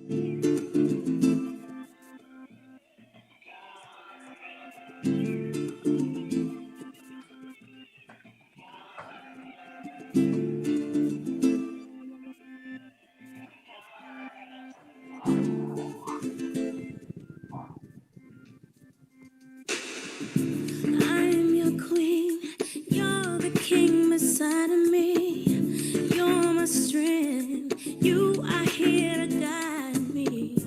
I'm your queen, you're the king beside of me. You're my strength, you are here to guide me.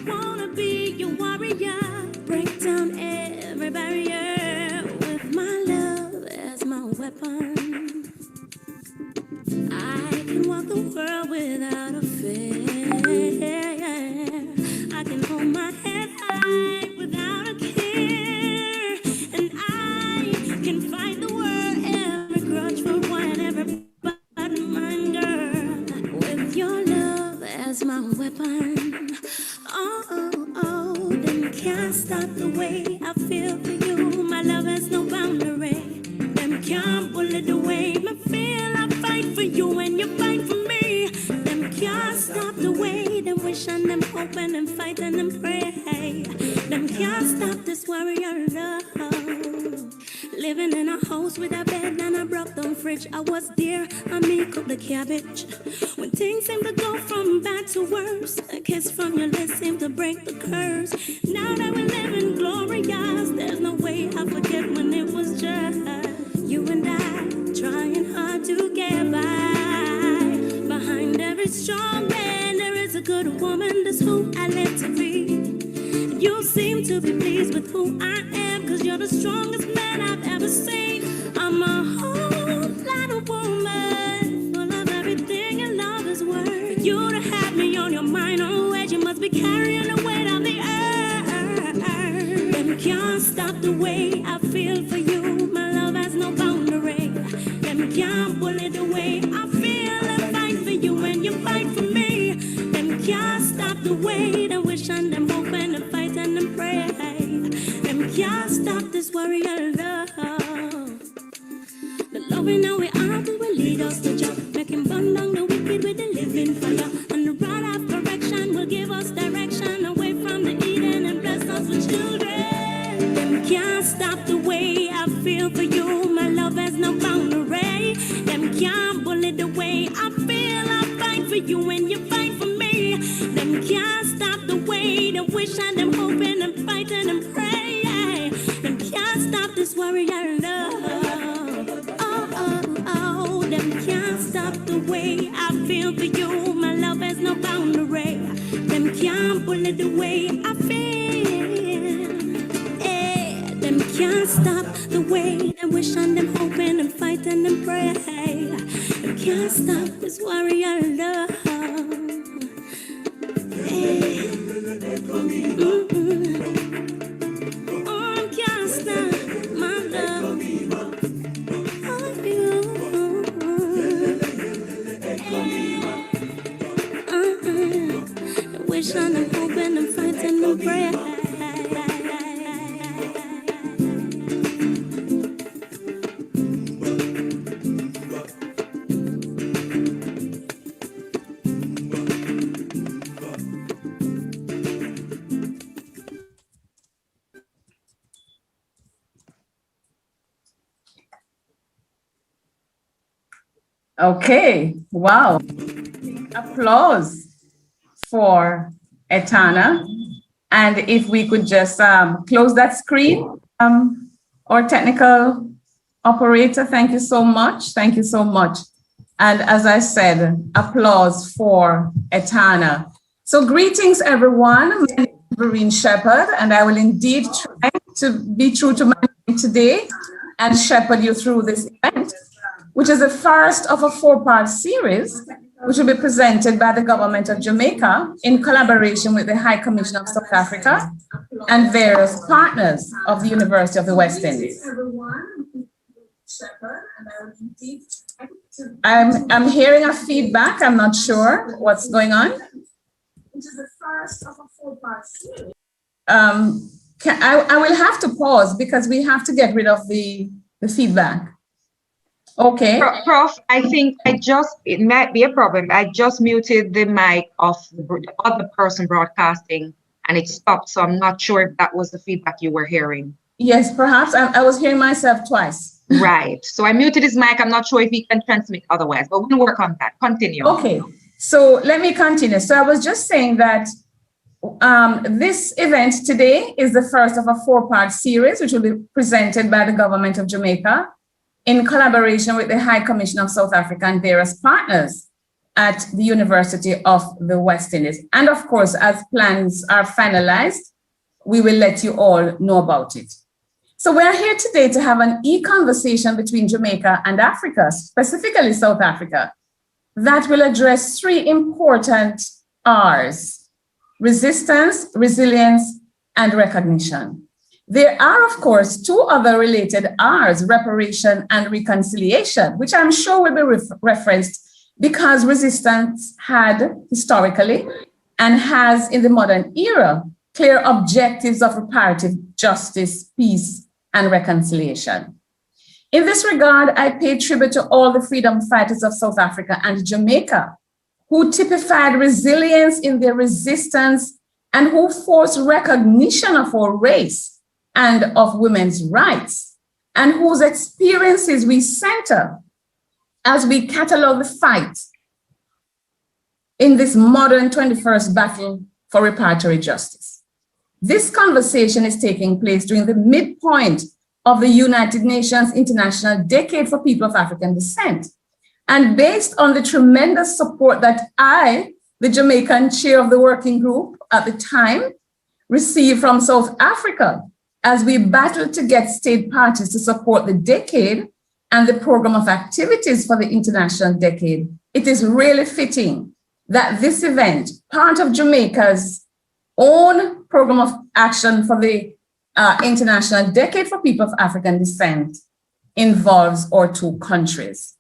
Wanna be your warrior, break down every barrier with my love as my weapon. I can walk the world without a fear. I can hold my head high without a care. And I can fight the world, every grudge for one, every but mine, girl. With your love as my weapon. Oh, oh, oh, them can't stop the way I feel for you. My love has no boundary. Them can't bullet the way I feel. I fight for you and you fight for me. Them can't stop the way them wish and them hoping and fighting and pray. Them can't stop this warrior love. Living in a house with a bed and a broke down fridge. I was there, I make up the cabbage. When things seem to go from bad to worse, a kiss from your lips seemed to break the curse. Now that we live in glorious, there's no way I forget when it was just you and I, trying hard to get by. Behind every strong man, there is a good woman. That's who I live to be. You seem to be pleased with who I am, cause you're the strongest man I've ever seen. I'm a whole lot of woman, full of everything and love is worth. For you to have me on your mind always, you must be carrying the weight of the earth. Them can't stop the way I feel for you. My love has no boundary. Them can't bully the way I feel and fight for you and you fight for me. Them can't stop the way I wish and them hoping and fight and them pray. Them can't stop this warrior love. The love we know we are to will lead us to jump, making burn down the wicked with the living fire. And the rod of correction will give us direction away from the Eden and bless us with children. Them can't stop the way I feel for you. My love has no boundary. Them can't bully the way I feel. I fight for you and you fight for me. Them can't stop the way they wish and them hoping and fighting and pray. Them can't stop this warrior love. Oh, oh, oh. Them can't stop the way I feel for you. My love has no boundary. Them can't bully the way I feel. Them can't stop the way they wish and them hoping and fighting and pray. Them can't stop this warrior love. Oh, can't stop my love. Oh, you. Wish and I'm hoping and fighting and praying. Okay, wow. Applause for Etana. And if we could just close that screen, our technical operator, thank you so much. Thank you so much. And as I said, applause for Etana. So greetings, everyone. My name is Vereen Shepherd, and I will indeed try to be true to my name today and shepherd you through this event, which is the first of a four-part series, which will be presented by the government of Jamaica in collaboration with the High Commission of South Africa and various partners of the University of the West Indies. I'm hearing a feedback. I'm not sure what's going on. Which is the first of a four-part series. I will have to pause because we have to get rid of the feedback. Okay. Prof, I think it might be a problem. I just muted the mic of the other person broadcasting and it stopped. So I'm not sure if that was the feedback you were hearing. Yes, perhaps I was hearing myself twice. Right. So I muted his mic. I'm not sure if he can transmit otherwise, but we'll work on that. Continue. Okay. So let me continue. So I was just saying that this event today is the first of a 4-part series, which will be presented by the government of Jamaica in collaboration with the High Commission of South Africa and various partners at the University of the West Indies. And of course, as plans are finalized, we will let you all know about it. So we're here today to have an e-conversation between Jamaica and Africa, specifically South Africa, that will address 3 important R's: resistance, resilience, and recognition. There are, of course, 2 other related R's, reparation and reconciliation, which I'm sure will be referenced because resistance had historically and has in the modern era clear objectives of reparative justice, peace, and reconciliation. In this regard, I pay tribute to all the freedom fighters of South Africa and Jamaica who typified resilience in their resistance and who forced recognition of our race and of women's rights, and whose experiences we center as we catalog the fight in this modern 21st battle for reparatory justice. This conversation is taking place during the midpoint of the United Nations International Decade for People of African Descent, and based on the tremendous support that I, the Jamaican chair of the working group at the time, received from South Africa as we battled to get state parties to support the decade and the program of activities for the International Decade, it is really fitting that this event, part of Jamaica's own program of action for the International Decade for People of African Descent, involves our 2 countries.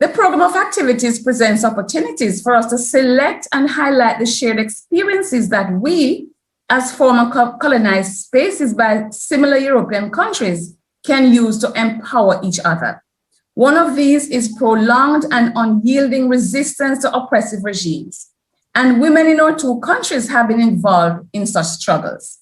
The program of activities presents opportunities for us to select and highlight the shared experiences that we, as former colonized spaces by similar European countries, can use to empower each other. One of these is prolonged and unyielding resistance to oppressive regimes. And women in our 2 countries have been involved in such struggles.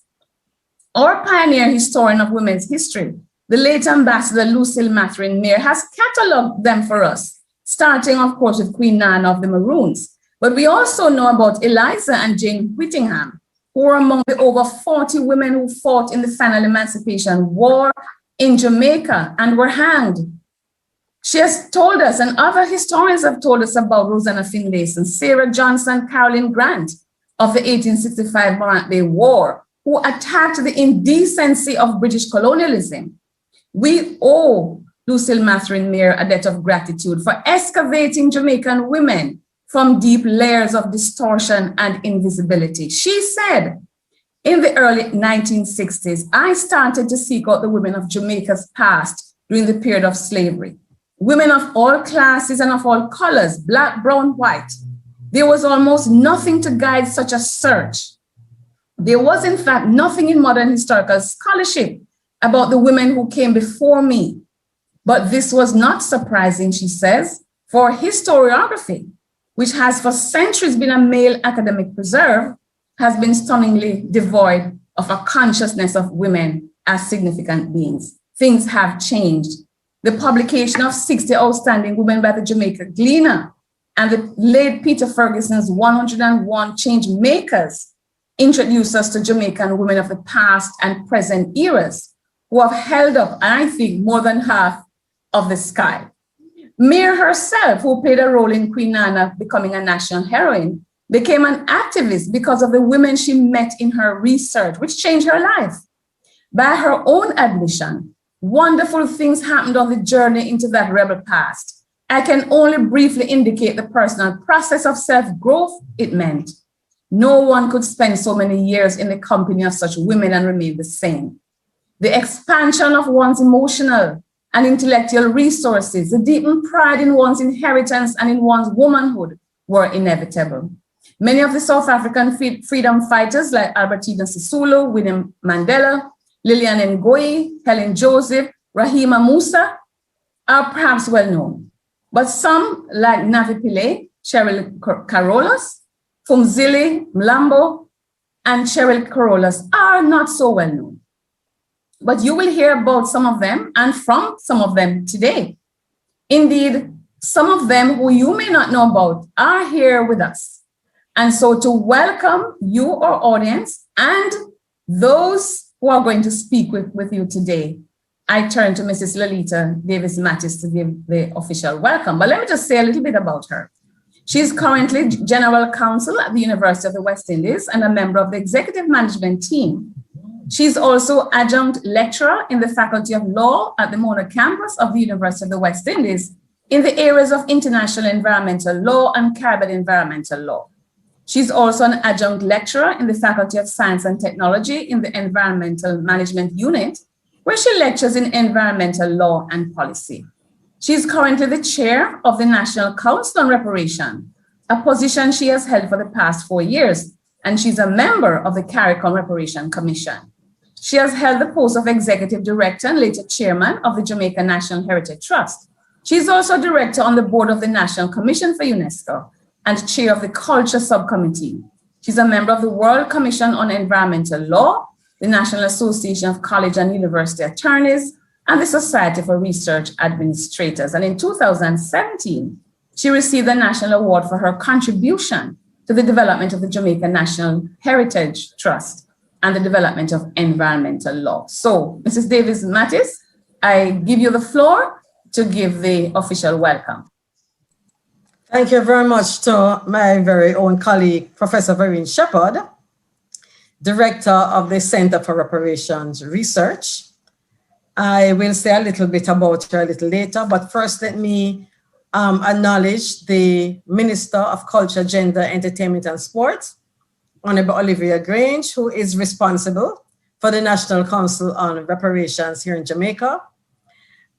Our pioneer historian of women's history, the late Ambassador Lucille Mathurin Mayer, has cataloged them for us, starting, of course, with Queen Nana of the Maroons. But we also know about Eliza and Jane Whittingham, who were among the over 40 women who fought in the final Emancipation War in Jamaica and were hanged. She has told us, and other historians have told us about Rosanna Finlayson, Sarah Johnson, Caroline Grant of the 1865 Morant Bay War, who attacked the indecency of British colonialism. We owe Lucille Mathurin Mayer a debt of gratitude for excavating Jamaican women from deep layers of distortion and invisibility. She said, in the early 1960s, I started to seek out the women of Jamaica's past during the period of slavery. Women of all classes and of all colors, black, brown, white. There was almost nothing to guide such a search. There was, in fact, nothing in modern historical scholarship about the women who came before me. But this was not surprising, she says, for historiography, which has for centuries been a male academic preserve, has been stunningly devoid of a consciousness of women as significant beings. Things have changed. The publication of 60 Outstanding Women by the Jamaica Gleaner and the late Peter Ferguson's 101 Change Makers introduced us to Jamaican women of the past and present eras who have held up, I think, more than half of the sky. Mayer herself, who played a role in Queen Nana becoming a national heroine, became an activist because of the women she met in her research, which changed her life. By her own admission, wonderful things happened on the journey into that rebel past. I can only briefly indicate the personal process of self-growth it meant. No one could spend so many years in the company of such women and remain the same. The expansion of one's emotional and intellectual resources, the deepened pride in one's inheritance and in one's womanhood were inevitable. Many of the South African freedom fighters like Albertina Sisulu, Winnie Mandela, Lillian Ngoyi, Helen Joseph, Rahima Musa, are perhaps well known, but some like Navi Pillay, Cheryl Carolus, Fumzile Mlambo, and Cheryl Carolus are not so well known. But you will hear about some of them and from some of them today. Indeed, some of them who you may not know about are here with us. And so to welcome you, our audience, and those who are going to speak with you today, I turn to Mrs. Lolita Davis Mattis to give the official welcome. But let me just say a little bit about her. She's currently General Counsel at the University of the West Indies and a member of the executive management team. She's also adjunct lecturer in the Faculty of Law at the Mona campus of the University of the West Indies in the areas of international environmental law and Caribbean environmental law. She's also an adjunct lecturer in the Faculty of Science and Technology in the Environmental Management Unit, where she lectures in environmental law and policy. She's currently the chair of the National Council on Reparation, a position she has held for the past 4 years, and she's a member of the CARICOM Reparation Commission. She has held the post of executive director and later chairman of the Jamaica National Heritage Trust. She's also director on the board of the National Commission for UNESCO and chair of the Culture Subcommittee. She's a member of the World Commission on Environmental Law, the National Association of College and University Attorneys, and the Society for Research Administrators. And in 2017, she received the National Award for her contribution to the development of the Jamaica National Heritage Trust and the development of environmental law. So, Mrs. Davis Mattis, I give you the floor to give the official welcome. Thank you very much to my very own colleague, Professor Vereen Shepherd, Director of the Center for Reparations Research. I will say a little bit about her a little later, but first let me acknowledge the Minister of Culture, Gender, Entertainment and Sport, Honorable Olivia Grange, who is responsible for the National Council on Reparations here in Jamaica.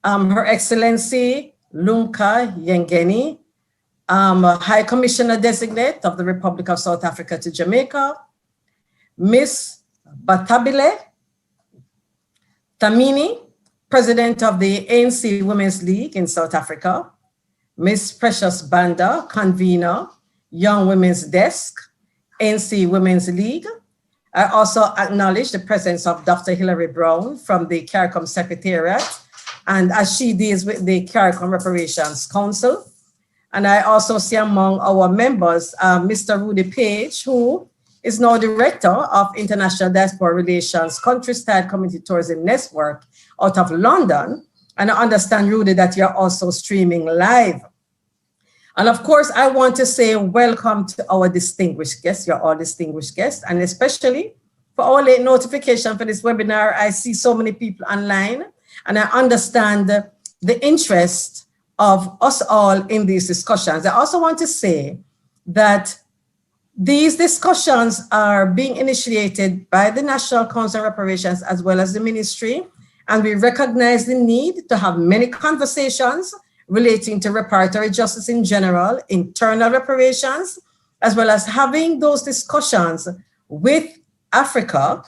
Her Excellency Lunka Yengeni, High Commissioner Designate of the Republic of South Africa to Jamaica, Miss Batabile Tamini, President of the ANC Women's League in South Africa, Miss Precious Banda, Convener, Young Women's Desk, ANC Women's League. I also acknowledge the presence of Dr. Hilary Brown from the CARICOM Secretariat, and as she deals with the CARICOM Reparations Council. And I also see among our members, Mr. Rudy Page, who is now Director of International Diaspora Relations Countryside Community Tourism Network out of London. And I understand, Rudy, that you're also streaming live. And of course, I want to say welcome to our distinguished guests. You're all distinguished guests, and especially for our late notification for this webinar. I see so many people online, and I understand the interest of us all in these discussions. I also want to say that these discussions are being initiated by the National Council on Reparations as well as the ministry, and we recognize the need to have many conversations relating to reparatory justice in general, internal reparations, as well as having those discussions with Africa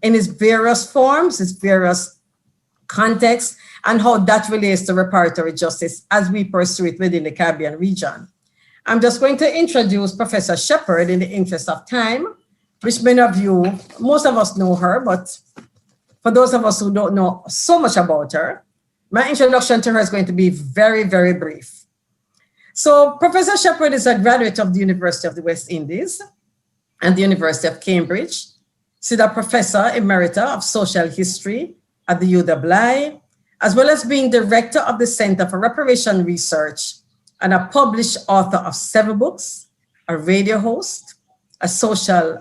in its various forms, its various contexts, and how that relates to reparatory justice as we pursue it within the Caribbean region. I'm just going to introduce Professor Shepherd in the interest of time, which many of you, most of us know her, but for those of us who don't know so much about her, my introduction to her is going to be very, very brief. So Professor Shepherd is a graduate of the University of the West Indies and the University of Cambridge. She's a Professor Emerita of Social History at the UWI, as well as being Director of the Center for Reparation Research and a published author of 7 books, a radio host, a scholar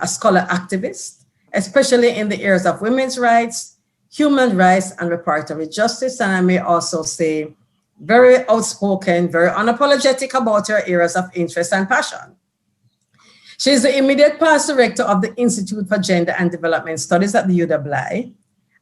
activist, especially in the areas of women's rights, human rights, and reparatory justice. And I may also say very outspoken, very unapologetic about her areas of interest and passion. She is the immediate past director of the Institute for Gender and Development Studies at the UWI.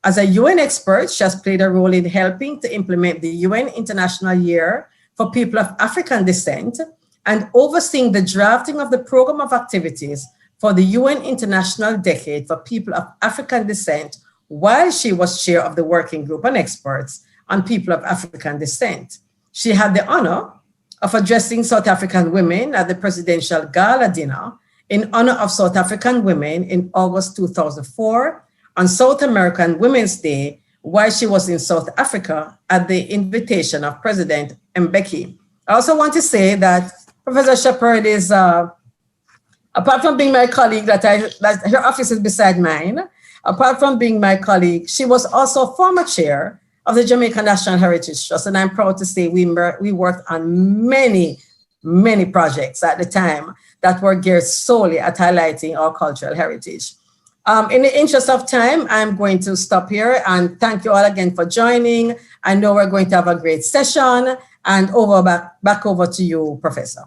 As a UN expert, she has played a role in helping to implement the UN International Year for People of African Descent and overseeing the drafting of the program of activities for the UN International Decade for People of African Descent while she was chair of the working group on experts on people of African descent. She had the honor of addressing South African women at the Presidential Gala Dinner in honor of South African women in August 2004 on South American Women's Day while she was in South Africa at the invitation of President Mbeki. I also want to say that Professor Shepherd is, apart from being my colleague, that her office is beside mine, apart from being my colleague, she was also former chair of the Jamaica National Heritage Trust. And I'm proud to say we worked on many, many projects at the time that were geared solely at highlighting our cultural heritage. In the interest of time, I'm going to stop here and thank you all again for joining. I know we're going to have a great session, and back over to you, Professor.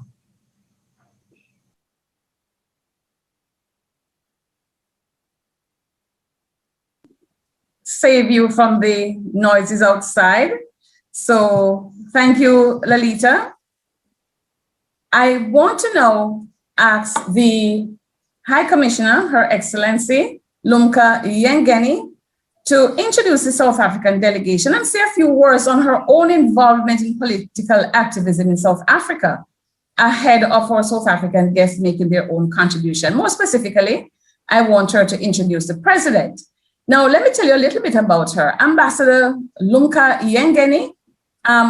Save you from the noises outside. So thank you, Lalita. I want to now ask the High Commissioner, Her Excellency, Lumka Yengeni, to introduce the South African delegation and say a few words on her own involvement in political activism in South Africa, ahead of our South African guests making their own contribution. More specifically, I want her to introduce the President. Now, let me tell you a little bit about her. Ambassador Lumka Yengeni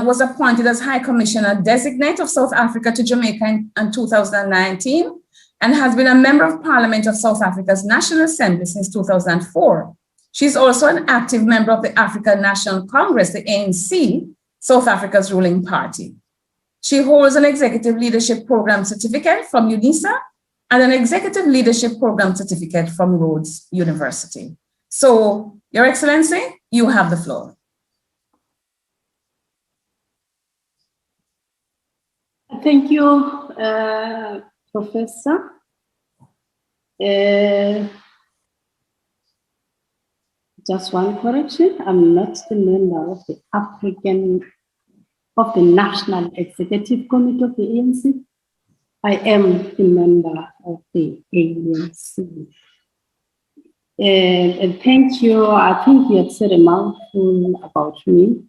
was appointed as High Commissioner Designate of South Africa to Jamaica in 2019 and has been a Member of Parliament of South Africa's National Assembly since 2004. She's also an active member of the African National Congress, the ANC, South Africa's ruling party. She holds an Executive Leadership Program certificate from UNISA and an Executive Leadership Program certificate from Rhodes University. So, Your Excellency, you have the floor. Thank you, Professor. Just one correction. I'm not the member of the National Executive Committee of the ANC. I am the member of the ANC. And thank you. I think you have said a mouthful about me.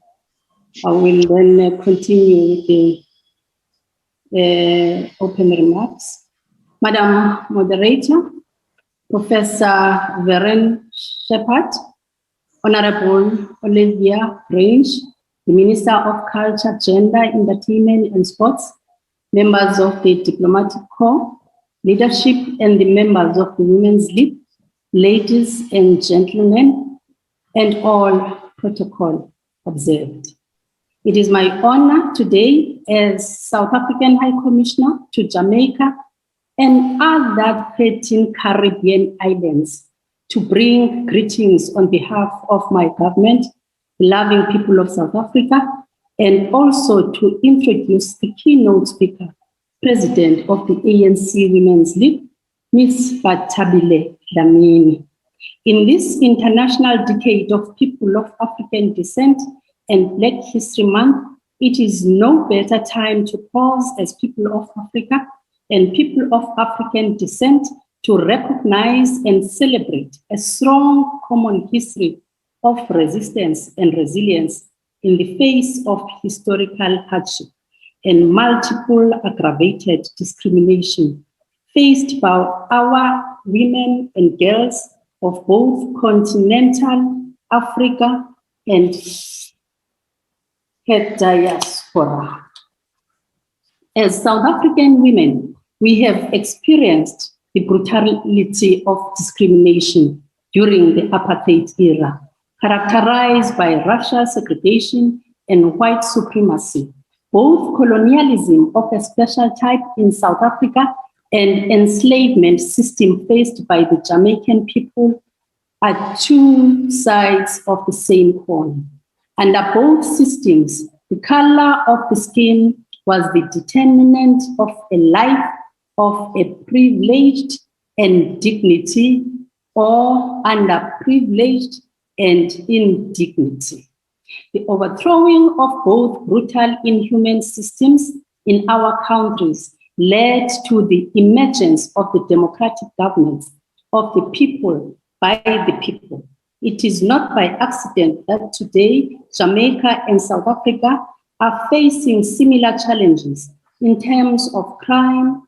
I will then continue with the open remarks. Madam Moderator, Professor Veren Shepherd, Honorable Olivia Range, the Minister of Culture, Gender, Entertainment and Sports, members of the Diplomatic Corps, leadership, and the members of the Women's League, ladies and gentlemen, and all protocol observed. It is my honor today as South African High Commissioner to Jamaica and other 13 Caribbean islands to bring greetings on behalf of my government, the loving people of South Africa, and also to introduce the keynote speaker, President of the ANC Women's League, Ms. Bathabile Dlamini. In this International Decade of People of African Descent and Black History Month, it is no better time to pause as people of Africa and people of African descent to recognize and celebrate a strong common history of resistance and resilience in the face of historical hardship and multiple aggravated discrimination faced by our women and girls of both continental Africa and her diaspora. As South African women, we have experienced the brutality of discrimination during the apartheid era, characterized by racial segregation and white supremacy, both colonialism of a special type in South Africa and enslavement system faced by the Jamaican people are two sides of the same coin. Under both systems, the color of the skin was the determinant of a life of a privileged and dignity or underprivileged and indignity. The overthrowing of both brutal, inhuman systems in our countries led to the emergence of the democratic governments of the people by the people, It is not by accident that today Jamaica and South Africa are facing similar challenges in terms of crime,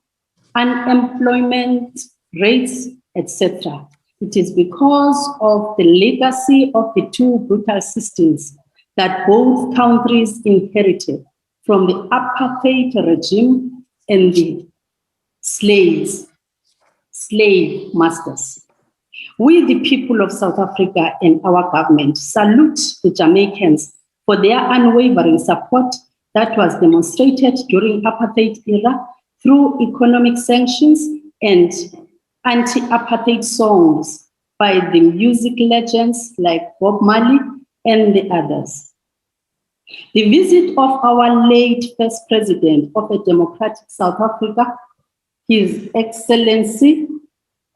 unemployment rates, etc. It is because of the legacy of the two brutal systems that both countries inherited from the apartheid regime and the slave masters. We, the people of South Africa and our government, salute the Jamaicans for their unwavering support that was demonstrated during apartheid era through economic sanctions and anti-apartheid songs by the music legends like Bob Marley and the others. The visit of our late first president of a democratic South Africa, His Excellency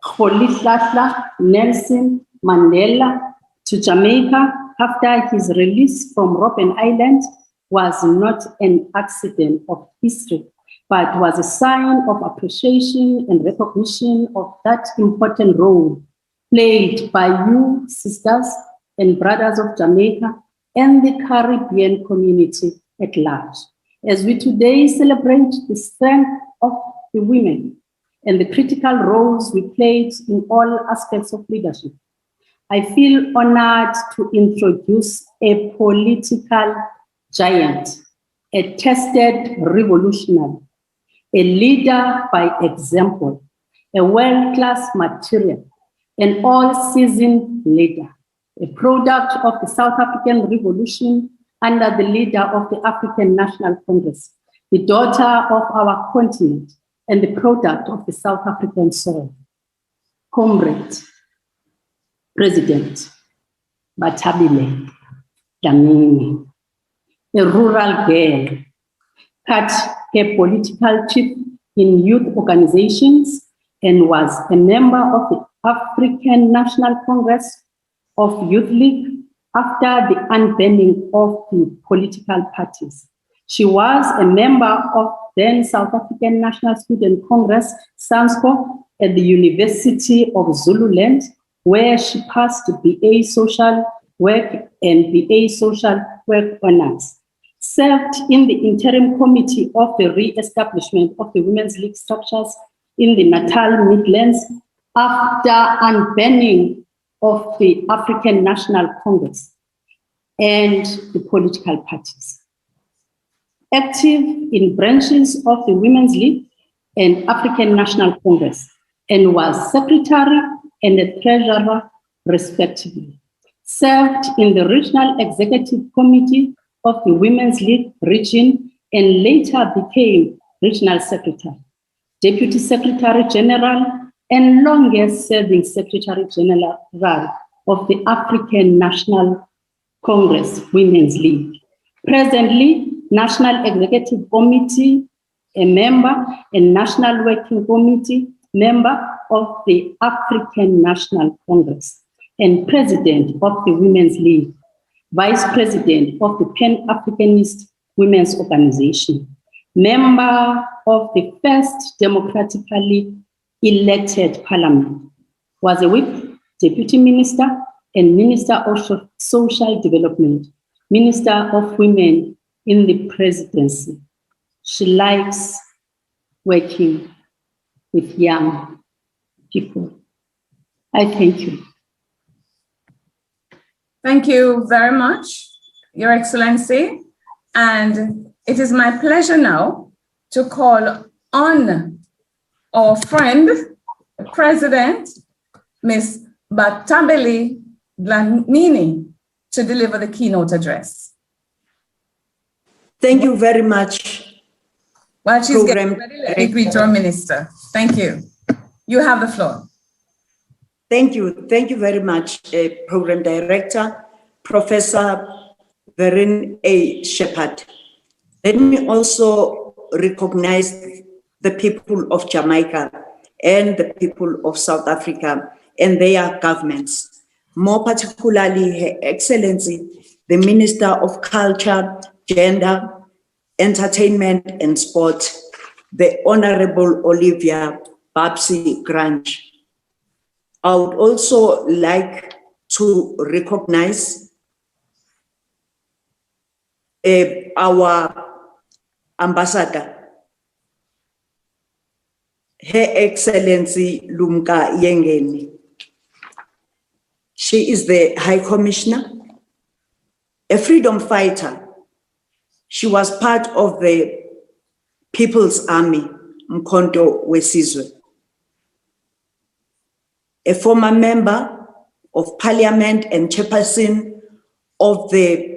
Rolihlahla Nelson Mandela, to Jamaica after his release from Robben Island was not an accident of history, but was a sign of appreciation and recognition of that important role played by you, sisters and brothers of Jamaica and the Caribbean community at large. As we today celebrate the strength of the women and the critical roles we played in all aspects of leadership, I feel honored to introduce a political giant, a tested revolutionary, a leader by example, a world-class material, an all-seasoned leader, a product of the South African Revolution under the leader of the African National Congress, the daughter of our continent and the product of the South African soil. Comrade, President Bathabile Dlamini, a rural girl, cut her political teeth in youth organizations and was a member of the African National Congress of Youth League after the unbanning of the political parties. She was a member of then South African National Student Congress, SANSCO, at the University of Zululand, where she passed BA Social Work and BA Social Work honors. Served in the interim committee of the re-establishment of the Women's League structures in the Natal Midlands after unbanning of the African National Congress and the political parties. Active in branches of the Women's League and African National Congress, and was secretary and a treasurer, respectively. Served in the Regional Executive Committee of the Women's League region and later became Regional Secretary, Deputy Secretary General, and longest serving Secretary General of the African National Congress Women's League. Presently, National Executive Committee, a member, and National Working Committee, member of the African National Congress, and President of the Women's League, Vice President of the Pan-Africanist Women's Organization, member of the first democratically elected parliament, was a whip, deputy minister, and minister of social development, minister of women in the presidency. She likes working with young people. I thank you. Thank you very much, Your Excellency. And it is my pleasure now to call on our friend, the President, Ms. Bathabile Dlamini, to deliver the keynote address. Thank you very much. While she's getting ready, let me greet our minister. Thank you. You have the floor. Thank you. Thank you very much, Program Director, Professor Verren A. Shepherd. Let me also recognize the people of Jamaica and the people of South Africa and their governments, more particularly Her Excellency, the Minister of Culture, Gender, Entertainment and Sport, the Honorable Olivia Babsy Grange. I would also like to recognize our ambassador, Her Excellency Lumka Yengeni. She is the High Commissioner, a freedom fighter. She was part of the People's Army, Mkhonto Wesizwe, a former member of Parliament and chairperson of the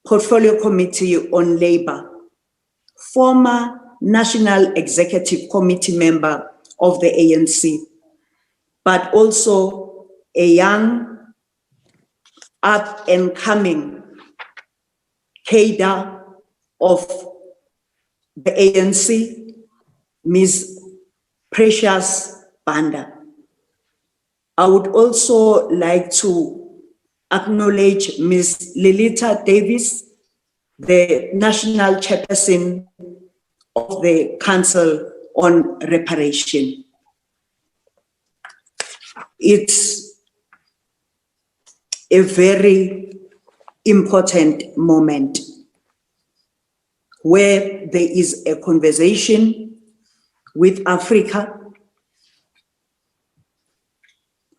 Portfolio Committee on Labor, former National Executive Committee member of the ANC, but also a young, up and coming cadre of the ANC, Ms. Precious Banda. I would also like to acknowledge Ms. Lilita Davis, the National Chairperson of the Council on Reparation. It's a very important moment where there is a conversation with Africa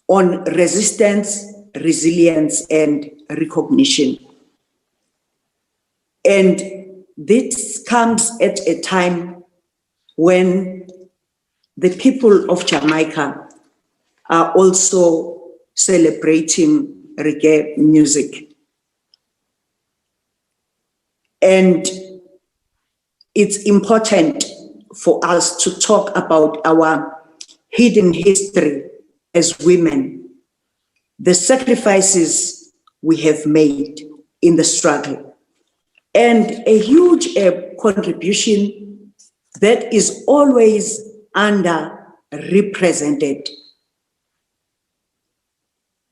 on resistance, resilience, and recognition. And this comes at a time when the people of Jamaica are also celebrating reggae music. And it's important for us to talk about our hidden history as women, the sacrifices we have made in the struggle, and a huge contribution that is always underrepresented.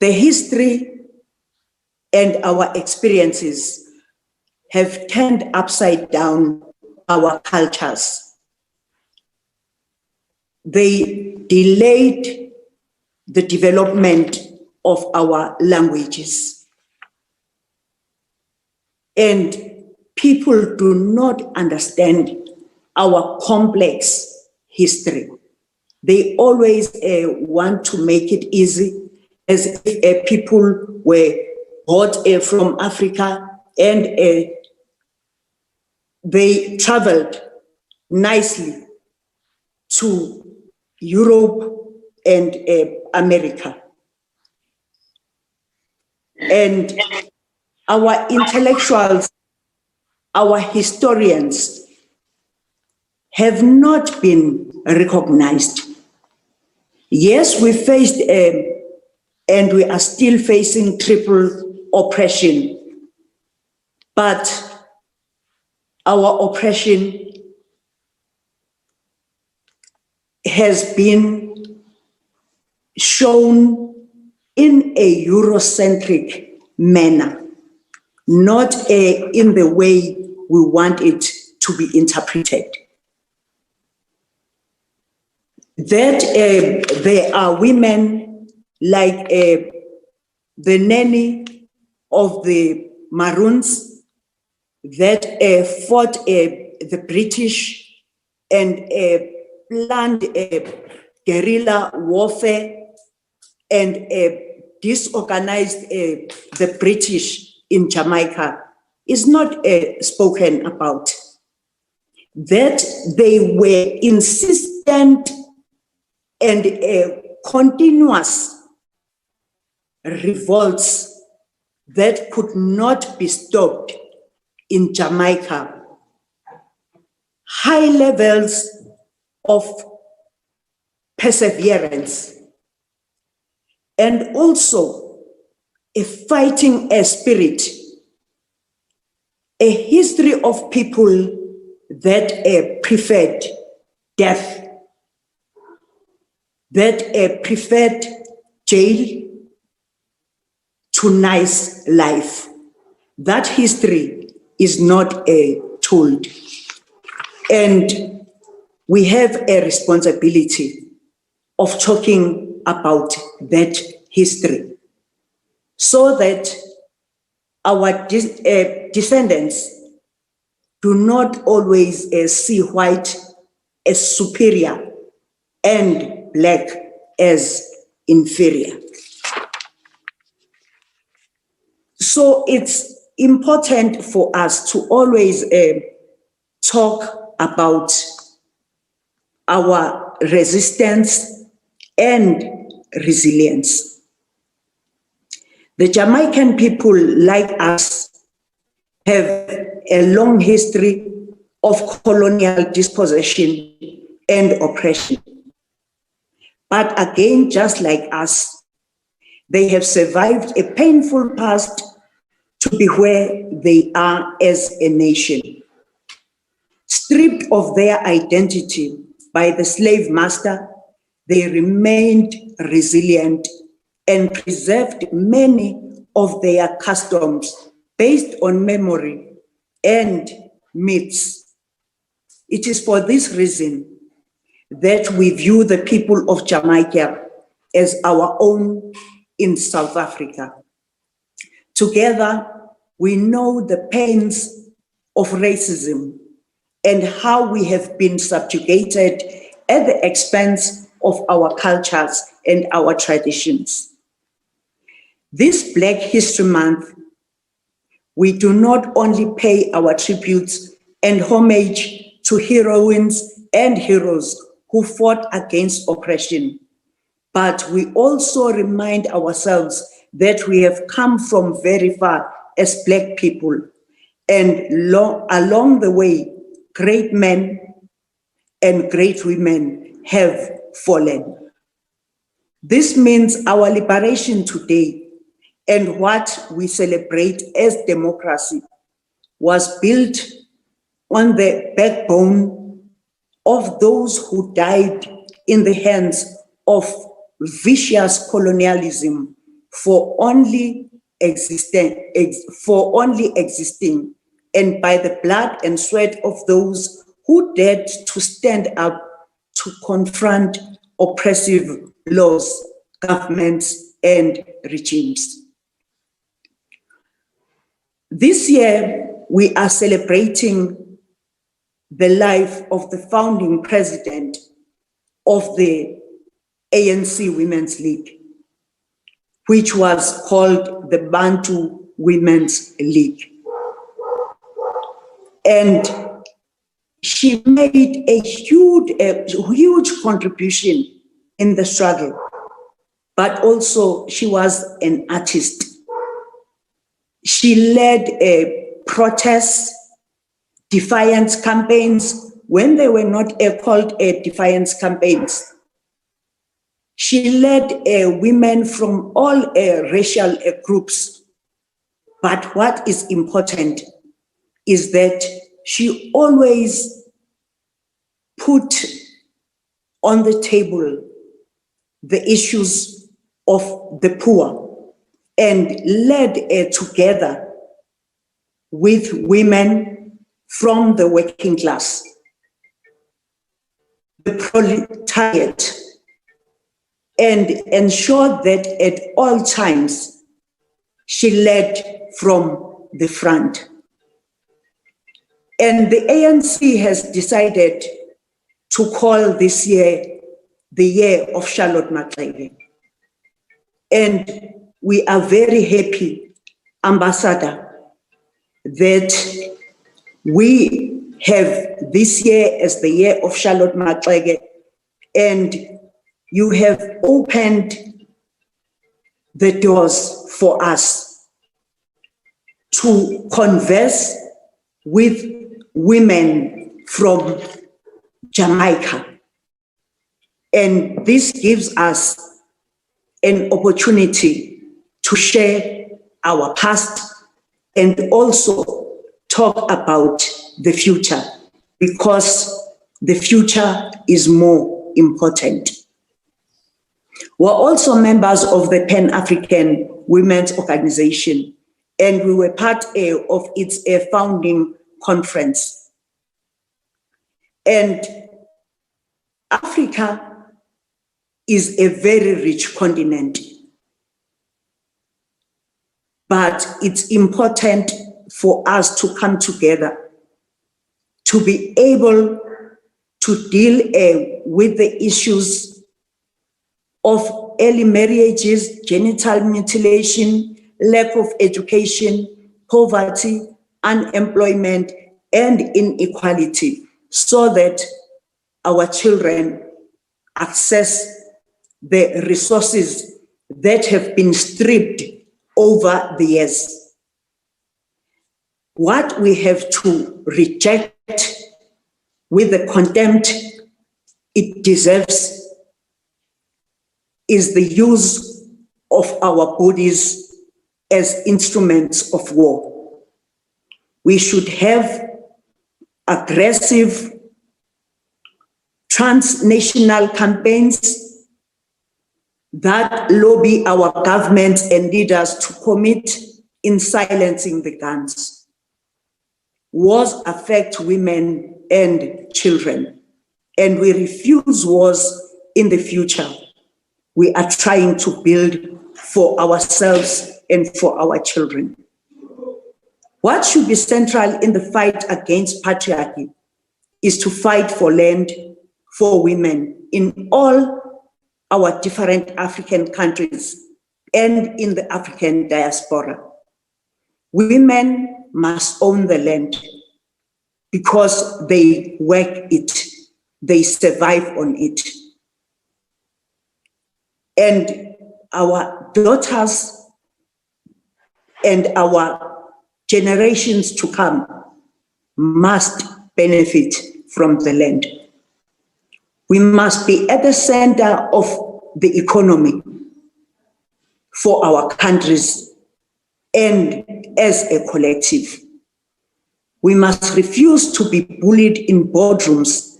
The history and our experiences have turned upside down our cultures. They delayed the development of our languages. And people do not understand our complex history. They always want to make it easy, as if people were brought from Africa and they traveled nicely to Europe and America. And our intellectuals, our historians have not been recognized. Yes, we faced and we are still facing triple oppression, but our oppression has been shown in a Eurocentric manner, not in the way we want it to be interpreted. That there are women like the nanny of the Maroons that fought the British and planned guerrilla warfare and disorganized the British in Jamaica is not spoken about. That they were insistent and continuous revolts that could not be stopped in Jamaica. High levels of perseverance, and also a fighting spirit, a history of people that preferred death, that preferred jail to nice life. That history is not told. And we have a responsibility of talking about that history. so that our descendants do not always see white as superior and black as inferior. So it's important for us to always talk about our resistance and resilience. The Jamaican people, like us, have a long history of colonial dispossession and oppression. But again, just like us, they have survived a painful past to be where they are as a nation. Stripped of their identity by the slave master, they remained resilient and preserved many of their customs based on memory and myths. It is for this reason that we view the people of Jamaica as our own in South Africa. Together, we know the pains of racism and how we have been subjugated at the expense of our cultures and our traditions. This Black History Month, we do not only pay our tributes and homage to heroines and heroes who fought against oppression, but we also remind ourselves that we have come from very far as Black people, and along the way, great men and great women have fallen. This means our liberation today and what we celebrate as democracy was built on the backbone of those who died in the hands of vicious colonialism for only existing, and by the blood and sweat of those who dared to stand up to confront oppressive laws, governments, and regimes. This year, we are celebrating the life of the founding president of the ANC Women's League, which was called the Bantu Women's League. And she made a huge contribution in the struggle, but also she was an artist. She led protests, defiance campaigns, when they were not called defiance campaigns. She led women from all racial groups. But what is important is that she always put on the table the issues of the poor and led together with women from the working class, the proletariat, and ensured that at all times she led from the front. And the ANC has decided to call this year the year of Charlotte Maxeke. And we are very happy, Ambassador, that we have this year as the year of Charlotte Maxeke, and you have opened the doors for us to converse with women from Jamaica. And this gives us an opportunity to share our past and also talk about the future, because the future is more important. We're also members of the Pan-African Women's Organization, and we were part of its founding conference. And Africa is a very rich continent. but it's important for us to come together to be able to deal with the issues of early marriages, genital mutilation, lack of education, poverty, unemployment, and inequality, so that our children access the resources that have been stripped over the years. What we have to reject with the contempt it deserves is the use of our bodies as instruments of war. We should have aggressive transnational campaigns that lobby our governments and leaders to commit in silencing the guns. Wars affect women and children, and we refuse wars in the future. We are trying to build for ourselves and for our children. What should be central in the fight against patriarchy is to fight for land for women in all our different African countries and in the African diaspora. Women must own the land because they work it, they survive on it. And our daughters and our generations to come must benefit from the land. We must be at the center of the economy for our countries and as a collective. We must refuse to be bullied in boardrooms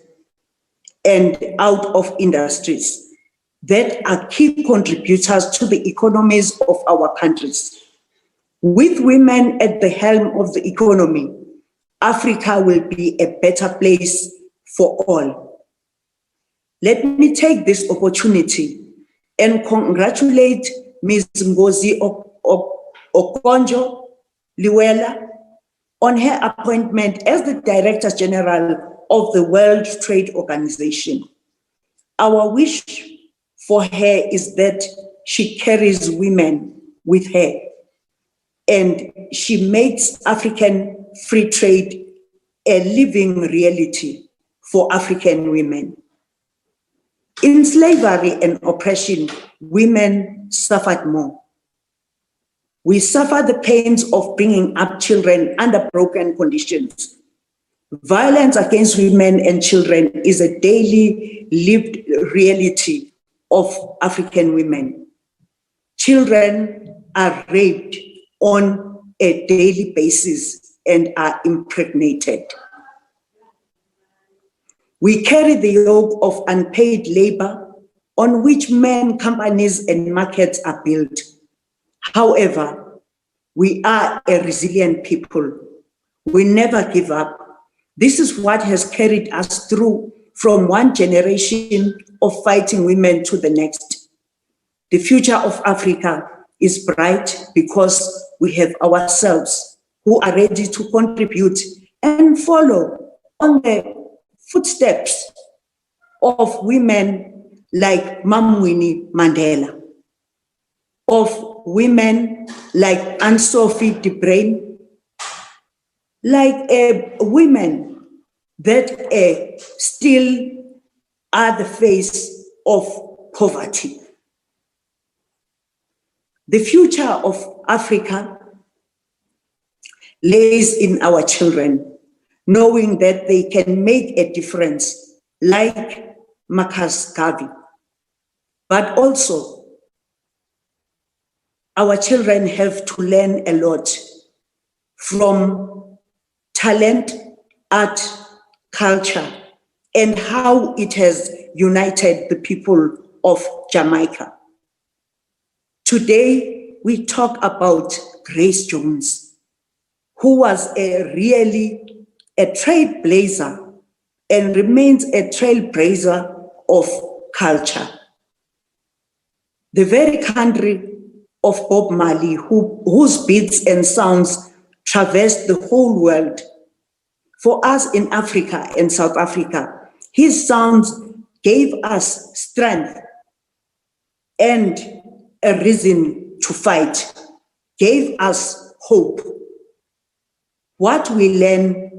and out of industries that are key contributors to the economies of our countries. With women at the helm of the economy, Africa will be a better place for all. Let me take this opportunity and congratulate Ms. Ngozi Okonjo-Iweala on her appointment as the Director General of the World Trade Organization. Our wish for her is that she carries women with her and she makes African free trade a living reality for African women. In slavery and oppression, women suffered more. We suffer the pains of bringing up children under broken conditions. Violence against women and children is a daily lived reality of African women. Children are raped on a daily basis and are impregnated. We carry the yoke of unpaid labor on which men, companies, and markets are built. However, we are a resilient people. We never give up. This is what has carried us through from one generation of fighting women to the next. The future of Africa is bright because we have ourselves who are ready to contribute and follow on the footsteps of women like Mam Winnie Mandela, of women like Anne-Sophie de Bruyn, like women that still are the face of poverty. The future of Africa lays in our children, knowing that they can make a difference like Marcus Garvey. But also, our children have to learn a lot from talent, art, culture, and how it has united the people of Jamaica. Today, we talk about Grace Jones, who was really a trailblazer and remains a trailblazer of culture. The very country of Bob Marley, whose beats and sounds traversed the whole world. For us in Africa and South Africa, his sounds gave us strength and a reason to fight, gave us hope. What we learn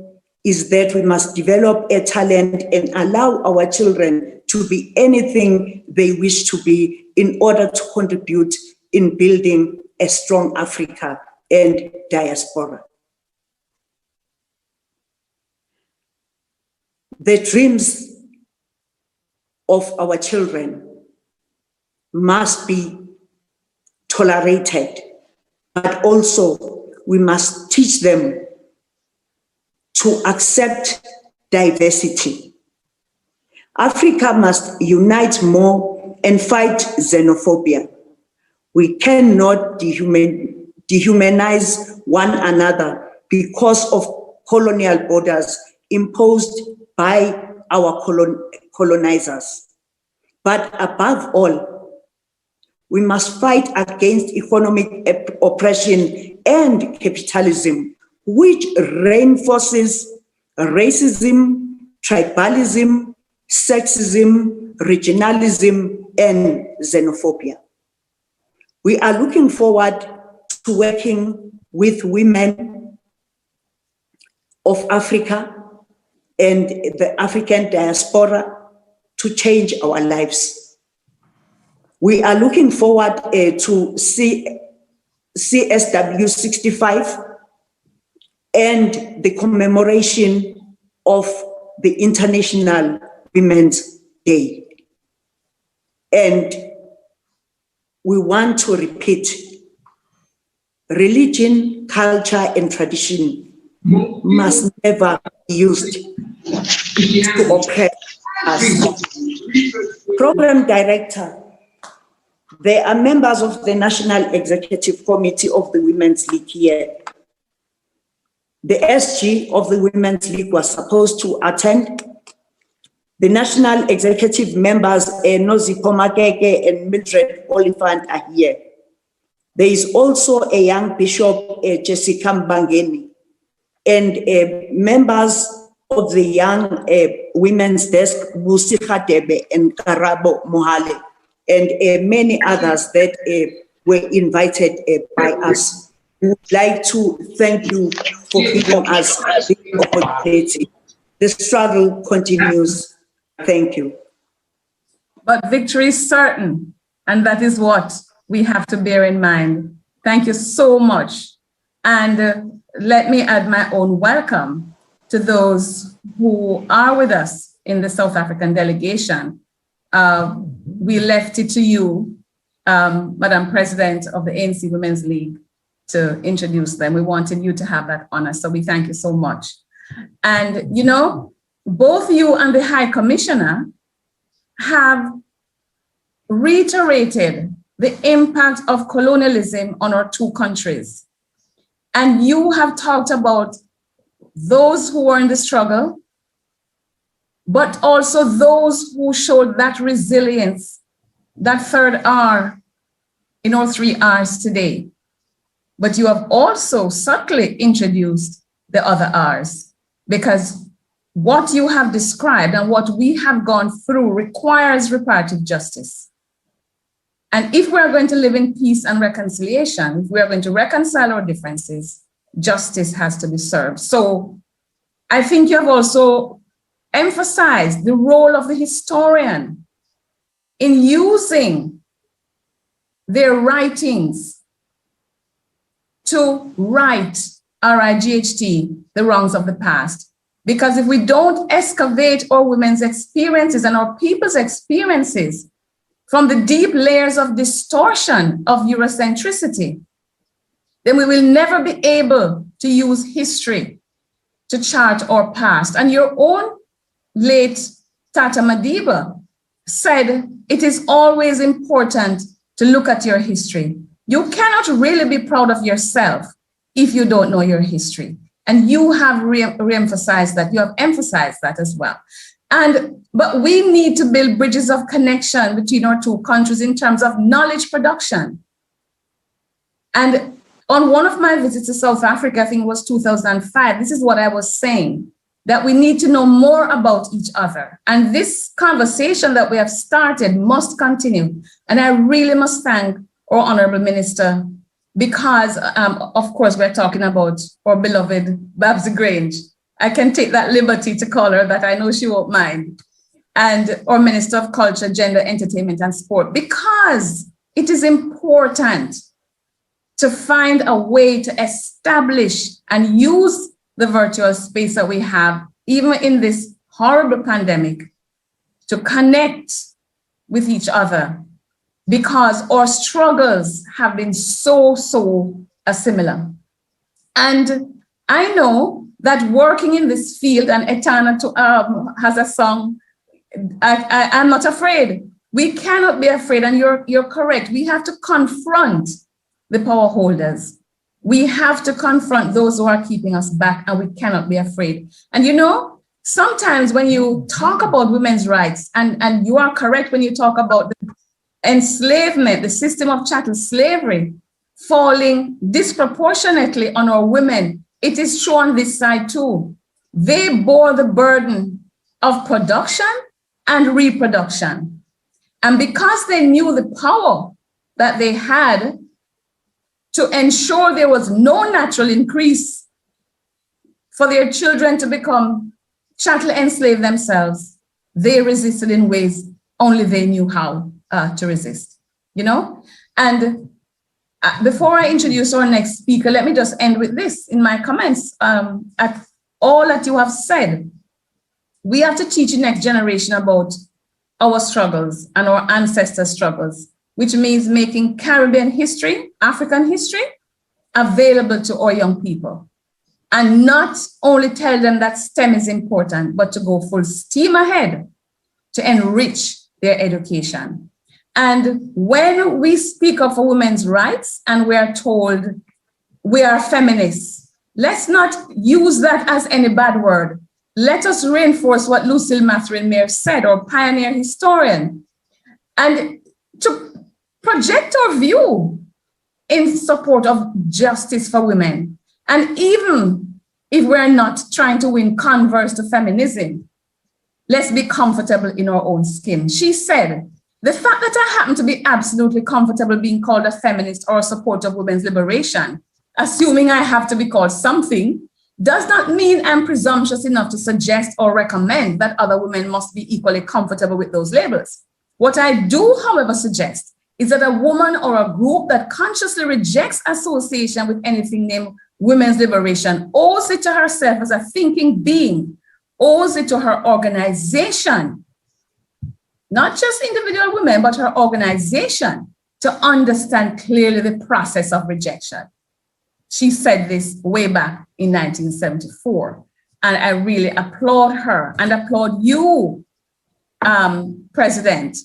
is that we must develop a talent and allow our children to be anything they wish to be in order to contribute in building a strong Africa and diaspora. The dreams of our children must be tolerated, but also we must teach them to accept diversity. Africa must unite more and fight xenophobia. We cannot dehumanize one another because of colonial borders imposed by our colonizers. But above all, we must fight against economic oppression and capitalism, which reinforces racism, tribalism, sexism, regionalism, and xenophobia. We are looking forward to working with women of Africa and the African diaspora to change our lives. We are looking forward to CSW 65 and the commemoration of the International Women's Day. And we want to repeat, religion, culture, and tradition must never be used to oppress us. Program Director, there are members of the National Executive Committee of the Women's League here. The SG of the Women's League was supposed to attend. The National Executive members, Nozipho Makeke and Mildred Oliphant, are here. There is also a young bishop, Jessica Mbangeni, and members of the young women's desk, Busi Khatebe and Karabo Mohale, and many others that were invited by us. We would like to thank you for giving us the opportunity. The struggle continues. Thank you. But victory is certain, and that is what we have to bear in mind. Thank you so much. And let me add my own welcome to those who are with us in the South African delegation. We left it to you, Madam President of the ANC Women's League, to introduce them. We wanted you to have that honor, so we thank you so much. And you know, both you and the High Commissioner have reiterated the impact of colonialism on our two countries. And you have talked about those who were in the struggle, but also those who showed that resilience, that third R in all three R's today. But you have also subtly introduced the other R's, because what you have described and what we have gone through requires reparative justice. And if we're going to live in peace and reconciliation, if we're going to reconcile our differences, justice has to be served. So I think you have also emphasized the role of the historian in using their writings to right, RIGHT, the wrongs of the past. Because if we don't excavate our women's experiences and our people's experiences from the deep layers of distortion of Eurocentricity, then we will never be able to use history to chart our past. And your own late Tata Madiba said, it is always important to look at your history. You cannot really be proud of yourself if you don't know your history. And you have re-emphasized that, you have emphasized that as well. But we need to build bridges of connection between our two countries in terms of knowledge production. And on one of my visits to South Africa, I think it was 2005, this is what I was saying, that we need to know more about each other. And this conversation that we have started must continue. And I really must thank our Honorable Minister, because of course we're talking about our beloved Babs Grange. I can take that liberty to call her that, I know she won't mind. And our Minister of Culture, Gender, Entertainment and Sport, because it is important to find a way to establish and use the virtual space that we have, even in this horrible pandemic, to connect with each other, because our struggles have been so similar. And I know that working in this field, and Etana has a song, I'm not afraid. We cannot be afraid, and you're correct. We have to confront the power holders. We have to confront those who are keeping us back, and we cannot be afraid. And you know, sometimes when you talk about women's rights, and you are correct when you talk about the enslavement, the system of chattel slavery falling disproportionately on our women, it is true on this side too. They bore the burden of production and reproduction. And because they knew the power that they had to ensure there was no natural increase for their children to become chattel enslaved themselves, they resisted in ways only they knew how to resist, you know? And before I introduce our next speaker, let me just end with this in my comments. At all that you have said, we have to teach the next generation about our struggles and our ancestors' struggles, which means making Caribbean history, African history, available to our young people. And not only tell them that STEM is important, but to go full steam ahead to enrich their education. And when we speak of women's rights and we are told we are feminists, let's not use that as any bad word. Let us reinforce what Lucille Mathurin Mayer said, our pioneer historian, and to project our view in support of justice for women. And even if we're not trying to win converts to feminism, let's be comfortable in our own skin. She said, the fact that I happen to be absolutely comfortable being called a feminist or a supporter of women's liberation, assuming I have to be called something, does not mean I'm presumptuous enough to suggest or recommend that other women must be equally comfortable with those labels. What I do, however, suggest is that a woman or a group that consciously rejects association with anything named women's liberation owes it to herself as a thinking being, owes it to her organization, not just individual women, but her organization, to understand clearly the process of rejection. She said this way back in 1974. And I really applaud her and applaud you, President,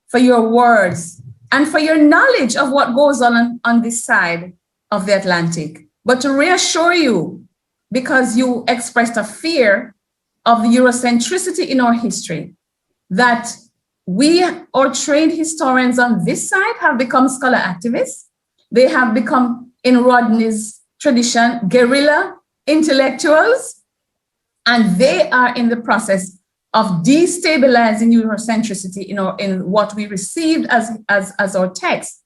for your words and for your knowledge of what goes on this side of the Atlantic. But to reassure you, because you expressed a fear of the Eurocentricity in our history, that we, or trained historians on this side, have become scholar activists. They have become, in Rodney's tradition, guerrilla intellectuals, and they are in the process of destabilizing Eurocentricity in what we received as our text,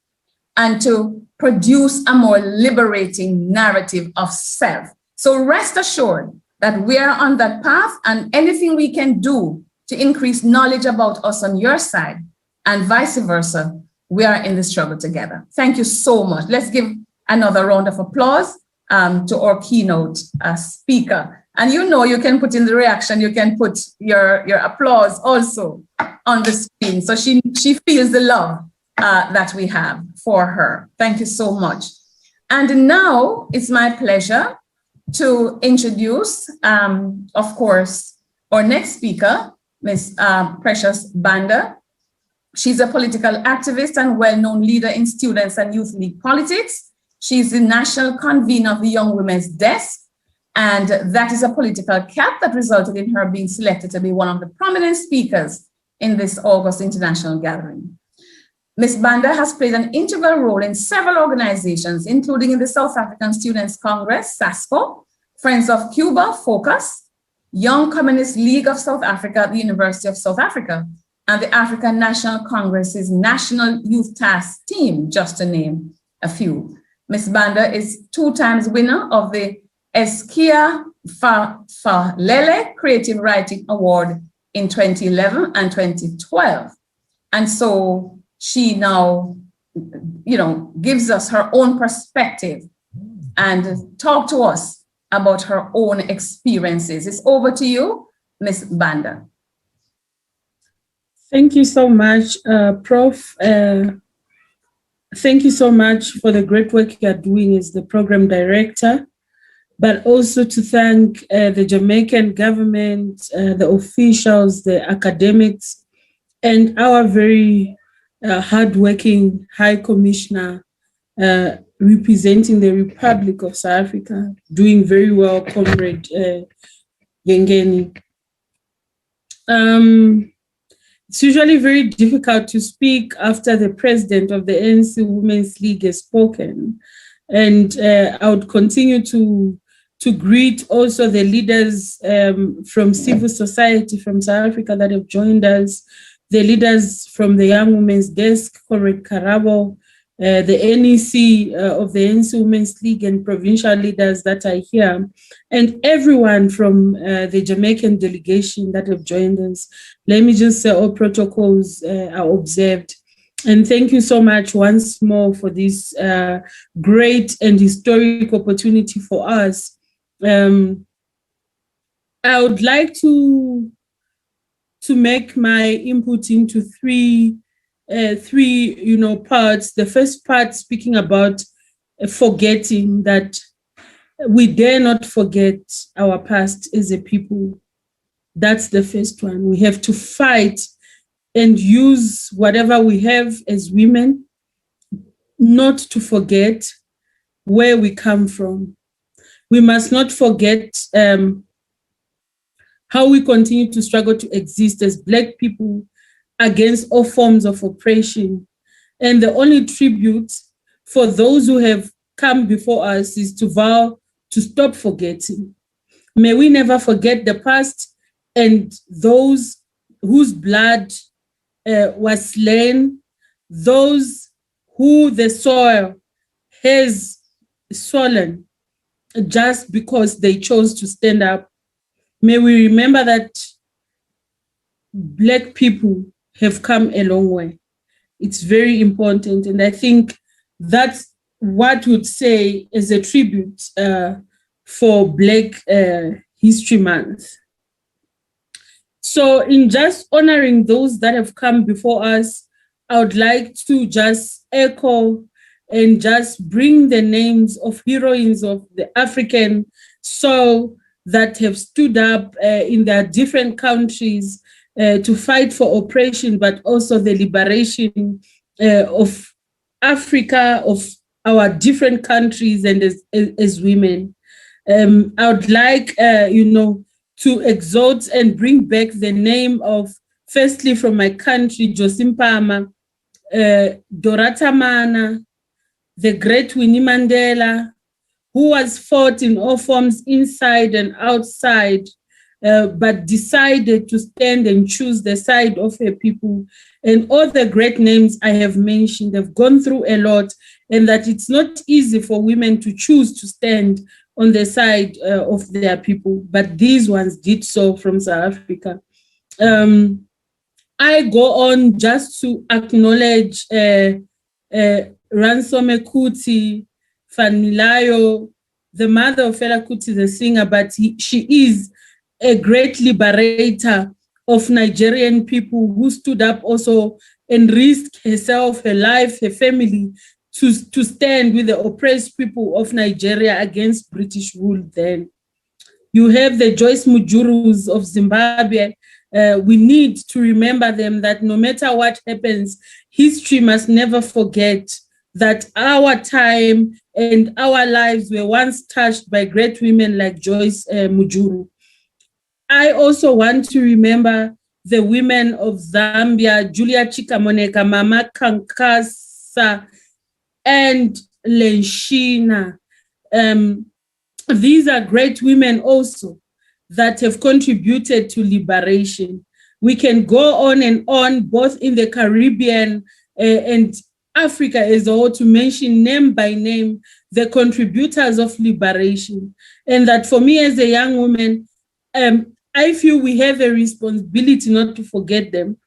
and to produce a more liberating narrative of self. So rest assured that we are on that path, and anything we can do to increase knowledge about us on your side and vice versa, we are in the struggle together. Thank you so much. Let's give another round of applause to our keynote speaker. And you know, you can put in the reaction, you can put your applause also on the screen. So she feels the love that we have for her. Thank you so much. And now it's my pleasure to introduce, of course, our next speaker, Ms. Precious Banda. She's a political activist and well-known leader in Students and Youth League politics. She's the national convener of the Young Women's Desk, and that is a political cap that resulted in her being selected to be one of the prominent speakers in this August international gathering. Ms. Banda has played an integral role in several organizations, including in the South African Students Congress, SASCO, Friends of Cuba, FOCUS, Young Communist League of South Africa at the University of South Africa, and the African National Congress's National Youth Task Team, just to name a few. Ms. Banda is 2 times winner of the Eskia Falele Creative Writing Award in 2011 and 2012. And so she now, gives us her own perspective and talk to us about her own experiences. It's over to you, Ms. Banda. Thank you so much, Prof. Thank you so much for the great work you are doing as the program director, but also to thank the Jamaican government, the officials, the academics, and our very hardworking High Commissioner representing the Republic of South Africa, doing very well, Comrade Yengeni. It's usually very difficult to speak after the president of the ANC Women's League has spoken. And I would continue to greet also the leaders from civil society from South Africa that have joined us, the leaders from the Young Women's Desk, Comrade Karabo, the NEC of the ANC Women's League and provincial leaders that are here, and everyone from the Jamaican delegation that have joined us. Let me just say all protocols are observed. And thank you so much once more for this great and historic opportunity for us. I would like to make my input into three parts. The first part speaking about forgetting, that we dare not forget our past as a people. That's the first one. We have to fight and use whatever we have as women, not to forget where we come from. We must not forget how we continue to struggle to exist as Black people against all forms of oppression. And the only tribute for those who have come before us is to vow to stop forgetting. May we never forget the past and those whose blood was slain, those who the soil has swollen just because they chose to stand up. May we remember that Black people have come a long way. It's very important. And I think that's what would say as a tribute for Black History Month. So in just honoring those that have come before us, I would like to just echo and just bring the names of heroines of the African soil that have stood up in their different countries to fight for oppression, but also the liberation of Africa, of our different countries and as women. I would like, to exalt and bring back the name of, firstly from my country, Joyce Mpama, Dorothy Mana, the great Winnie Mandela, who was fought in all forms inside and outside, but decided to stand and choose the side of her people. And all the great names I have mentioned have gone through a lot, and that it's not easy for women to choose to stand on the side of their people, but these ones did so from South Africa. I go on just to acknowledge Ransome Kuti Fanilayo, the mother of Fela Kuti, the singer, but she is a great liberator of Nigerian people who stood up also and risked herself, her life, her family to stand with the oppressed people of Nigeria against British rule then. You have the Joyce Mujurus of Zimbabwe. We need to remember them, that no matter what happens, history must never forget that our time and our lives were once touched by great women like Joyce Mujuru. I also want to remember the women of Zambia, Julia Chikamoneka, Mama Kankasa, and Lenshina. These are great women also that have contributed to liberation. We can go on and on, both in the Caribbean and Africa as a whole, to mention name by name the contributors of liberation. And that for me as a young woman, I feel we have a responsibility not to forget them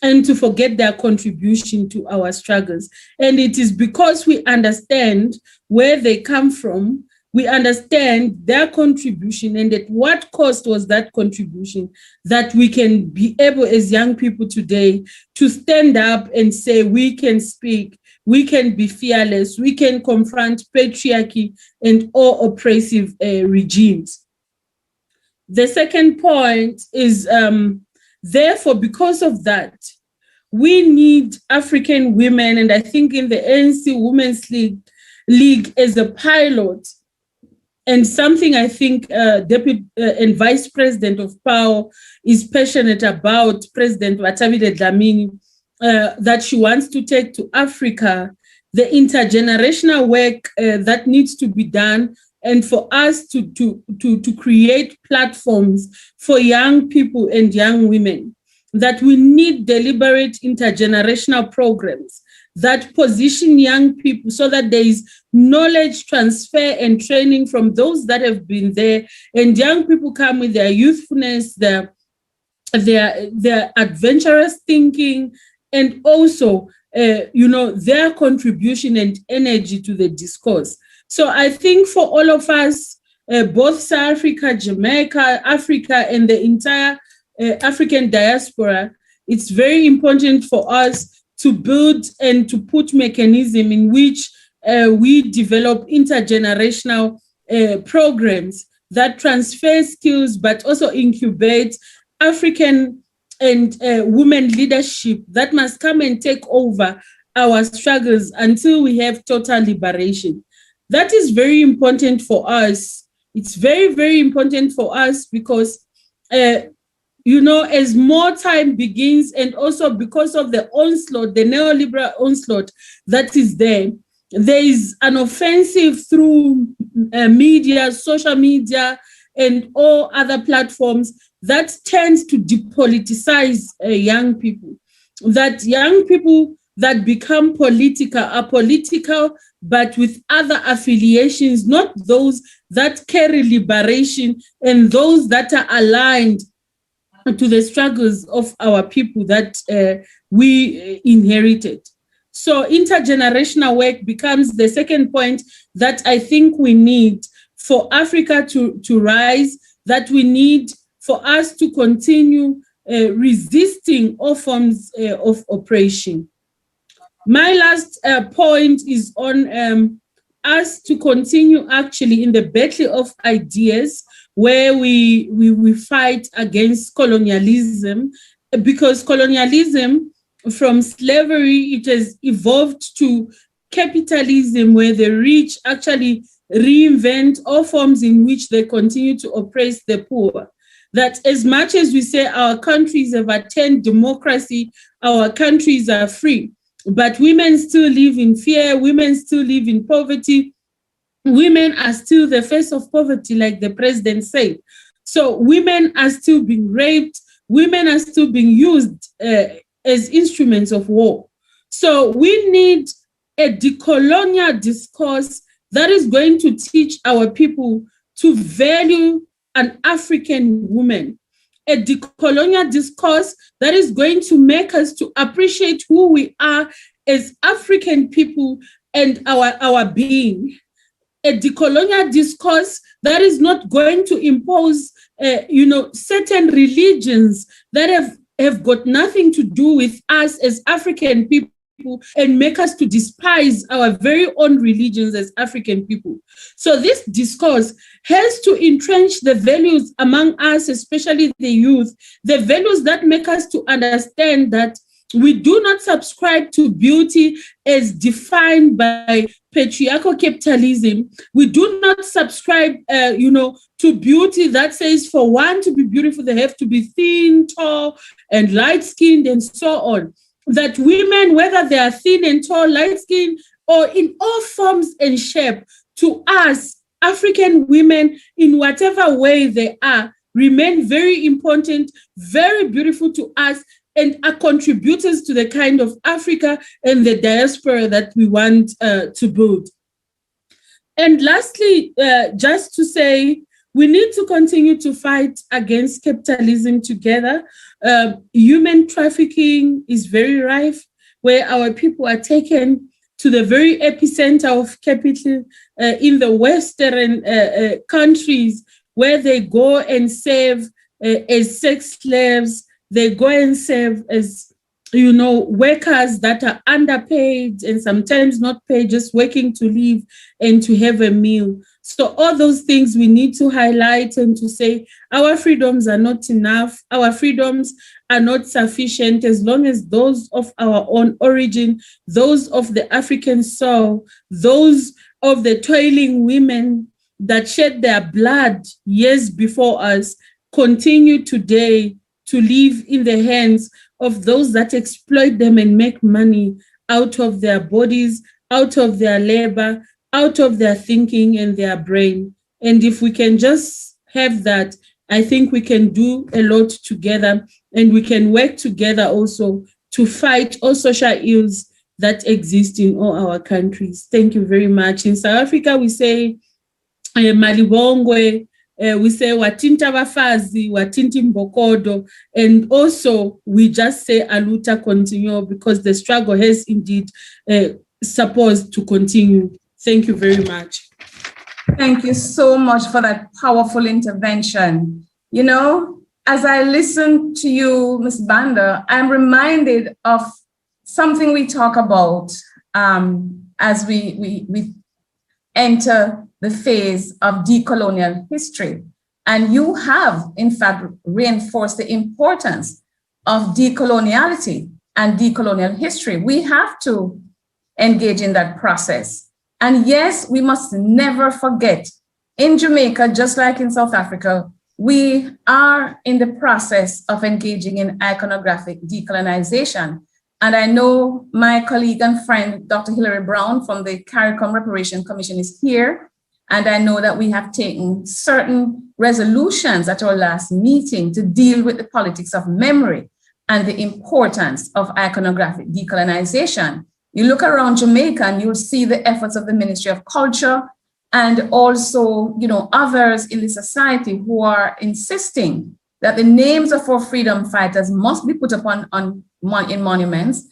and to forget their contribution to our struggles. And it is because we understand where they come from, we understand their contribution and at what cost was that contribution, that we can be able as young people today to stand up and say we can speak, we can be fearless, we can confront patriarchy and all oppressive regimes. The second point is, therefore, because of that, we need African women, and I think in the ANC Women's League as a pilot, and something I think Deputy and Vice President of PAO is passionate about, President Vatabile Dlamini, that she wants to take to Africa, the intergenerational work that needs to be done, and for us to create platforms for young people and young women, that we need deliberate intergenerational programs that position young people so that there is knowledge transfer and training from those that have been there, and young people come with their youthfulness, their adventurous thinking, and also their contribution and energy to the discourse. So I think for all of us, both South Africa, Jamaica, Africa, and the entire African diaspora, it's very important for us to build and to put mechanism in which we develop intergenerational programs that transfer skills, but also incubate African and women leadership that must come and take over our struggles until we have total liberation. That is very important for us. It's very, very important for us because as more time begins, and also because of the onslaught, the neoliberal onslaught that is there is an offensive through media, social media, and all other platforms that tends to depoliticize young people. That young people that become political are political, but with other affiliations, not those that carry liberation and those that are aligned to the struggles of our people that we inherited. So intergenerational work becomes the second point that I think we need for Africa to rise, that we need for us to continue resisting all forms of oppression. My last point is on us to continue actually in the battle of ideas, where we fight against colonialism, because colonialism from slavery, it has evolved to capitalism, where the rich actually reinvent all forms in which they continue to oppress the poor. That as much as we say our countries have attained democracy, our countries are free, but women still live in fear, women still live in poverty, women are still the face of poverty, like the president said. So women are still being raped, women are still being used as instruments of war. So we need a decolonial discourse that is going to teach our people to value an African woman, a decolonial discourse that is going to make us to appreciate who we are as African people and our being. A decolonial discourse that is not going to impose, certain religions that have got nothing to do with us as African people and make us to despise our very own religions as African people. So this discourse has to entrench the values among us, especially the youth, the values that make us to understand that We do not subscribe to beauty as defined by patriarchal capitalism. We do not subscribe, to beauty that says for one to be beautiful, they have to be thin, tall, and light-skinned, and so on. That women, whether they are thin and tall, light-skinned, or in all forms and shape, to us, African women, in whatever way they are, remain very important, very beautiful to us, and are contributors to the kind of Africa and the diaspora that we want to build. And lastly, just to say, we need to continue to fight against capitalism together. Human trafficking is very rife, where our people are taken to the very epicenter of capital in the Western countries, where they go and serve as sex slaves. They go and serve as, workers that are underpaid and sometimes not paid, just working to live and to have a meal. So all those things we need to highlight and to say our freedoms are not enough. Our freedoms are not sufficient as long as those of our own origin, those of the African soul, those of the toiling women that shed their blood years before us, continue today to live in the hands of those that exploit them and make money out of their bodies, out of their labor, out of their thinking and their brain. And if we can just have that, I think we can do a lot together, and we can work together also to fight all social ills that exist in all our countries. Thank you very much. In South Africa, we say, Malibongwe, we say watinta vafazi, watinti mbokodo, and also we just say aluta continue, because the struggle has indeed supposed to continue. Thank you very much. Thank you so much for that powerful intervention. As I listen to you, Ms. Banda, I'm reminded of something we talk about as we enter the phase of decolonial history. And you have, in fact, reinforced the importance of decoloniality and decolonial history. We have to engage in that process. And yes, we must never forget, in Jamaica, just like in South Africa, we are in the process of engaging in iconographic decolonization. And I know my colleague and friend, Dr. Hilary Brown from the CARICOM Reparation Commission is here. And I know that we have taken certain resolutions at our last meeting to deal with the politics of memory and the importance of iconographic decolonization. You look around Jamaica and you'll see the efforts of the Ministry of Culture and also, others in the society who are insisting that the names of our freedom fighters must be put up in monuments.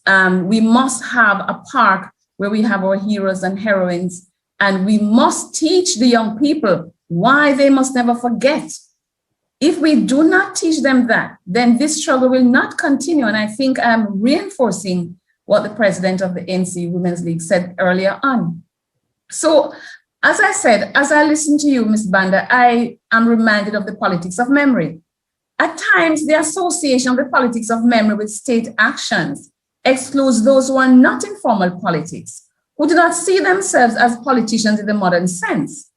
We must have a park where we have our heroes and heroines, and we must teach the young people why they must never forget. If we do not teach them that, then this struggle will not continue. And I think I'm reinforcing what the president of the ANC Women's League said earlier on. So, as I said, as I listen to you, Ms. Banda, I am reminded of the politics of memory. At times, the association of the politics of memory with state actions excludes those who are not in formal politics, who do not see themselves as politicians in the modern sense.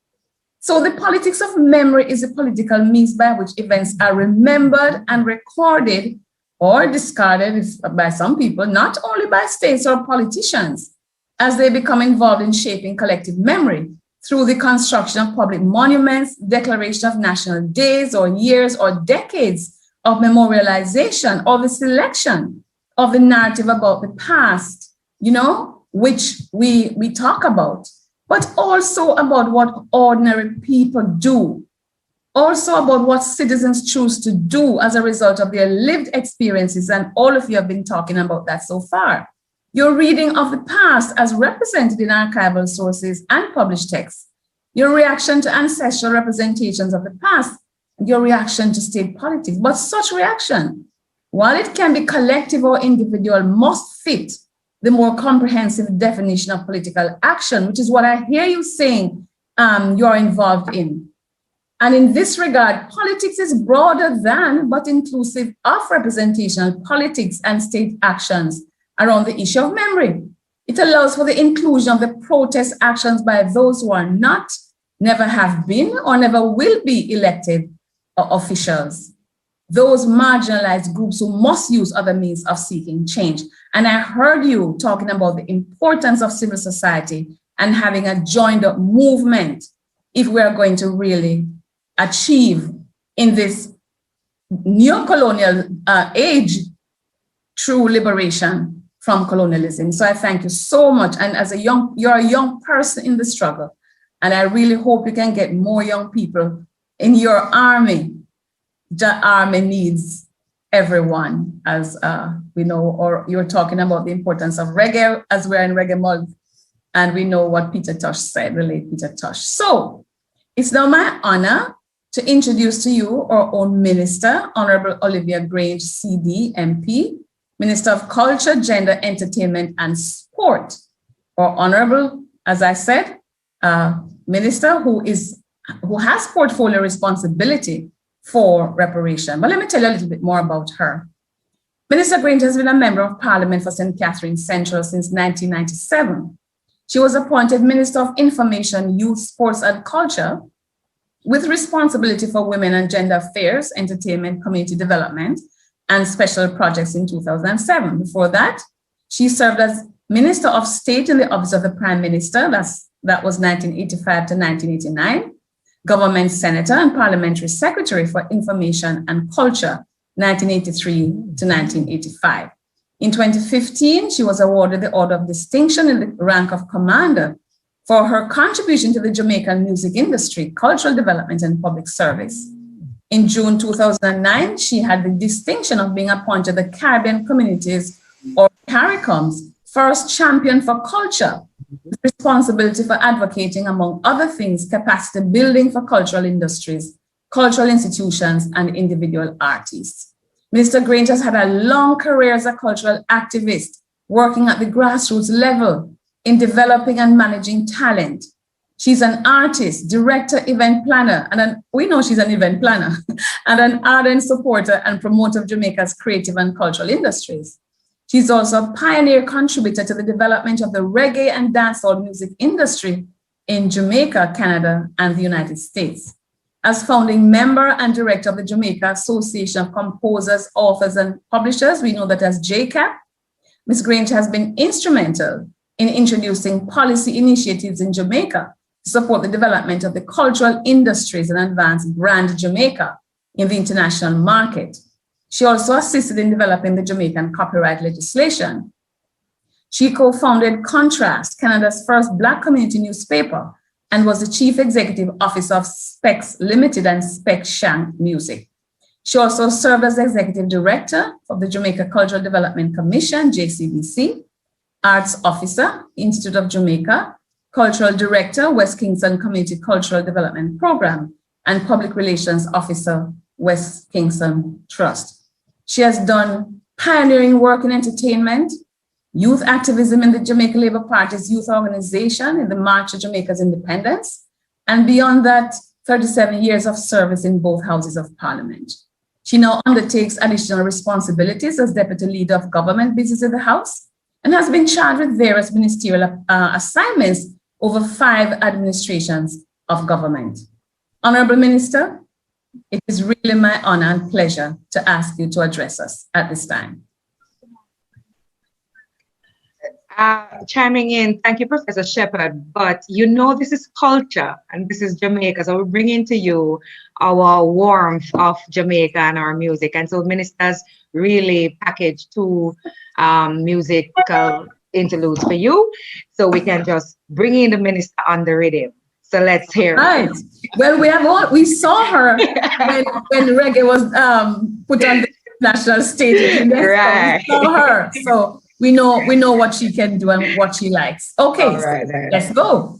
So the politics of memory is a political means by which events are remembered and recorded or discarded by some people, not only by states or politicians, as they become involved in shaping collective memory through the construction of public monuments, declaration of national days or years or decades of memorialization, or the selection of the narrative about the past, which we talk about, but also about what ordinary people do, also about what citizens choose to do as a result of their lived experiences. And all of you have been talking about that so far. Your reading of the past as represented in archival sources and published texts, your reaction to ancestral representations of the past, and your reaction to state politics. But such reaction, while it can be collective or individual, must fit the more comprehensive definition of political action, which is what I hear you saying you're involved in. And in this regard, politics is broader than but inclusive of representational politics and state actions around the issue of memory. It allows for the inclusion of the protest actions by those who are not, never have been, or never will be elected officials. Those marginalized groups who must use other means of seeking change. And I heard you talking about the importance of civil society and having a joined up movement if we are going to really achieve in this neo-colonial age true liberation from colonialism. So I thank you so much. And as you're a young person in the struggle, and I really hope you can get more young people in your army. The army needs everyone, as we know, or you're talking about the importance of reggae as we're in Reggae Month, and we know what Peter Tosh said, the late Peter Tosh. So it's now my honor to introduce to you our own minister, Honorable Olivia Grange, CD, MP, Minister of Culture, Gender, Entertainment, and Sport. Our honorable, as I said, minister who has portfolio responsibility for reparation. But let me tell you a little bit more about her. Minister Grange has been a member of Parliament for St. Catherine Central since 1997. She was appointed Minister of Information, Youth, Sports and Culture with responsibility for women and gender affairs, entertainment, community development, and special projects in 2007. Before that, she served as Minister of State in the Office of the Prime Minister, that was 1985 to 1989, Government Senator and Parliamentary Secretary for Information and Culture, 1983 to 1985. In 2015, she was awarded the Order of Distinction in the rank of Commander for her contribution to the Jamaican music industry, cultural development, and public service. In June 2009, she had the distinction of being appointed the Caribbean Communities, or CARICOM's, first champion for culture, with responsibility for advocating, among other things, capacity building for cultural industries, cultural institutions, and individual artists. Minister Grange has had a long career as a cultural activist, working at the grassroots level in developing and managing talent. She's an artist, director, event planner, and we know she's an event planner, and an ardent supporter and promoter of Jamaica's creative and cultural industries. She's also a pioneer contributor to the development of the reggae and dancehall music industry in Jamaica, Canada, and the United States. As founding member and director of the Jamaica Association of Composers, Authors, and Publishers, we know that as JCAP, Ms. Grange has been instrumental in introducing policy initiatives in Jamaica to support the development of the cultural industries and advance brand Jamaica in the international market. She also assisted in developing the Jamaican copyright legislation. She co-founded Contrast, Canada's first Black community newspaper, and was the Chief Executive Officer of Specs Limited and Spec Shank Music. She also served as Executive Director of the Jamaica Cultural Development Commission, JCDC, Arts Officer, Institute of Jamaica, Cultural Director, West Kingston Community Cultural Development Program, and Public Relations Officer, West Kingston Trust. She has done pioneering work in entertainment, youth activism in the Jamaica Labour Party's youth organization in the March of Jamaica's independence, and beyond that, 37 years of service in both houses of parliament. She now undertakes additional responsibilities as Deputy Leader of Government Business in the House and has been charged with various ministerial assignments over 5 administrations of government. Honorable Minister, it is really my honor and pleasure to ask you to address us at this time. Chiming in, thank you, Professor Shepherd, but you know this is culture and this is Jamaica, so we're bringing to you our warmth of Jamaica and our music, and so ministers really package 2 musical interludes for you, so we can just bring in the minister on the rhythm. So let's hear right. it. Well, we saw her when reggae was put on the national stage. Right. We saw her, so we know what she can do and what she likes. Okay, All right, so let's go.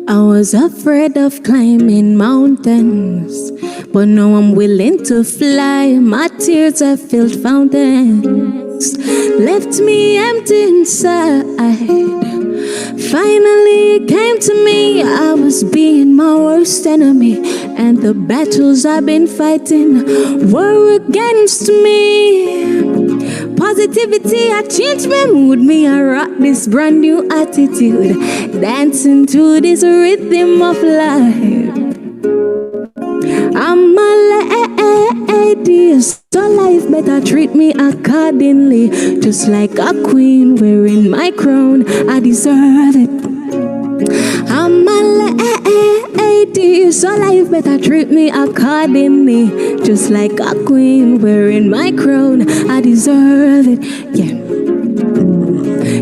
I was afraid of climbing mountains, but now I'm willing to fly. My tears have filled fountains. left me empty inside. Finally it came to me, I was being my worst enemy, and the battles I've been fighting were against me. Positivity, I changed my mood, me I rock this brand new attitude, dancing to this rhythm of life. I'm a lady, so life better treat me accordingly. Just like a queen wearing my crown, I deserve it. I'm a lady, so life better treat me accordingly. Just like a queen wearing my crown, I deserve it. Yeah.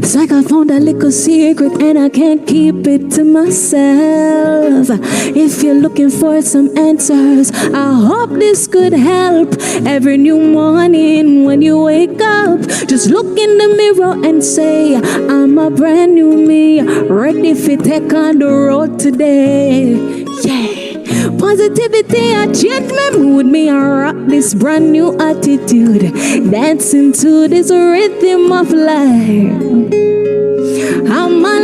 It's like I found a little secret and I can't keep it to myself. If you're looking for some answers, I hope this could help. Every new morning when you wake up, just look in the mirror and say, I'm a brand new me, ready for take on the road today. Yeah. Positivity, I change my mood, me I rock this brand new attitude, dancing to this rhythm of life. I'm a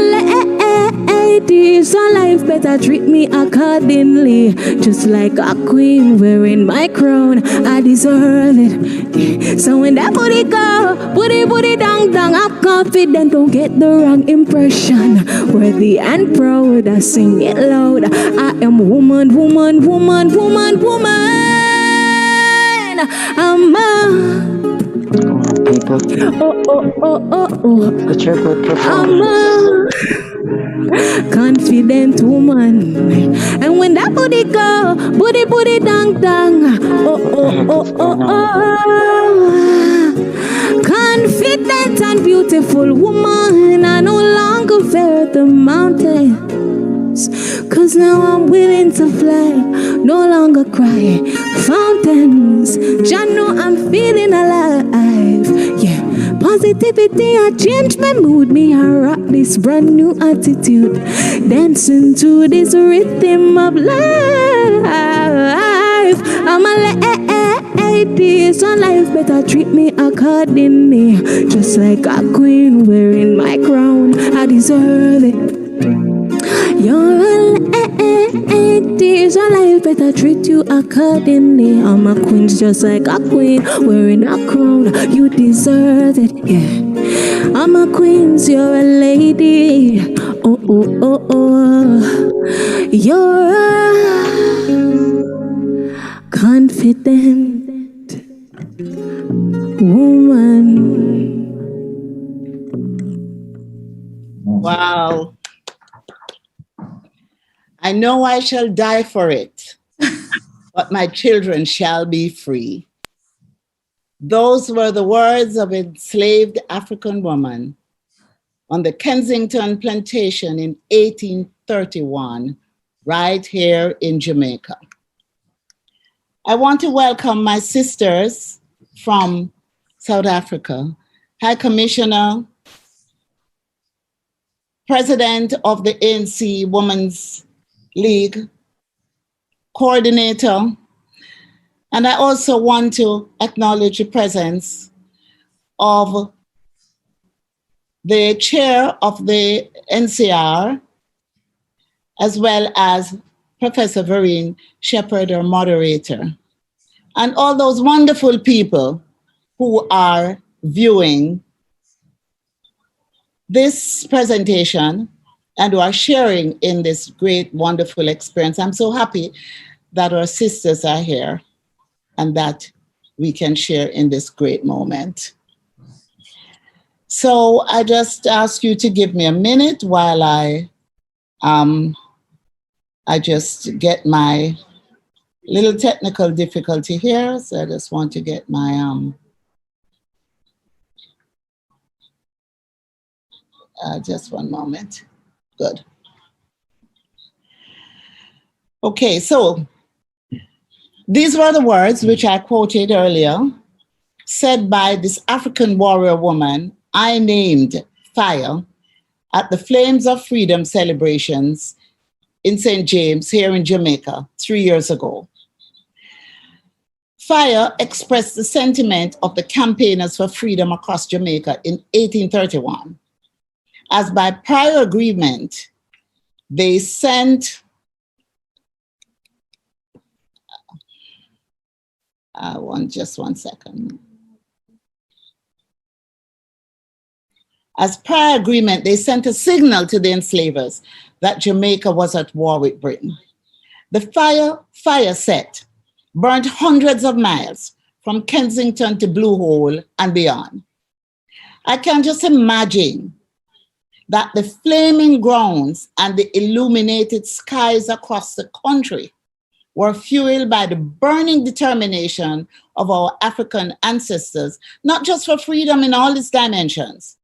lady, so life better treat me accordingly. Just like a queen wearing my crown, I deserve it. So when that booty go, booty dang dang, I'm confident, don't get the wrong impression. Worthy and proud, I sing it loud. I am woman. I'm a People, put your good I'm performance. a confident woman. And when that booty go, booty dang dang. Confident and beautiful woman. I no longer fear the mountains, 'cause now I'm willing to fly, no longer cry. Fountains, just know I'm feeling alive. Yeah, positivity, I changed my mood, me I rock this brand new attitude, dancing to this rhythm of life. I'm a lady, so life better treat me accordingly. Just like a queen wearing my crown, I deserve it. You're a lady, so life better treat you accordingly. I'm a queen, just like a queen wearing a crown. You deserve it, yeah. I'm a queen, so you're a lady. You're a confident woman. Wow. I know I shall die for it, but my children shall be free. Those were the words of an enslaved African woman on the Kensington plantation in 1831, right here in Jamaica. I want to welcome my sisters from South Africa, High Commissioner, President of the ANC Women's League, coordinator, and I also want to acknowledge the presence of the chair of the NCR, as well as Professor Vereen Shepherd, our moderator, and all those wonderful people who are viewing this presentation and who are sharing in this great, wonderful experience. I'm so happy that our sisters are here and that we can share in this great moment. So I just ask you to give me a minute while I just get my little technical difficulty here. So I just want to get my, just one moment. Good. Okay, so these were the words which I quoted earlier, said by this African warrior woman I named Fire at the Flames of Freedom celebrations in St. James here in Jamaica 3 years ago. FIRE expressed the sentiment of the campaigners for freedom across Jamaica in 1831. As by prior agreement, they sent just one second. As prior agreement, they sent a signal to the enslavers that Jamaica was at war with Britain. The fire set burned hundreds of miles from Kensington to Blue Hole and beyond. I can just imagine that the flaming grounds and the illuminated skies across the country were fueled by the burning determination of our African ancestors, not just for freedom in all its dimensions,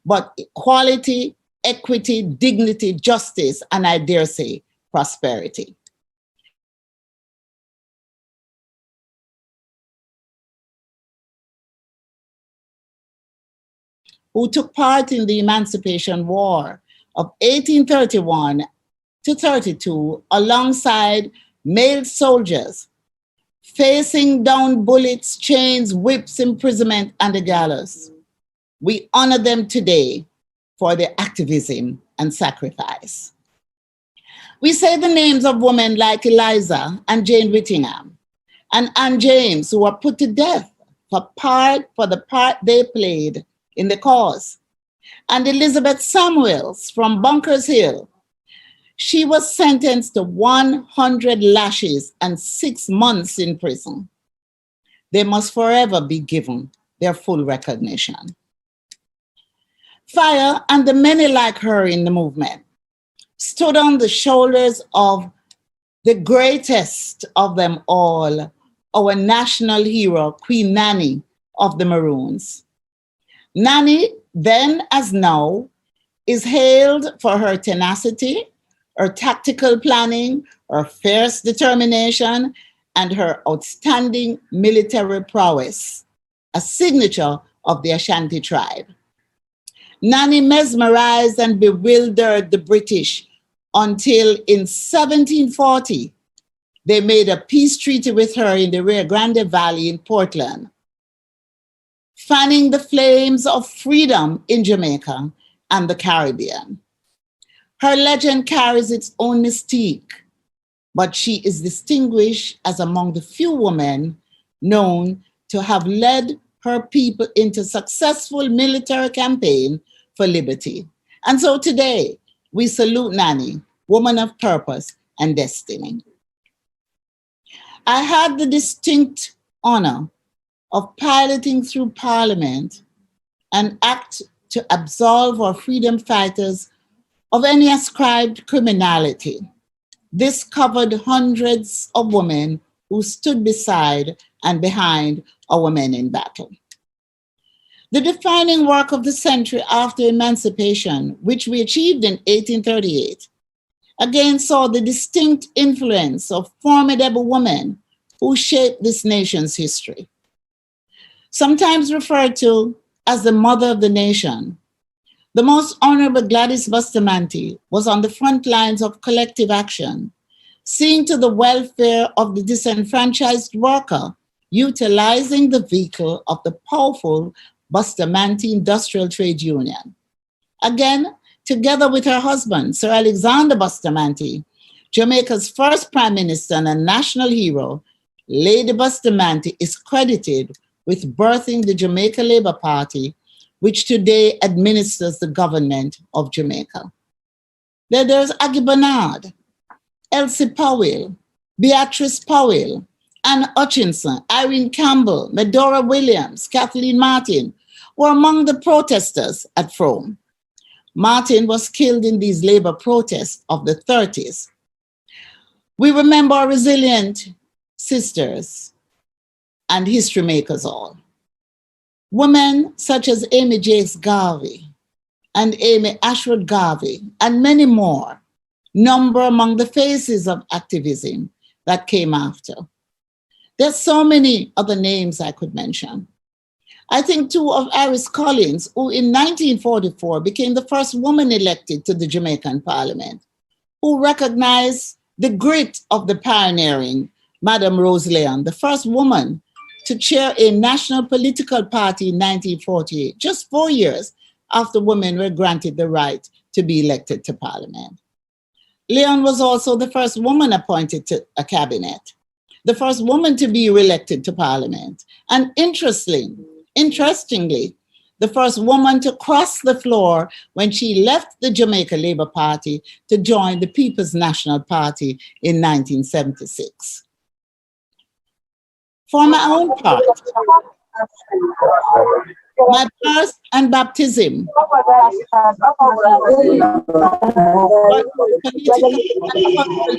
but equality, equity, dignity, justice, and I dare say, prosperity. Who took part in the Emancipation War of 1831 to 32 alongside male soldiers, facing down bullets, chains, whips, imprisonment, and the gallows. We honor them today for their activism and sacrifice. We say the names of women like Eliza and Jane Whittingham and Anne James, who were put to death for the part they played in the cause, and Elizabeth Samuels from Bunkers Hill. She was sentenced to 100 lashes and 6 months in prison. They must forever be given their full recognition. FIRE and the many like her in the movement stood on the shoulders of the greatest of them all, our national hero, Queen Nanny of the Maroons. Nanny, then as now, is hailed for her tenacity, her tactical planning, her fierce determination, and her outstanding military prowess, a signature of the Ashanti tribe. Nanny mesmerized and bewildered the British until in 1740, they made a peace treaty with her in the Rio Grande Valley in Portland, fanning the flames of freedom in Jamaica and the Caribbean. Her legend carries its own mystique, but she is distinguished as among the few women known to have led her people into successful military campaign for liberty. And so today, we salute Nanny, woman of purpose and destiny. I had the distinct honor of piloting through Parliament an act to absolve our freedom fighters of any ascribed criminality. This covered hundreds of women who stood beside and behind our men in battle. The defining work of the century after emancipation, which we achieved in 1838, again saw the distinct influence of formidable women who shaped this nation's history. Sometimes referred to as the mother of the nation, the Most Honorable Gladys Bustamante was on the front lines of collective action, seeing to the welfare of the disenfranchised worker, utilizing the vehicle of the powerful Bustamante Industrial Trade Union. Again, together with her husband, Sir Alexander Bustamante, Jamaica's first prime minister and a national hero, Lady Bustamante is credited with birthing the Jamaica Labour Party, which today administers the government of Jamaica. Then there's Aggie Bernard, Elsie Powell, Beatrice Powell, Anne Hutchinson, Irene Campbell, Medora Williams, Kathleen Martin were among the protesters at Frome. Martin was killed in these labor protests of the 30s. We remember our resilient sisters and history makers all. Women such as Amy Jakes Garvey and Amy Ashwood Garvey and many more number among the faces of activism that came after. There's so many other names I could mention. I think too of Iris Collins, who in 1944 became the first woman elected to the Jamaican Parliament, who recognized the grit of the pioneering Madame Rose Leon, the first woman to chair a national political party in 1948, just 4 years after women were granted the right to be elected to parliament. Leon was also the first woman appointed to a cabinet, the first woman to be re-elected to parliament, and interestingly, the first woman to cross the floor when she left the Jamaica Labour Party to join the People's National Party in 1976. For my own part, my birth and baptism was political and cultural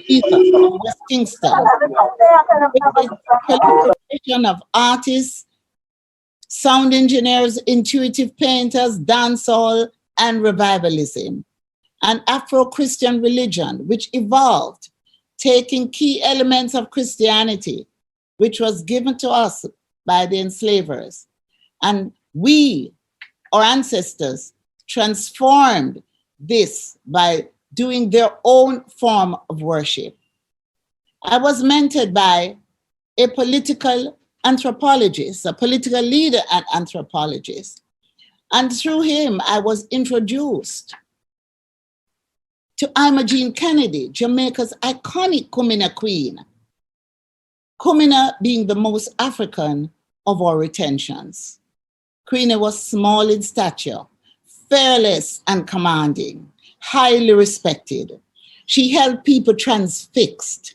leader in West Kingston, with the collaboration of artists, sound engineers, intuitive painters, dancehall, and revivalism, and Afro-Christian religion, which evolved, taking key elements of Christianity, which was given to us by the enslavers. And we, our ancestors, transformed this by doing their own form of worship. I was mentored by a political anthropologist, a political leader and anthropologist. And through him, I was introduced to Imogene Kennedy, Jamaica's iconic Kumina queen. Kumina being the most African of our retentions. Queenie was small in stature, fearless and commanding, highly respected. She held people transfixed.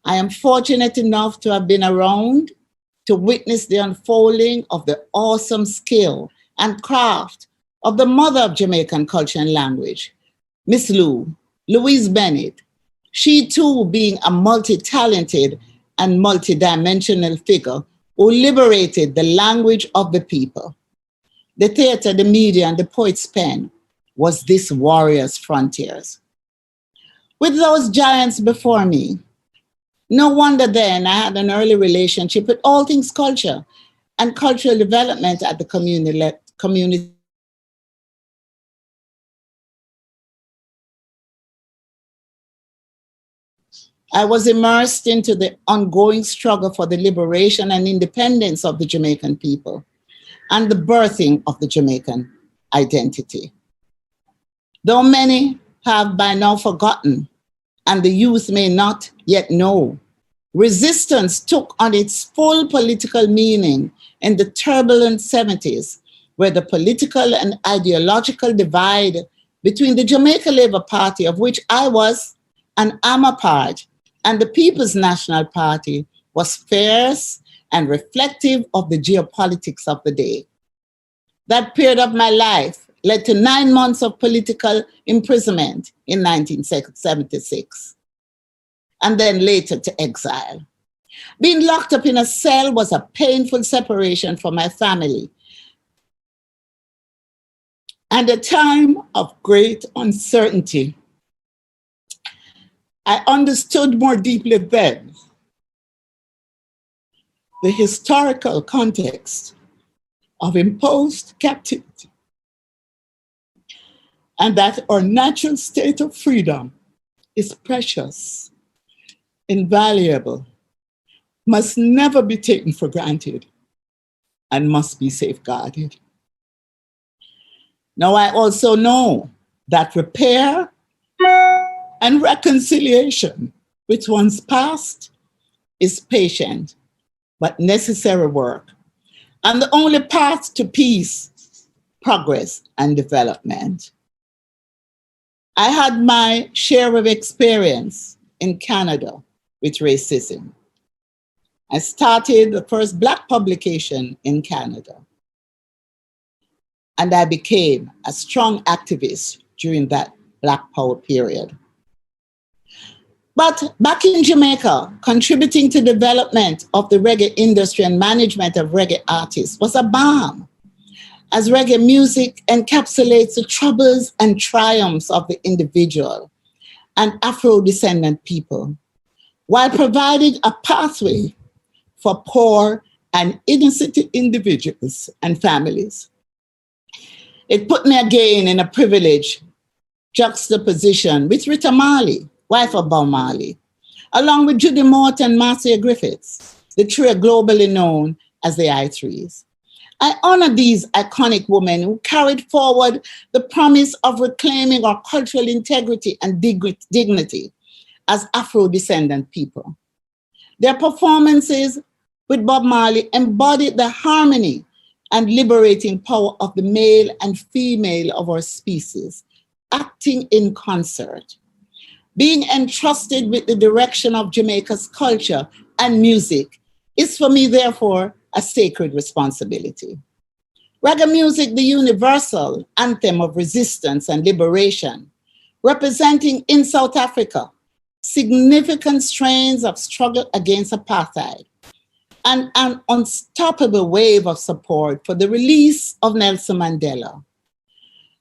I am fortunate enough to have been around to witness the unfolding of the awesome skill and craft of the mother of Jamaican culture and language, Miss Louise Bennett. She too being a multi-talented and multi-dimensional figure who liberated the language of the people. The theater, the media, and the poet's pen was this warrior's frontiers. With those giants before me, no wonder then I had an early relationship with all things culture and cultural development at the community. I was immersed into the ongoing struggle for the liberation and independence of the Jamaican people and the birthing of the Jamaican identity. Though many have by now forgotten, and the youth may not yet know, resistance took on its full political meaning in the turbulent 70s, where the political and ideological divide between the Jamaica Labour Party, of which I was and am a part, and the People's National Party was fierce and reflective of the geopolitics of the day. That period of my life led to 9 months of political imprisonment in 1976, and then later to exile. Being locked up in a cell was a painful separation from my family and a time of great uncertainty. I understood more deeply then the historical context of imposed captivity, and that our natural state of freedom is precious, invaluable, must never be taken for granted, and must be safeguarded. Now, I also know that repair and reconciliation with one's past is patient but necessary work, and the only path to peace, progress, and development. I had my share of experience in Canada with racism. I started the first Black publication in Canada, and I became a strong activist during that Black Power period. But back in Jamaica, contributing to development of the reggae industry and management of reggae artists was a balm, as reggae music encapsulates the troubles and triumphs of the individual and Afro-descendant people, while providing a pathway for poor and innocent individuals and families. It put me again in a privileged juxtaposition with Rita Marley, wife of Bob Marley, along with Judy Morton and Marcia Griffiths, the trio globally known as the I3s. I honor these iconic women who carried forward the promise of reclaiming our cultural integrity and dignity as Afro-descendant people. Their performances with Bob Marley embodied the harmony and liberating power of the male and female of our species, acting in concert. Being entrusted with the direction of Jamaica's culture and music is for me, therefore, a sacred responsibility. Reggae music, the universal anthem of resistance and liberation, representing in South Africa significant strains of struggle against apartheid and an unstoppable wave of support for the release of Nelson Mandela.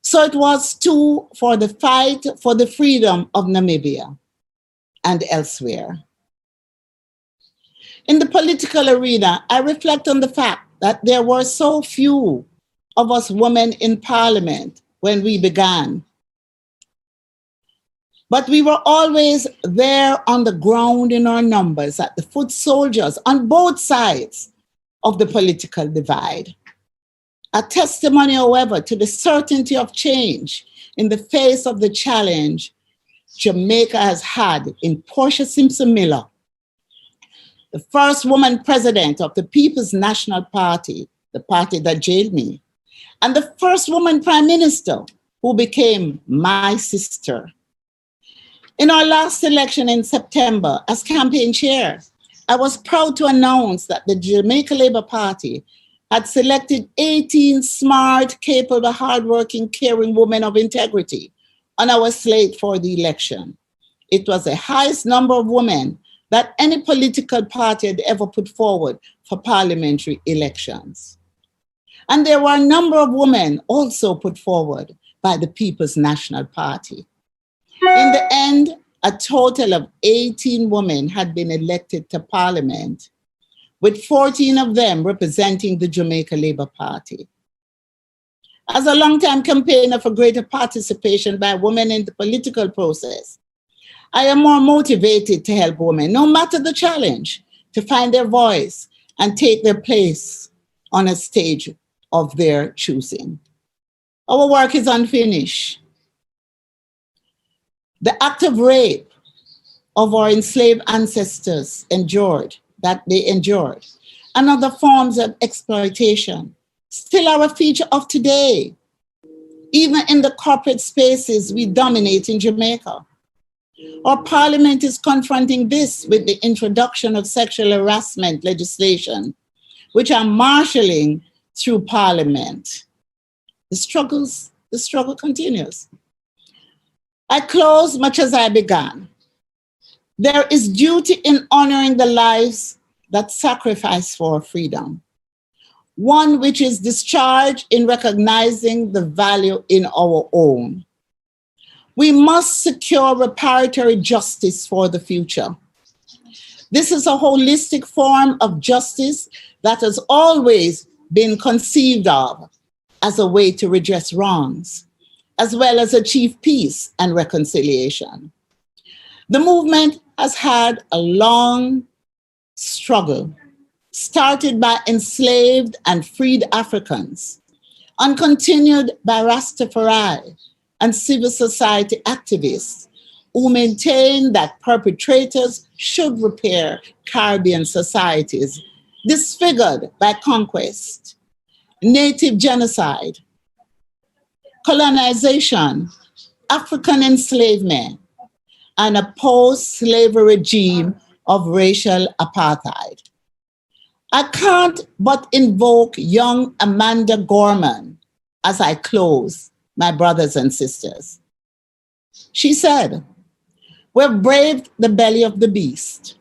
So it was too for the fight for the freedom of Namibia and elsewhere. In the political arena, I reflect on the fact that there were so few of us women in parliament when we began. But we were always there on the ground in our numbers, at the foot soldiers on both sides of the political divide. A testimony, however, to the certainty of change in the face of the challenge Jamaica has had in Portia Simpson Miller, the first woman president of the People's National Party, the party that jailed me, and the first woman prime minister who became my sister. In our last election in September, as campaign chair, I was proud to announce that the Jamaica Labour Party had selected 18 smart, capable, hardworking, caring women of integrity on our slate for the election. It was the highest number of women that any political party had ever put forward for parliamentary elections. And there were a number of women also put forward by the People's National Party. In the end, a total of 18 women had been elected to parliament, with 14 of them representing the Jamaica Labour Party. As a longtime campaigner for greater participation by women in the political process, I am more motivated to help women, no matter the challenge, to find their voice and take their place on a stage of their choosing. Our work is unfinished. The act of rape of our enslaved ancestors endured, and other forms of exploitation still are a feature of today, even in the corporate spaces we dominate in Jamaica. Our parliament is confronting this with the introduction of sexual harassment legislation, which are marshalling through parliament. The struggle continues. I close much as I began. There is duty in honoring the lives that sacrifice for freedom, one which is discharged in recognizing the value in our own. We must secure reparatory justice for the future. This is a holistic form of justice that has always been conceived of as a way to redress wrongs, as well as achieve peace and reconciliation. The movement has had a long struggle, started by enslaved and freed Africans, and continued by Rastafari and civil society activists who maintain that perpetrators should repair Caribbean societies disfigured by conquest, native genocide, colonization, African enslavement, and a post-slavery regime of racial apartheid. I can't but invoke young Amanda Gorman as I close, my brothers and sisters. She said, "We've braved the belly of the beast.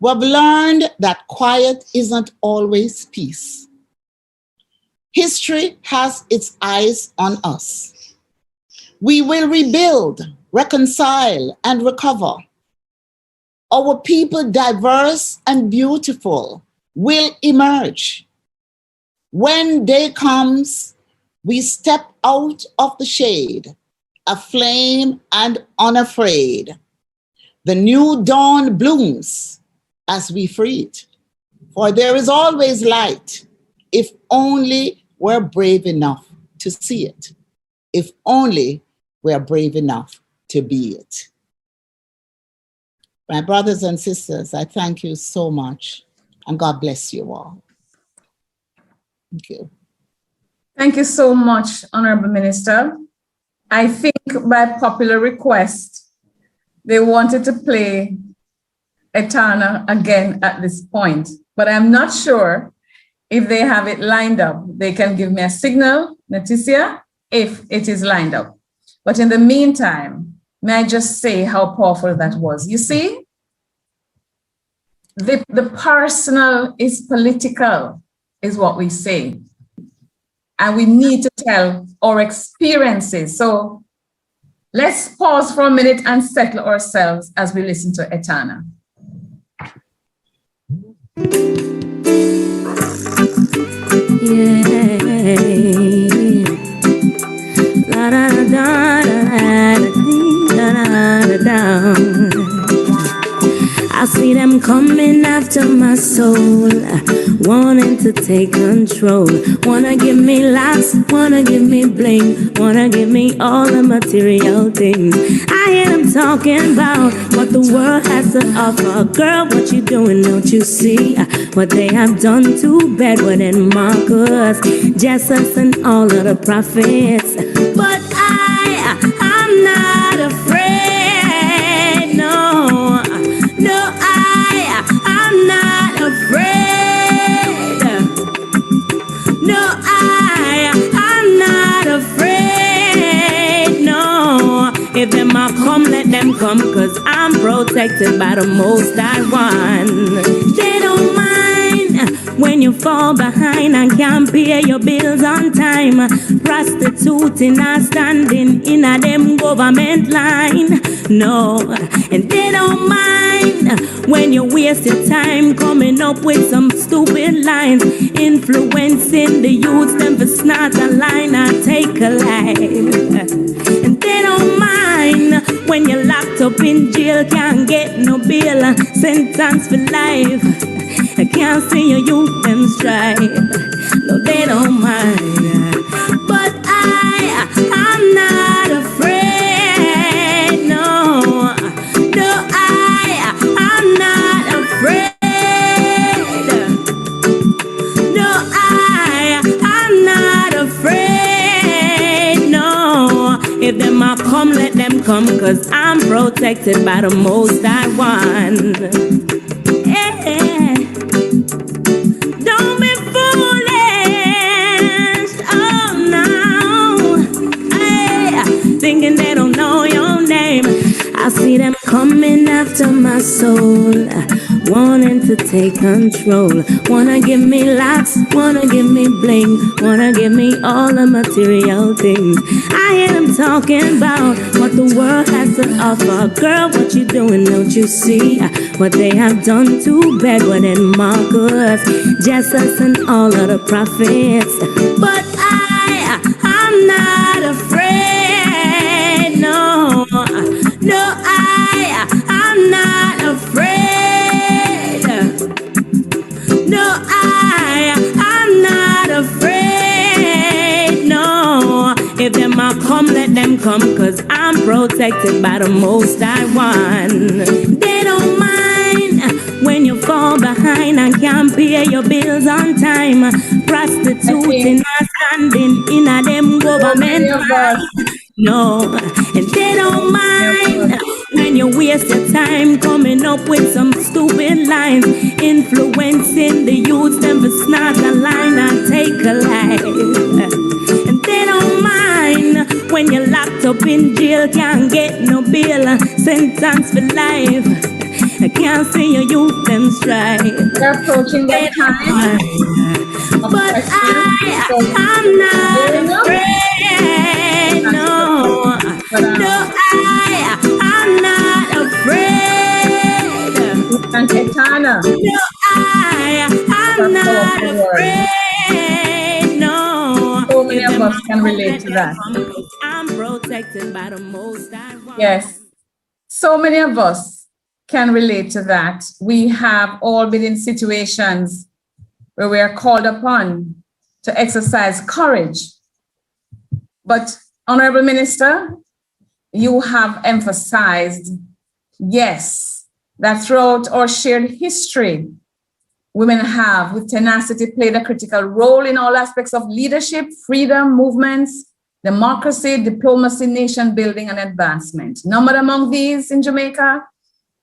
We've learned that quiet isn't always peace. History has its eyes on us. We will rebuild, reconcile, and recover. Our people, diverse and beautiful, will emerge. When day comes, we step out of the shade, aflame and unafraid. The new dawn blooms as we free it. For there is always light, if only we're brave enough to see it. If only we're brave enough to be it. My brothers and sisters, I thank you so much, and God bless you all. Thank you. Thank you so much, Honorable Minister. I think by popular request, they wanted to play Etana again at this point, but I'm not sure if they have it lined up. They can give me a signal, Leticia, if it is lined up. But in the meantime, may I just say how powerful that was? You see, the personal is political, is what we say. And we need to tell our experiences. So let's pause for a minute and settle ourselves as we listen to Etana. Yeah. La da da da da da da da. I see them coming after my soul, wanting to take control. Wanna give me laughs, wanna give me bling, wanna give me all the material things. I hear them talking about what the world has to offer. Girl, what you doing, don't you see? What they have done to Bedouin and Marcus, Jesus and all of the prophets. But I'm not afraid, no. No, I'm not afraid. No, I'm not afraid. No, if them a come, let them come, 'cause I'm protected by the Most High One. They don't mind when you fall behind and can't pay your bills on time. Prostituting or standing in a them government line. No, and they don't mind when you waste your time coming up with some stupid lines, influencing the youths them for snort a line or take a life. And they don't mind when you're locked up in jail, can't get no bail, sentence for life. I can't see your youth them strive. No, they don't mind. But I'm not afraid. No, no, I'm not afraid. No, I'm not afraid. No, if them a come, let them come, 'cause I'm protected by the Most High One. Yeah. Don't be foolish. Oh no. Hey, thinking they don't know your name. I see them coming after my soul, wanting to take control. Wanna give me laughs, wanna give me bling, wanna give me all the material things. I hear them talking about what the world has to offer. Girl, what you doing, don't you see? What they have done to Bedouin and Marcus, Jesus and all of the prophets. But I'm not afraid, no. No, I'm not afraid. No, I'm not afraid, no. If them a come, let them come, 'cause I'm protected by the Most High One. They don't mind when you fall behind and can't pay your bills on time. Prostituting or standing in a them government line. No, and they don't mind when you waste your time coming up with some stupid lines, influencing the youths them for snort a line and take a life. And they don't mind when you're locked up in jail, can't get no bail, sentence for life. I can't see your youth them strive. They're approaching that time. But I'm not afraid, no. No, I'm not afraid. And Etana. No, I'm not afraid, no. So many of us can relate to that. I'm protected by the Most High One. Yes. So many of us can relate to that. We have all been in situations where we are called upon to exercise courage. But, Honorable Minister, you have emphasized, yes, that throughout our shared history, women have, with tenacity, played a critical role in all aspects of leadership, freedom, movements, democracy, diplomacy, nation building, and advancement. Numbered among these in Jamaica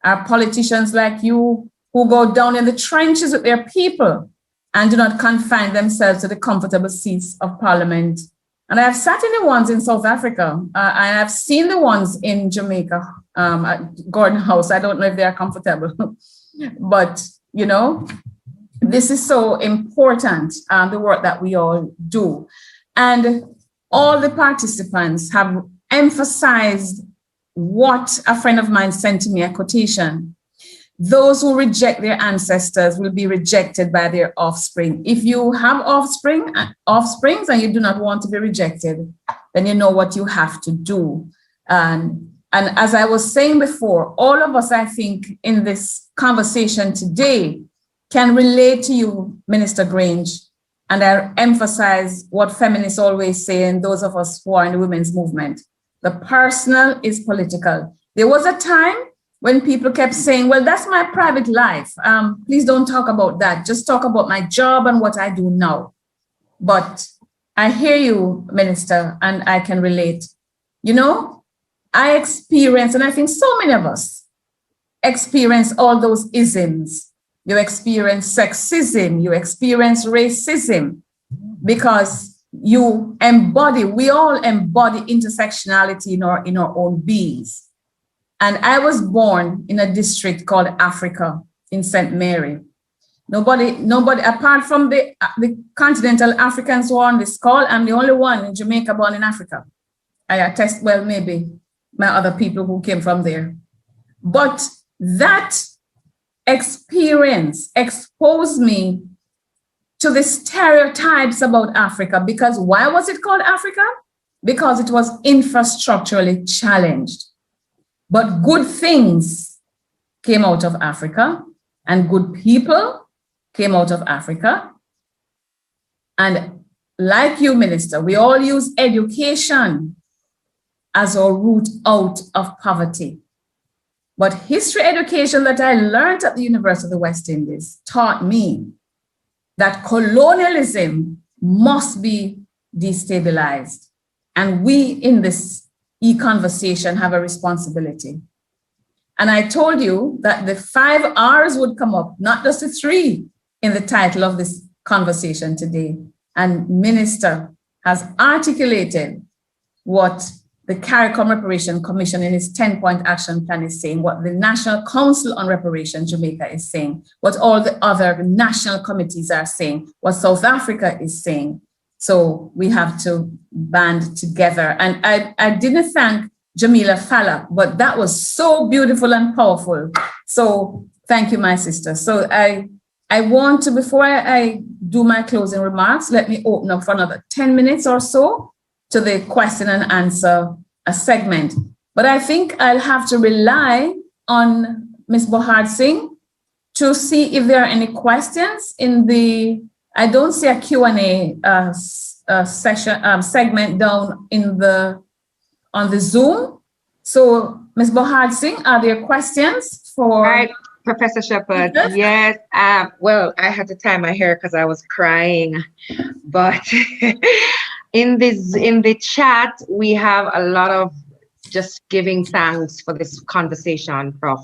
are politicians like you who go down in the trenches with their people and do not confine themselves to the comfortable seats of parliament. And I have sat in the ones in South Africa. I have seen the ones in Jamaica at Gordon House. I don't know if they are comfortable, but you know, this is so important, the work that we all do. And all the participants have emphasized what a friend of mine sent to me, a quotation. Those who reject their ancestors will be rejected by their offspring. If you have offsprings and you do not want to be rejected, then you know what you have to do. And as I was saying before, all of us, I think, in this conversation today can relate to you, Minister Grange. And I emphasize what feminists always say, and those of us who are in the women's movement. The personal is political. There was a time when people kept saying, well, that's my private life. Please don't talk about that. Just talk about my job and what I do now. But I hear you, Minister, and I can relate. You know, I experience, and I think so many of us experience all those isms. You experience sexism, you experience racism, because you embody, we all embody intersectionality in our own beings. And I was born in a district called Africa in St. Mary. Nobody, apart from the continental Africans who are on this call, I'm the only one in Jamaica born in Africa. I attest, well, maybe my other people who came from there. But that experience exposed me to the stereotypes about Africa. Because why was it called Africa? Because it was infrastructurally challenged. But good things came out of Africa, and good people came out of Africa. And like you, Minister, we all use education as our route out of poverty. But history education that I learned at the University of the West Indies taught me that colonialism must be destabilized. And we in this e-conversation have a responsibility. And I told you that the 5 R's would come up, not just the 3 in the title of this conversation today. And Minister has articulated what the CARICOM Reparation Commission in its 10-point action plan is saying, what the National Council on Reparation Jamaica is saying, what all the other national committees are saying, what South Africa is saying. So we have to band together. And I didn't thank Jamila Falla, but that was so beautiful and powerful. So thank you, my sister. So I want to, before I do my closing remarks, let me open up for another 10 minutes or so to the question and answer segment. But I think I'll have to rely on Ms. Bohar Singh to see if there are any questions in the, I don't see a Q&A session segment down in on the Zoom. So Ms. Bohar Singh, are there questions for? Right, Professor Shepherd. Yes. Well, I had to tie my hair because I was crying, but in the chat, we have a lot of just giving thanks for this conversation, Prof.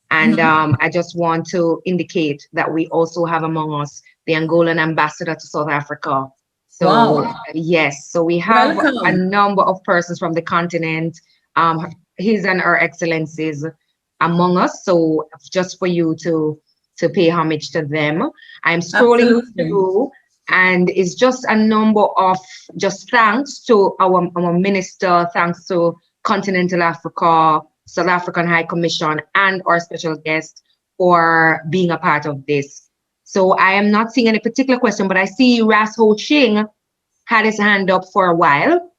And I just want to indicate that we also have among us the Angolan ambassador to South Africa. So wow. Yes, so we have a number of persons from the continent, His and Her Excellencies among us. So just for you to pay homage to them. I'm scrolling through, and it's just a number of just thanks to our minister, thanks to Continental Africa, South African High Commission, and our special guest for being a part of this. So I am not seeing any particular question, but I see Ras Ho Ching had his hand up for a while.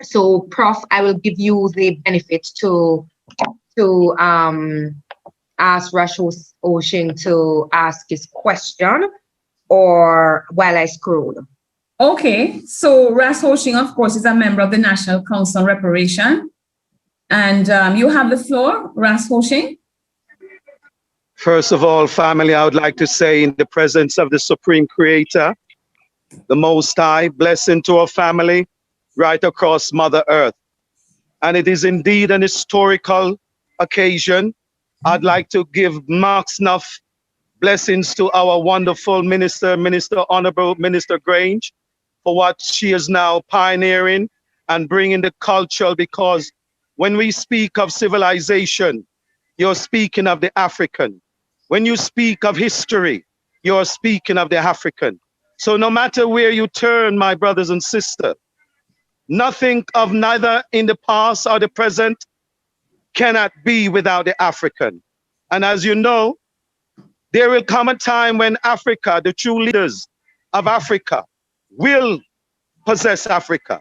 So Prof, I will give you the benefit to ask Rashos Oshing to ask his question, or while I scroll. Okay, so Ras Hoshing, of course, is a member of the National Council on Reparation. And you have the floor, Ras Hoshing. First of all, family, I would like to say in the presence of the Supreme Creator, the Most High, blessing to our family right across Mother Earth. And it is indeed an historical occasion. I'd like to give Mark Snuff blessings to our wonderful Minister, Honorable Minister Grange, for what she is now pioneering and bringing the culture, because when we speak of civilization, you're speaking of the African. When you speak of history, you're speaking of the African. So no matter where you turn, my brothers and sisters, nothing of neither in the past or the present cannot be without the African. And as you know, there will come a time when Africa, the true leaders of Africa, will possess Africa.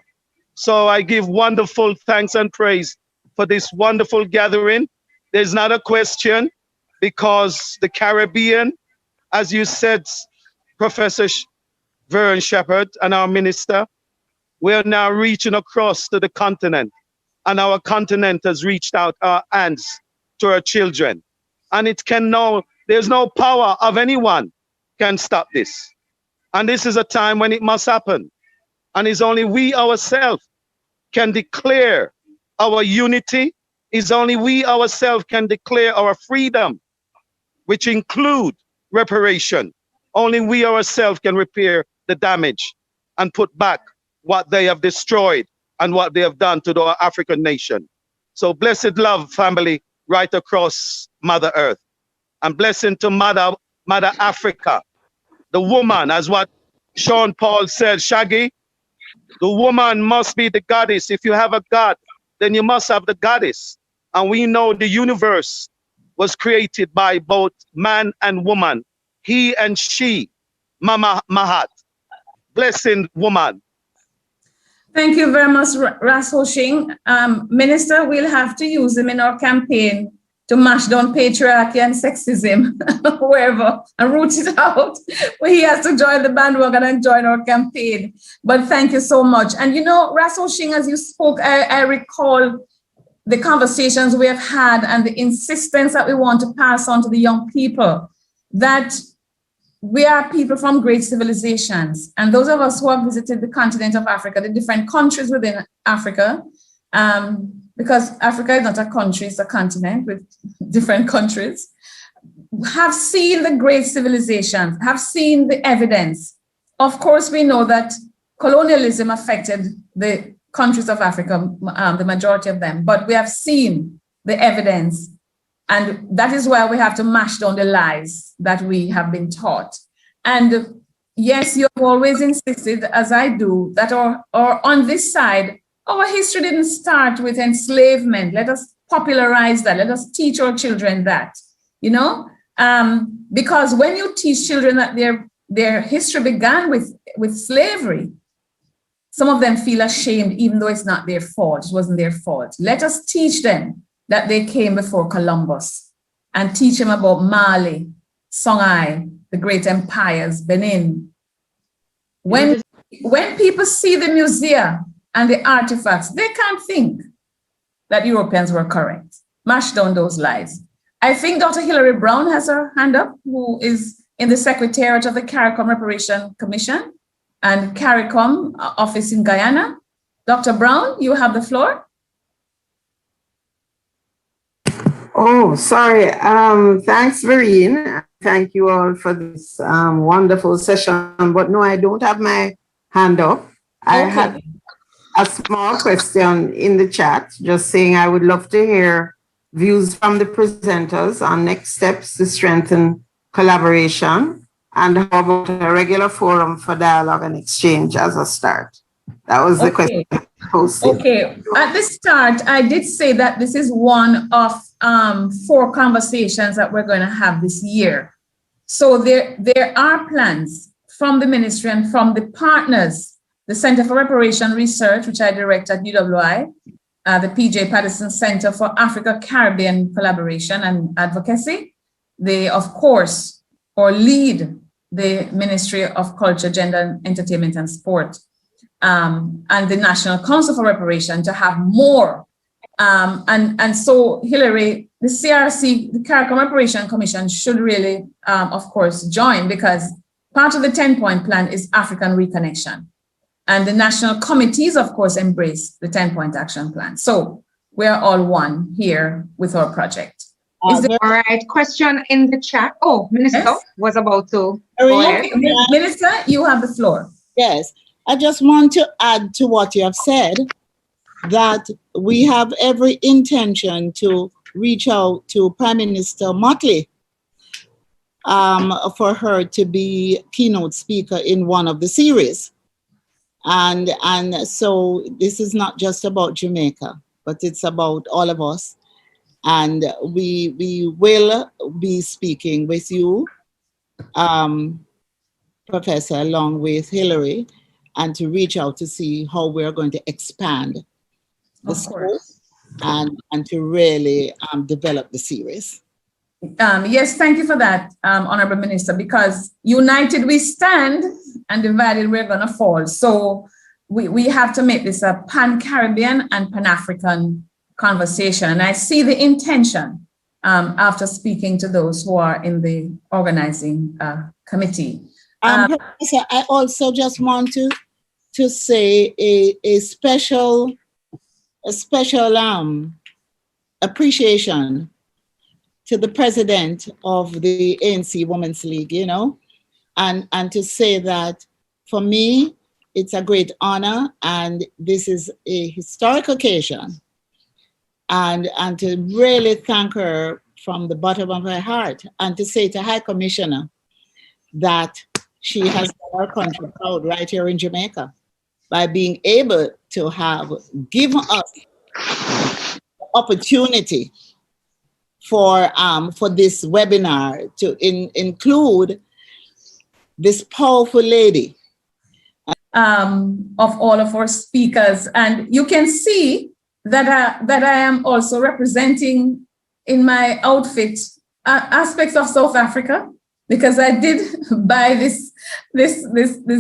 So I give wonderful thanks and praise for this wonderful gathering. There's not a question, because the Caribbean, as you said, Professor Vern Shepherd and our minister, we are now reaching across to the continent, and our continent has reached out our hands to our children. And it can now, there's no power of anyone can stop this. And this is a time when it must happen. And it's only we ourselves can declare our unity. It's only we ourselves can declare our freedom, which include reparation. Only we ourselves can repair the damage and put back what they have destroyed and what they have done to our African nation. So blessed love, family, right across Mother Earth. And blessing to Mother Africa, the woman, as what Sean Paul said, Shaggy, the woman must be the goddess. If you have a god, then you must have the goddess. And we know the universe was created by both man and woman, he and she, Mama Mahat. Blessing woman. Thank you very much, Ras Hoshing. Minister, we'll have to use him in our campaign to mash down patriarchy and sexism wherever and root it out. Well, he has to join the bandwagon and join our campaign. But thank you so much. And you know, Ras Hoshing, as you spoke, I recall the conversations we have had and the insistence that we want to pass on to the young people that we are people from great civilizations. And those of us who have visited the continent of Africa, the different countries within Africa, because Africa is not a country, it's a continent with different countries, have seen the great civilizations, have seen the evidence. Of course, we know that colonialism affected the countries of Africa, the majority of them, but we have seen the evidence. And that is why we have to mash down the lies that we have been taught. And yes, you have always insisted, as I do, that on this side, our history didn't start with enslavement. Let us popularize that. Let us teach our children that, you know, because when you teach children that their history began with slavery, some of them feel ashamed, even though it's not their fault. It wasn't their fault. Let us teach them that they came before Columbus and teach them about Mali, Songhai, the great empires, Benin. When people see the museum and the artifacts, they can't think that Europeans were correct. Mash down those lies. I think Dr. Hilary Brown has her hand up, who is in the Secretariat of the CARICOM Reparation Commission and CARICOM office in Guyana. Dr. Brown, you have the floor. Oh, sorry. Thanks, Vereen. Thank you all for this wonderful session. But no, I don't have my hand up. I had a small question in the chat, just saying I would love to hear views from the presenters on next steps to strengthen collaboration, and how about a regular forum for dialogue and exchange as a start. That was the question posted. Okay, at the start, I did say that this is one of 4 conversations that we're going to have this year. So there are plans from the ministry and from the partners, the Center for Reparation Research, which I direct at UWI, the PJ Patterson Center for Africa-Caribbean Collaboration and Advocacy. They, of course, lead the Ministry of Culture, Gender, Entertainment and Sport, and the National Council for Reparation to have more. And so, Hillary, the CRC, the CARICOM Reparation Commission should really, of course, join, because part of the 10-point plan is African reconnection. And the national committees, of course, embrace the 10-point action plan. So we're all one here with our project. All right, question in the chat. Oh, Minister was about to go ahead. Okay, Minister, you have the floor. Yes, I just want to add to what you have said, that we have every intention to reach out to Prime Minister Motley for her to be keynote speaker in one of the series. And so this is not just about Jamaica, but it's about all of us. And we will be speaking with you, Professor, along with Hillary, and to reach out to see how we're going to expand the scope and to really develop the series. Yes, thank you for that, Honorable Minister, because united we stand and divided we're gonna fall. So we have to make this a pan-Caribbean and pan-African conversation. And I see the intention after speaking to those who are in the organizing committee. Professor, I also just want to say a special appreciation to the president of the ANC Women's League, you know, and to say that for me, it's a great honor, and this is a historic occasion, and to really thank her from the bottom of my heart, and to say to High Commissioner that she has done our country proud right here in Jamaica by being able to have given us the opportunity for this webinar to include this powerful lady. Of all of our speakers. And you can see that I am also representing in my outfit aspects of South Africa, because I did buy this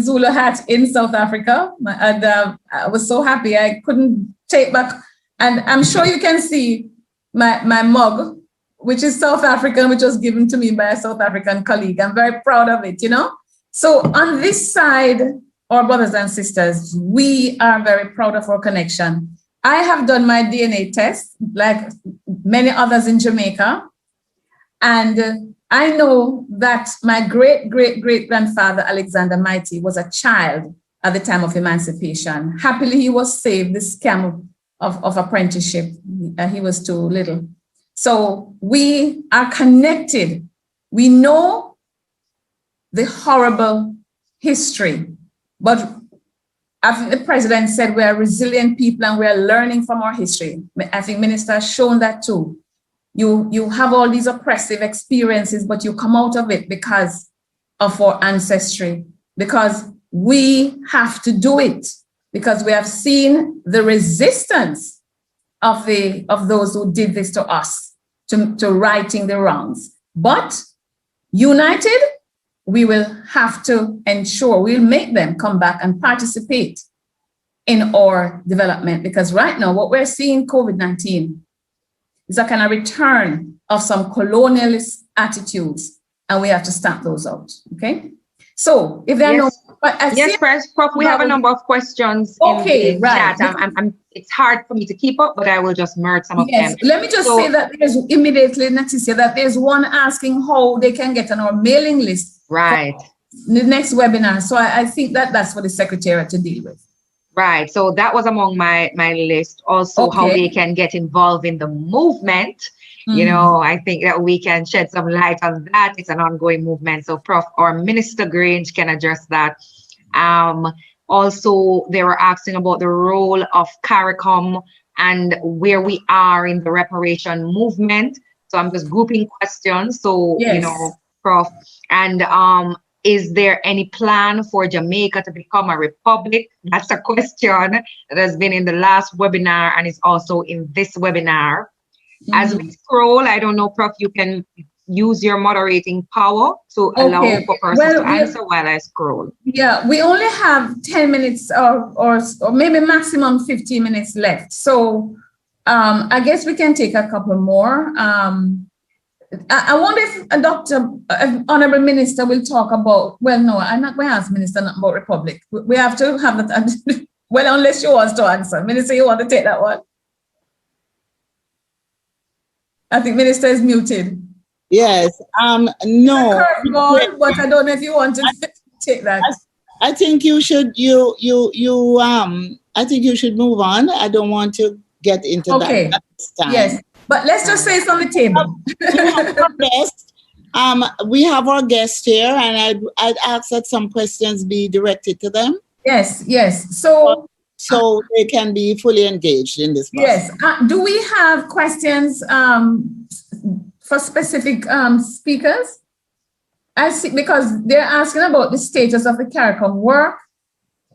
Zulu hat in South Africa, and I was so happy I couldn't take back. And I'm sure you can see my mug, which is South African, which was given to me by a South African colleague. I'm very proud of it, you know? So on this side, our brothers and sisters, we are very proud of our connection. I have done my DNA test, like many others in Jamaica, and I know that my great-great-great-grandfather, Alexander Mighty, was a child at the time of emancipation. Happily, he was saved, this scam of apprenticeship. He was too little. So we are connected. We know the horrible history, but I think the president said we are resilient people and we are learning from our history. I think Minister has shown that too. You have all these oppressive experiences, but you come out of it because of our ancestry, because we have to do it, because we have seen the resistance of those who did this to us, to righting the wrongs. But united, we will have to ensure we'll make them come back and participate in our development, because right now what we're seeing COVID-19 is a kind of return of some colonialist attitudes, and we have to stamp those out. Okay, so if there are Prof, we have a number of questions in the chat. It's hard for me to keep up, but I will just merge some of them. Let me just say that there's immediately, Natisha, that there's one asking how they can get on our mailing list. Right. The next webinar. So I think that's for the Secretariat to deal with. Right. So that was among my list. Also, how they can get involved in the movement. You know, I think that we can shed some light on that. It's an ongoing movement. So Prof or Minister Grange can address that. Also, they were asking about the role of CARICOM and where we are in the reparation movement. So I'm just grouping questions. So, you know, Prof, and Is there any plan for Jamaica to become a republic? That's a question that has been in the last webinar and is also in this webinar. As we scroll, I don't know, Prof, you can use your moderating power to allow for persons to answer while I scroll. Yeah, we only have 10 minutes or maybe maximum 15 minutes left. So I guess we can take a couple more. I wonder if Honorable Minister will talk about, well, no, I'm not going to ask Minister about Republic. We have to have that, well, unless she wants to answer. Minister, you want to take that one? I think Minister is muted. Yes, no. Curveball, but I don't know if you want to take that. I think you should, I think you should move on. I don't want to get into that at this time. Yes, but let's just say it's on the table. We have our guest here, and I'd ask that some questions be directed to them. Yes, yes. So they can be fully engaged in this process. Yes. Do we have questions for specific speakers? I see, because they're asking about the status of the CARICOM work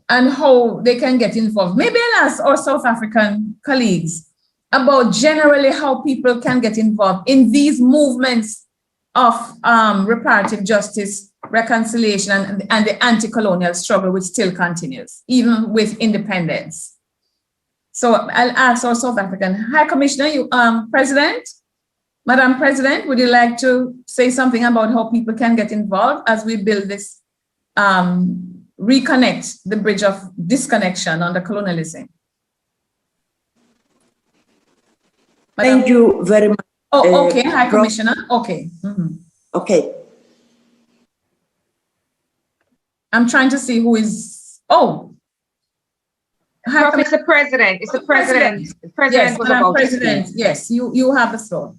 and how they can get involved. Maybe I'll ask our South African colleagues about generally how people can get involved in these movements of reparative justice, reconciliation, and the anti-colonial struggle, which still continues, even with independence. So I'll ask our South African High Commissioner, President, Madam President, would you like to say something about how people can get involved as we build this, reconnect the bridge of disconnection under colonialism? Madam? Thank you very much. Oh, okay, High Commissioner, okay. Okay. I'm trying to see who is, It's the president. It's the president. The president yes, was about President. to speak. Yes, you have the floor.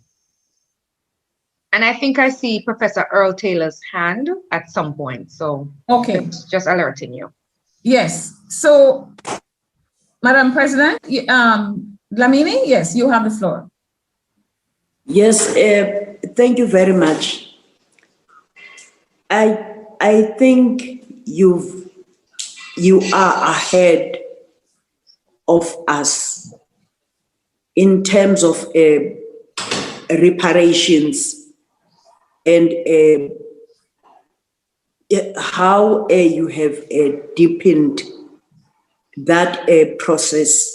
And I think I see Professor Earl Taylor's hand at some point. So just alerting you. Yes. So, Madam President, Dlamini, yes, you have the floor. Yes, thank you very much. I think you are ahead of us in terms of reparations and how you have deepened that process.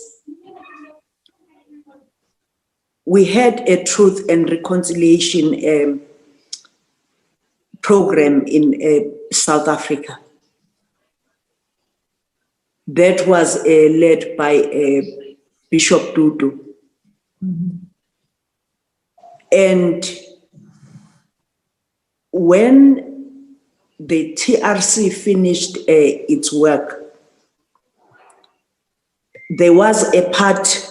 We had a Truth and Reconciliation program in South Africa that was led by Bishop Tutu. And when the TRC finished its work, there was a part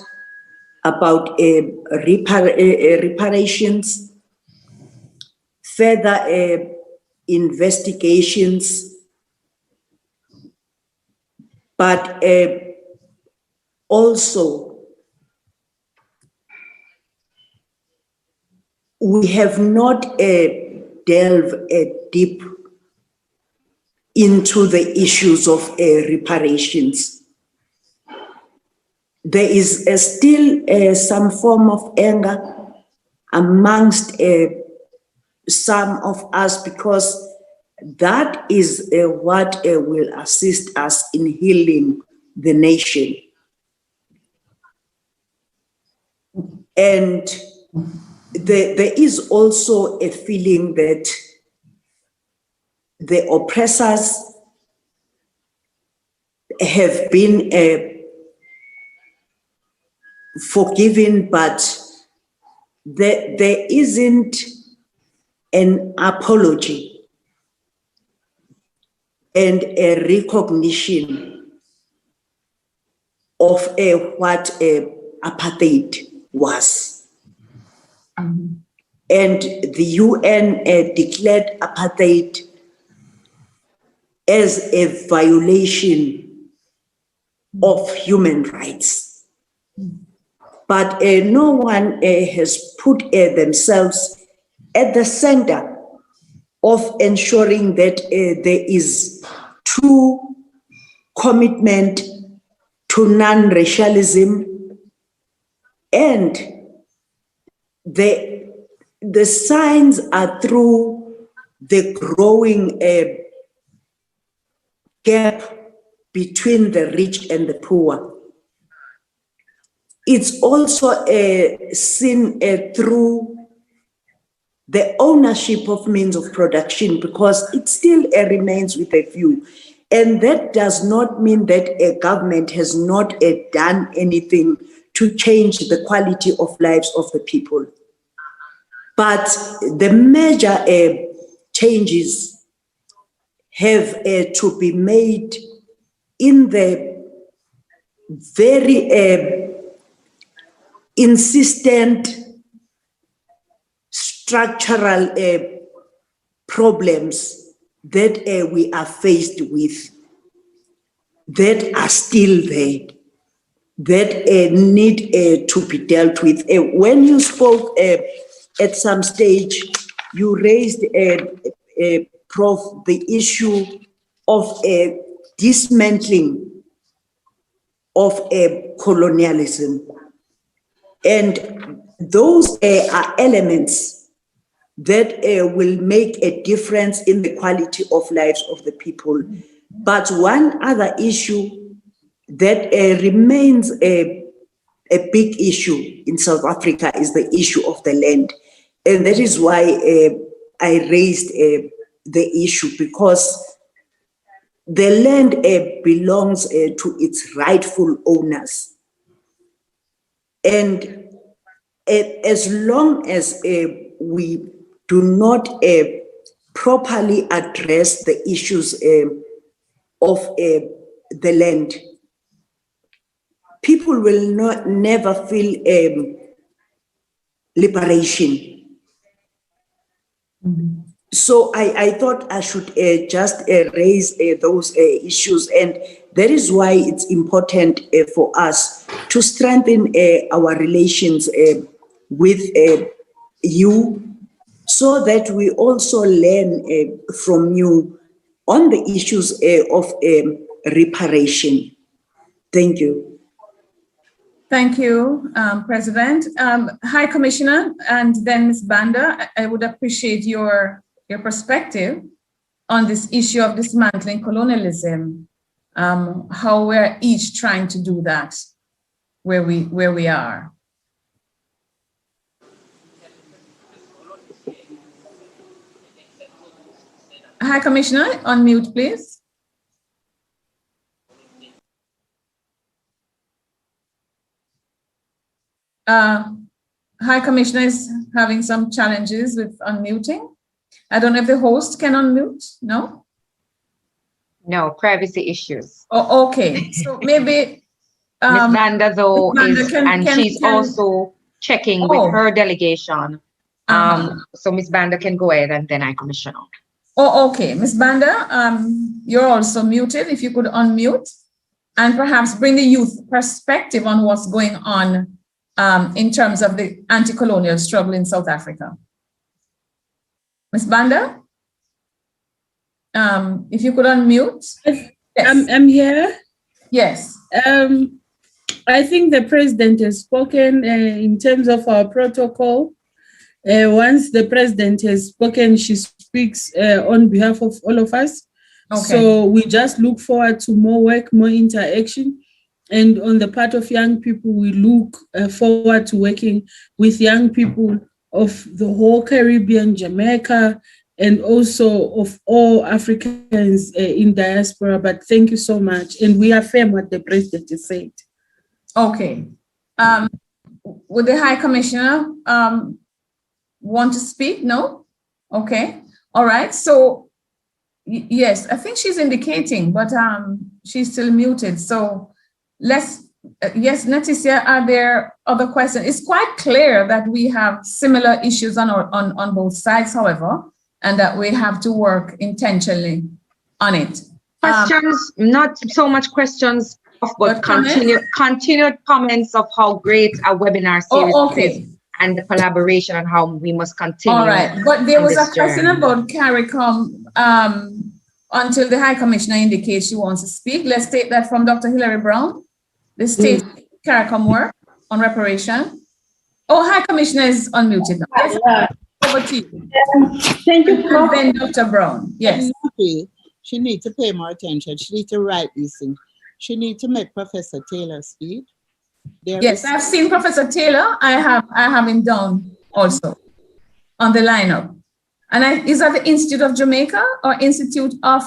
about reparations, further investigations, but also we have not delved deep into the issues of reparations. There is still some form of anger amongst some of us, because that is what will assist us in healing the nation. And there is also a feeling that the oppressors have been forgiven, but there isn't an apology and a recognition of what apartheid was. And the UN declared apartheid as a violation of human rights. But no one has put themselves at the center of ensuring that there is true commitment to non-racialism, and the signs are through the growing gap between the rich and the poor. It's also seen through the ownership of means of production, because it still remains with a few. And that does not mean that a government has not done anything to change the quality of lives of the people. But the major changes have to be made in the very insistent structural problems that we are faced with, that are still there, that need to be dealt with. When you spoke at some stage, you raised, Prof, the issue of dismantling of colonialism. And those are elements that will make a difference in the quality of lives of the people. But one other issue that remains a big issue in South Africa is the issue of the land. And that is why I raised the issue, because the land belongs to its rightful owners. And as long as we do not properly address the issues of the land, people will never feel liberation. Mm-hmm. So I thought I should just raise those issues, and that is why it's important for us to strengthen our relations with you, so that we also learn from you on the issues of reparation. Thank you. Thank you, President. High Commissioner, and then Ms. Banda, I would appreciate your perspective on this issue of dismantling colonialism, how we're each trying to do that where we are. High Commissioner, unmute, please. High Commissioner is having some challenges with unmuting. I don't know if the host can unmute, no? No, privacy issues. Oh, okay, so maybe Ms. Banda, though, Ms. Banda she's also checking with her delegation. So Ms. Banda can go ahead, and then I commission on. Oh, okay. Ms. Banda, you're also muted. If you could unmute and perhaps bring the youth perspective on what's going on in terms of the anti-colonial struggle in South Africa. Ms. Banda, if you could unmute. Yes. I'm here. Yes. I think the president has spoken in terms of our protocol. Once the president has spoken, she speaks on behalf of all of us. Okay. So we just look forward to more work, more interaction. And on the part of young people, we look forward to working with young people of the whole Caribbean, Jamaica, and also of all Africans in diaspora. But thank you so much. And we affirm what the president has said. Okay. Would the High Commissioner want to speak? No? Okay. All right. So, yes, I think she's indicating, but she's still muted. So let's, yes, Leticia, are there other questions? It's quite clear that we have similar issues on both sides, however, and that we have to work intentionally on it. Questions, not so much questions, but continued comments of how great a webinar series is. and the collaboration and how we must continue. All right, but there on was a this question journey. about CARICOM until the High Commissioner indicates she wants to speak. Let's take that from Dr. Hilary Brown. The state CARICOM work on reparation. Oh, High Commissioner is unmuted now. Yes, over to you. Thank you, Prof. Then Dr. Brown, yes. She needs to pay more attention. She needs to write these things. She needs to make Professor Taylor speak. Yes, I've seen Professor Taylor. I have him down also on the lineup. And is that the Institute of Jamaica or Institute of,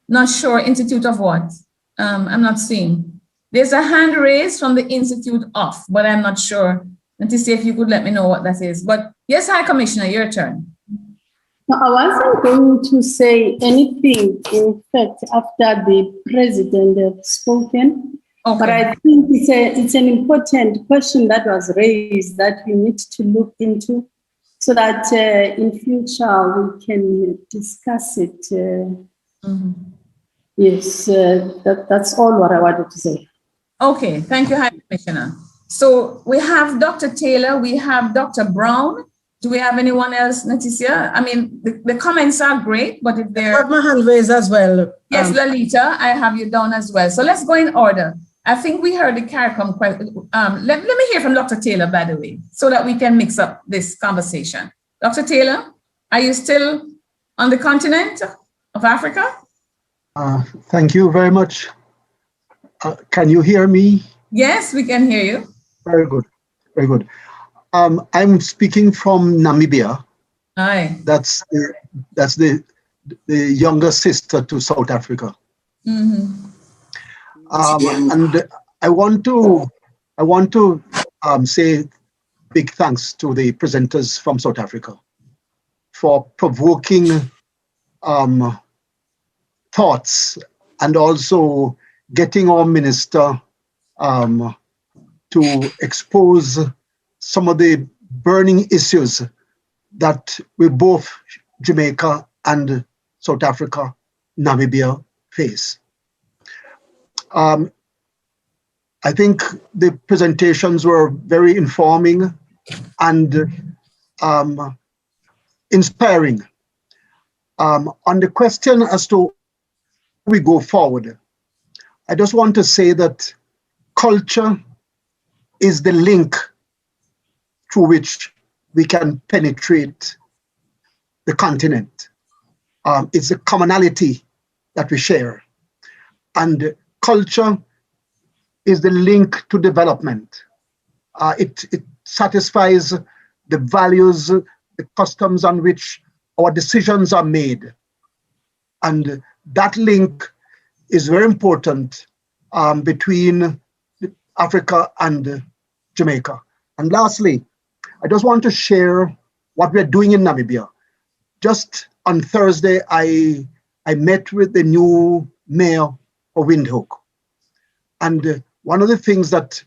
not sure, Institute of what? I'm not seeing. There's a hand raised from the Institute of, but I'm not sure. And to see if you could let me know what that is. But yes, High Commissioner, your turn. No, I wasn't going to say anything, in fact, after the president had spoken. Okay. But I think it's an important question that was raised that we need to look into so that in future we can discuss it. Yes, that's all what I wanted to say. Okay, thank you, High Commissioner. So we have Dr. Taylor, we have Dr. Brown. Do we have anyone else, Leticia? I mean, the comments are great, but if I they're... have my hand raised as well. Yes, Lalita, I have you down as well. So let's go in order. I think we heard the CARICOM question. Let me hear from Dr. Taylor, by the way, so that we can mix up this conversation. Dr. Taylor, are you still on the continent of Africa? Thank you very much. Can you hear me? Yes, we can hear you. Very good, very good. I'm speaking from Namibia. Hi. That's the younger sister to South Africa. Mm-hmm. And I want to say big thanks to the presenters from South Africa for provoking thoughts and also getting our minister to expose some of the burning issues that we both, Jamaica and South Africa, Namibia, face. I think the presentations were very informing and inspiring. On the question as to we go forward, I just want to say that culture is the link through which we can penetrate the continent. It's a commonality that we share. And culture is the link to development. It satisfies the values, the customs on which our decisions are made. And that link is very important between Africa and Jamaica. And lastly, I just want to share what we're doing in Namibia. Just on Thursday, I met with the new mayor of Windhoek. And one of the things that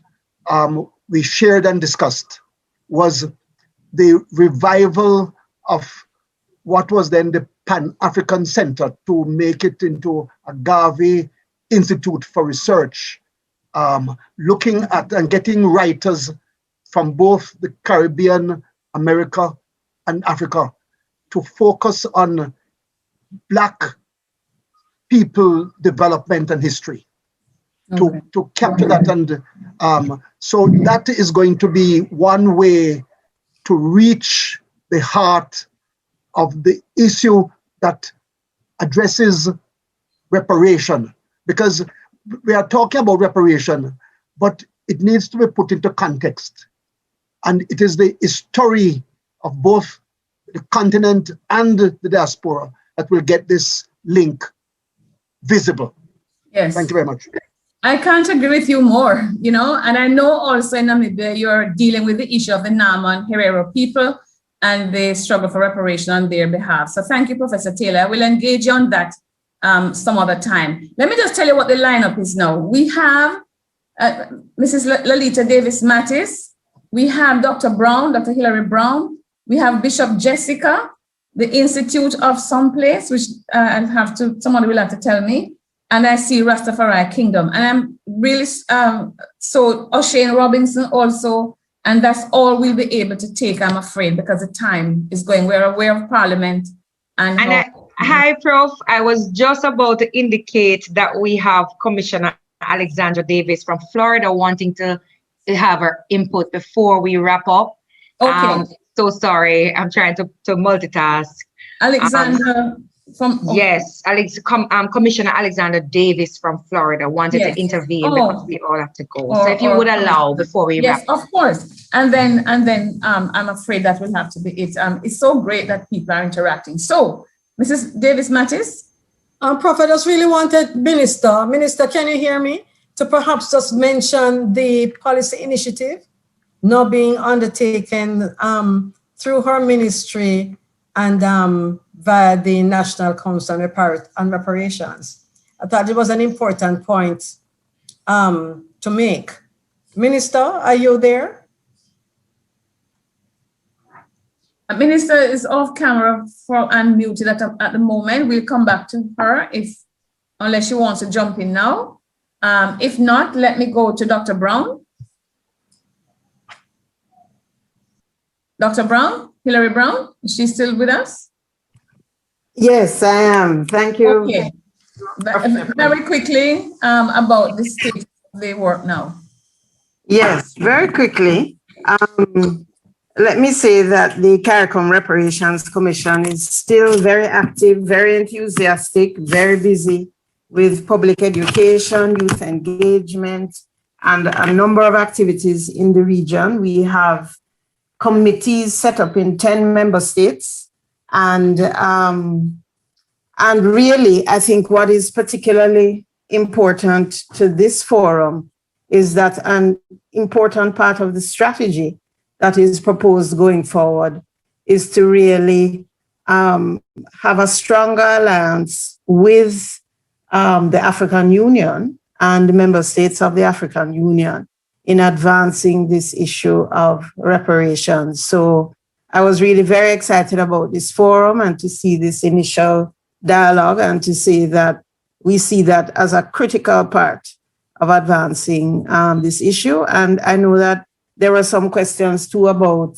we shared and discussed was the revival of what was then the Pan-African Center to make it into a Garvey Institute for Research, looking at and getting writers from both the Caribbean, America, and Africa to focus on Black people development and history. Okay. To capture that. And so that is going to be one way to reach the heart of the issue that addresses reparation, because we are talking about reparation, but it needs to be put into context. And it is the history of both the continent and the diaspora that will get this link visible. Yes. Thank you very much. I can't agree with you more, and I know also in Namibia, you're dealing with the issue of the Nama and Herero people and the struggle for reparation on their behalf. So thank you, Professor Taylor. I will engage you on that some other time. Let me just tell you what the lineup is now. We have Mrs. Lalita Davis-Mattis. We have Dr. Brown, Dr. Hilary Brown. We have Bishop Jessica, the Institute of someplace, which somebody will have to tell me. And I see Rastafari Kingdom. And I'm really, so O'Shane Robinson also And that's all we'll be able to take, I'm afraid, because the time is going. We're aware of Parliament. Hi, Prof. I was just about to indicate that we have Commissioner Alexandra Davis from Florida wanting to have her input before we wrap up. Okay. So sorry, I'm trying to multitask. Alexandra from... Yes, Commissioner Alexandra Davis from Florida wanted to intervene because we all have to go. So if you would allow before we wrap up. Yes, of course. And then I'm afraid that will have to be it. It's so great that people are interacting. So, Mrs. Davis-Mattis? Prof, I just really wanted Minister, can you hear me? To perhaps just mention the policy initiative now being undertaken through her ministry and via the National Council on Reparations. I thought it was an important point to make. Minister, are you there? Minister is off camera and muted at the moment. We'll come back to her unless she wants to jump in now. If not, let me go to Dr. Brown. Dr. Brown, Hilary Brown, is she still with us? Yes, I am. Thank you. Okay. Very quickly about the state of the work now. Yes, very quickly. Let me say that the CARICOM Reparations Commission is still very active, very enthusiastic, very busy with public education, youth engagement, and a number of activities in the region. We have committees set up in 10 member states. And really, I think what is particularly important to this forum is that an important part of the strategy that is proposed going forward is to really have a stronger alliance with the African Union and the member states of the African Union in advancing this issue of reparations. So I was really very excited about this forum and to see this initial dialogue and to see that we see that as a critical part of advancing this issue. And I know that there were some questions too about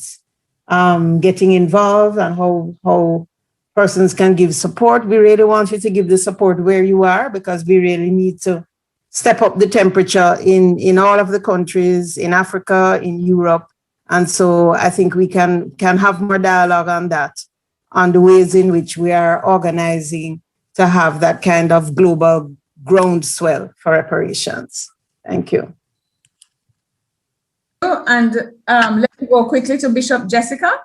getting involved and how persons can give support. We really want you to give the support where you are because we really need to step up the temperature in all of the countries, in Africa, in Europe. And so I think we can have more dialogue on that, on the ways in which we are organizing to have that kind of global groundswell for reparations. Thank you. And let's go quickly to Bishop Jessica.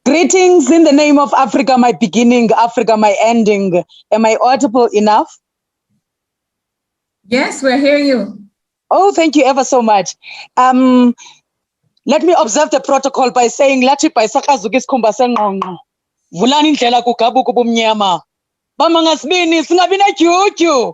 Greetings in the name of Africa, my beginning, Africa, my ending. Am I audible enough? Yes, we're hearing you. Oh, thank you ever so much. Let me observe the protocol by saying, Lathi paisakazuki skhumba senqonqo. Vulani indlela kugabuka ubumnyama. Mama ngasibini singabi nedyudyu.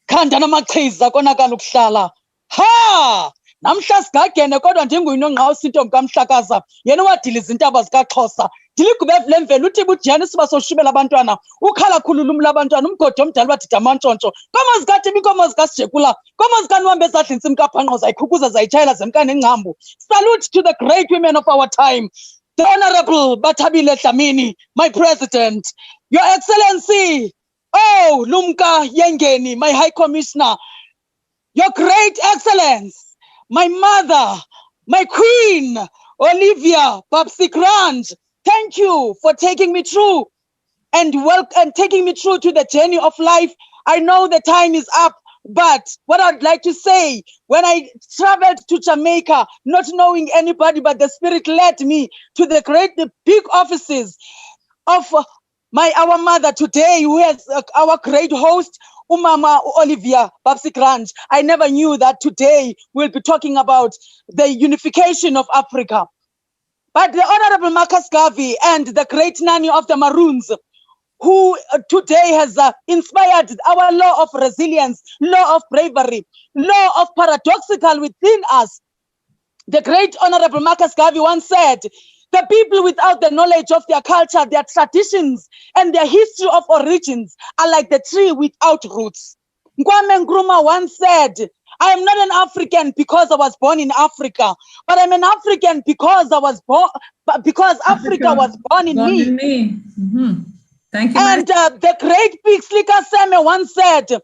Khanda namachiza konakala ukuhlala. Ha! Namhla sigagene kodwa ndinguyinongqawusa intombi kaMhlakaza. Yena wadiliza intaba zikaXhosa. Diligubeve lemvelo uthi bujani siba soshibela abantwana. Ukhala khululumla abantwana umgodi omdala badida amantshontsho. Komo zikaThimi inkomo zikaSijekula. Komo zikaNwambe ezadla intsimi kaPhanqo zayikhukhuza zayitshayela zemkani engcambu. Salute to the great women of our time. The Honorable Bathabile Dlamini, my president. Your Excellency, oh, Lumka Yengeni, my High Commissioner. Your Great Excellence, my mother, my queen, Olivia Babsi-Grant. Thank you for taking me through and taking me through to the journey of life. I know the time is up, but what I'd like to say, when I traveled to Jamaica, not knowing anybody, but the Spirit led me to the big offices of our mother today, who is our great host, Umama Olivia Babsi-Grant. I never knew that today we'll be talking about the unification of Africa. But the Honorable Marcus Garvey and the great Nani of the Maroons, who today has inspired our law of resilience, law of bravery, law of paradoxical within us. The great Honorable Marcus Garvey once said, the people without the knowledge of their culture, their traditions, and their history of origins are like the tree without roots. Kwame Nkrumah once said, I am not an African because I was born in Africa, but I'm an African because I was born, because Africa was born in me. Mhm. Thank you. And the great big Slika Seme once said,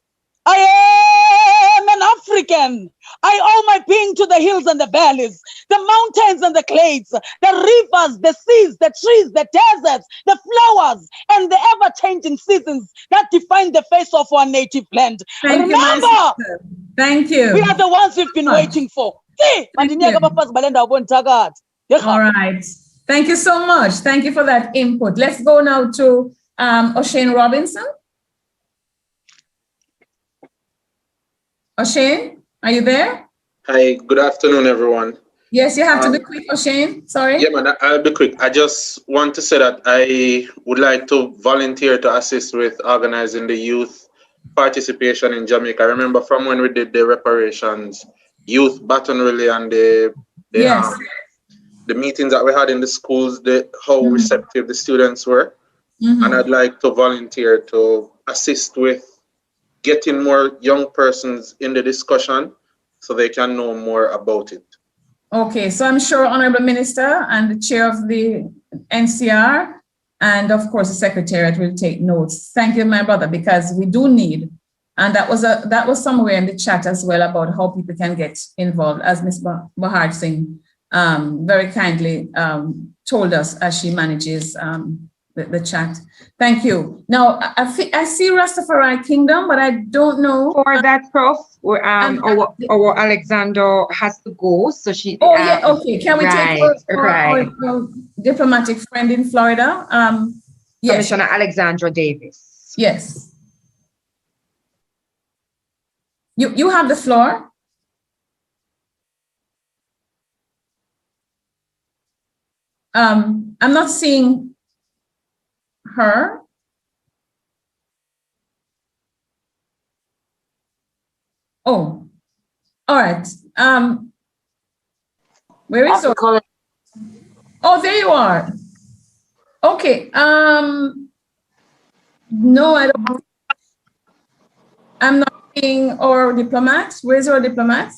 I am an African. I owe my being to the hills and the valleys, the mountains and the glades, the rivers, the seas, the trees, the deserts, the flowers, and the ever-changing seasons that define the face of our native land. Thank you, my Remember, sister. Thank you. we are the ones we've been waiting for. See, Thank you. All right. Thank you so much. Thank you for that input. Let's go now to O'Shane Robinson. O'Shane, are you there? Hi, good afternoon, everyone. Yes, you have to be quick, O'Shane. Sorry. Yeah, man, I'll be quick. I just want to say that I would like to volunteer to assist with organizing the youth participation in Jamaica. I remember from when we did the reparations, youth baton relay, and the meetings that we had in the schools, how receptive the students were. And I'd like to volunteer to assist with getting more young persons in the discussion so they can know more about it. Okay, so I'm sure Honorable Minister and the chair of the NCR and of course the Secretariat will take notes. Thank you, my brother, because we do need, and that was somewhere in the chat as well about how people can get involved, as Ms. Bahar Singh very kindly told us as she manages the chat. Thank you. Now, I see Rastafari Kingdom, but I don't know. For that, Prof, our Alexander has to go, so she. Oh, yeah, okay. Can we take our diplomatic friend in Florida? Yes. Commissioner Alexandra Davis. Yes. You have the floor. I'm not seeing her. Oh, all right. Where is her? Oh, there you are. Okay. No, I don't. I'm not seeing our diplomat. Where's our diplomat?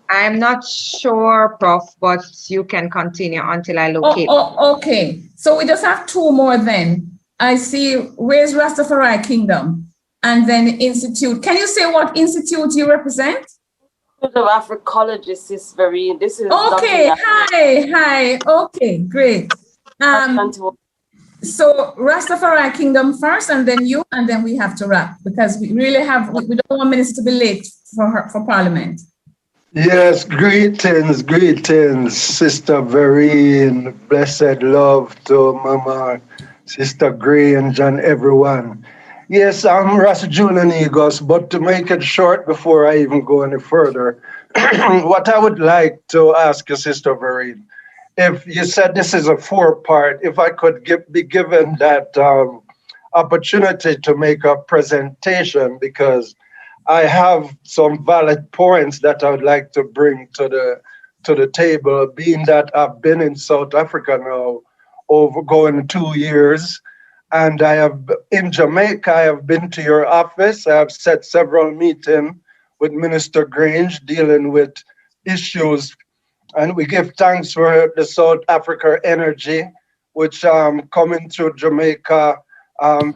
I'm not sure, Prof, but you can continue until I locate. Okay. So we just have two more then. I see, where's Rastafari Kingdom? And then Institute. Can you say what institute you represent? Of Africologists is very, this is. Okay, hi. Okay, great. So Rastafari Kingdom first, and then you, and then we have to wrap because we really have, we don't want ministers to be late for Parliament. Yes, greetings, Sister Vereen. Blessed love to Mama, Sister Grange, and everyone. Yes, I'm Ras Junanigos, but to make it short before I even go any further, what I would like to ask you, Sister Vereen, if you said this is a 4-part, if I could be given that opportunity to make a presentation, because I have some valid points that I would like to bring to the table, being that I've been in South Africa now over going 2 years. And I have in Jamaica, I have been to your office. I have set several meetings with Minister Grange dealing with issues. And we give thanks for the South Africa Energy, which coming through Jamaica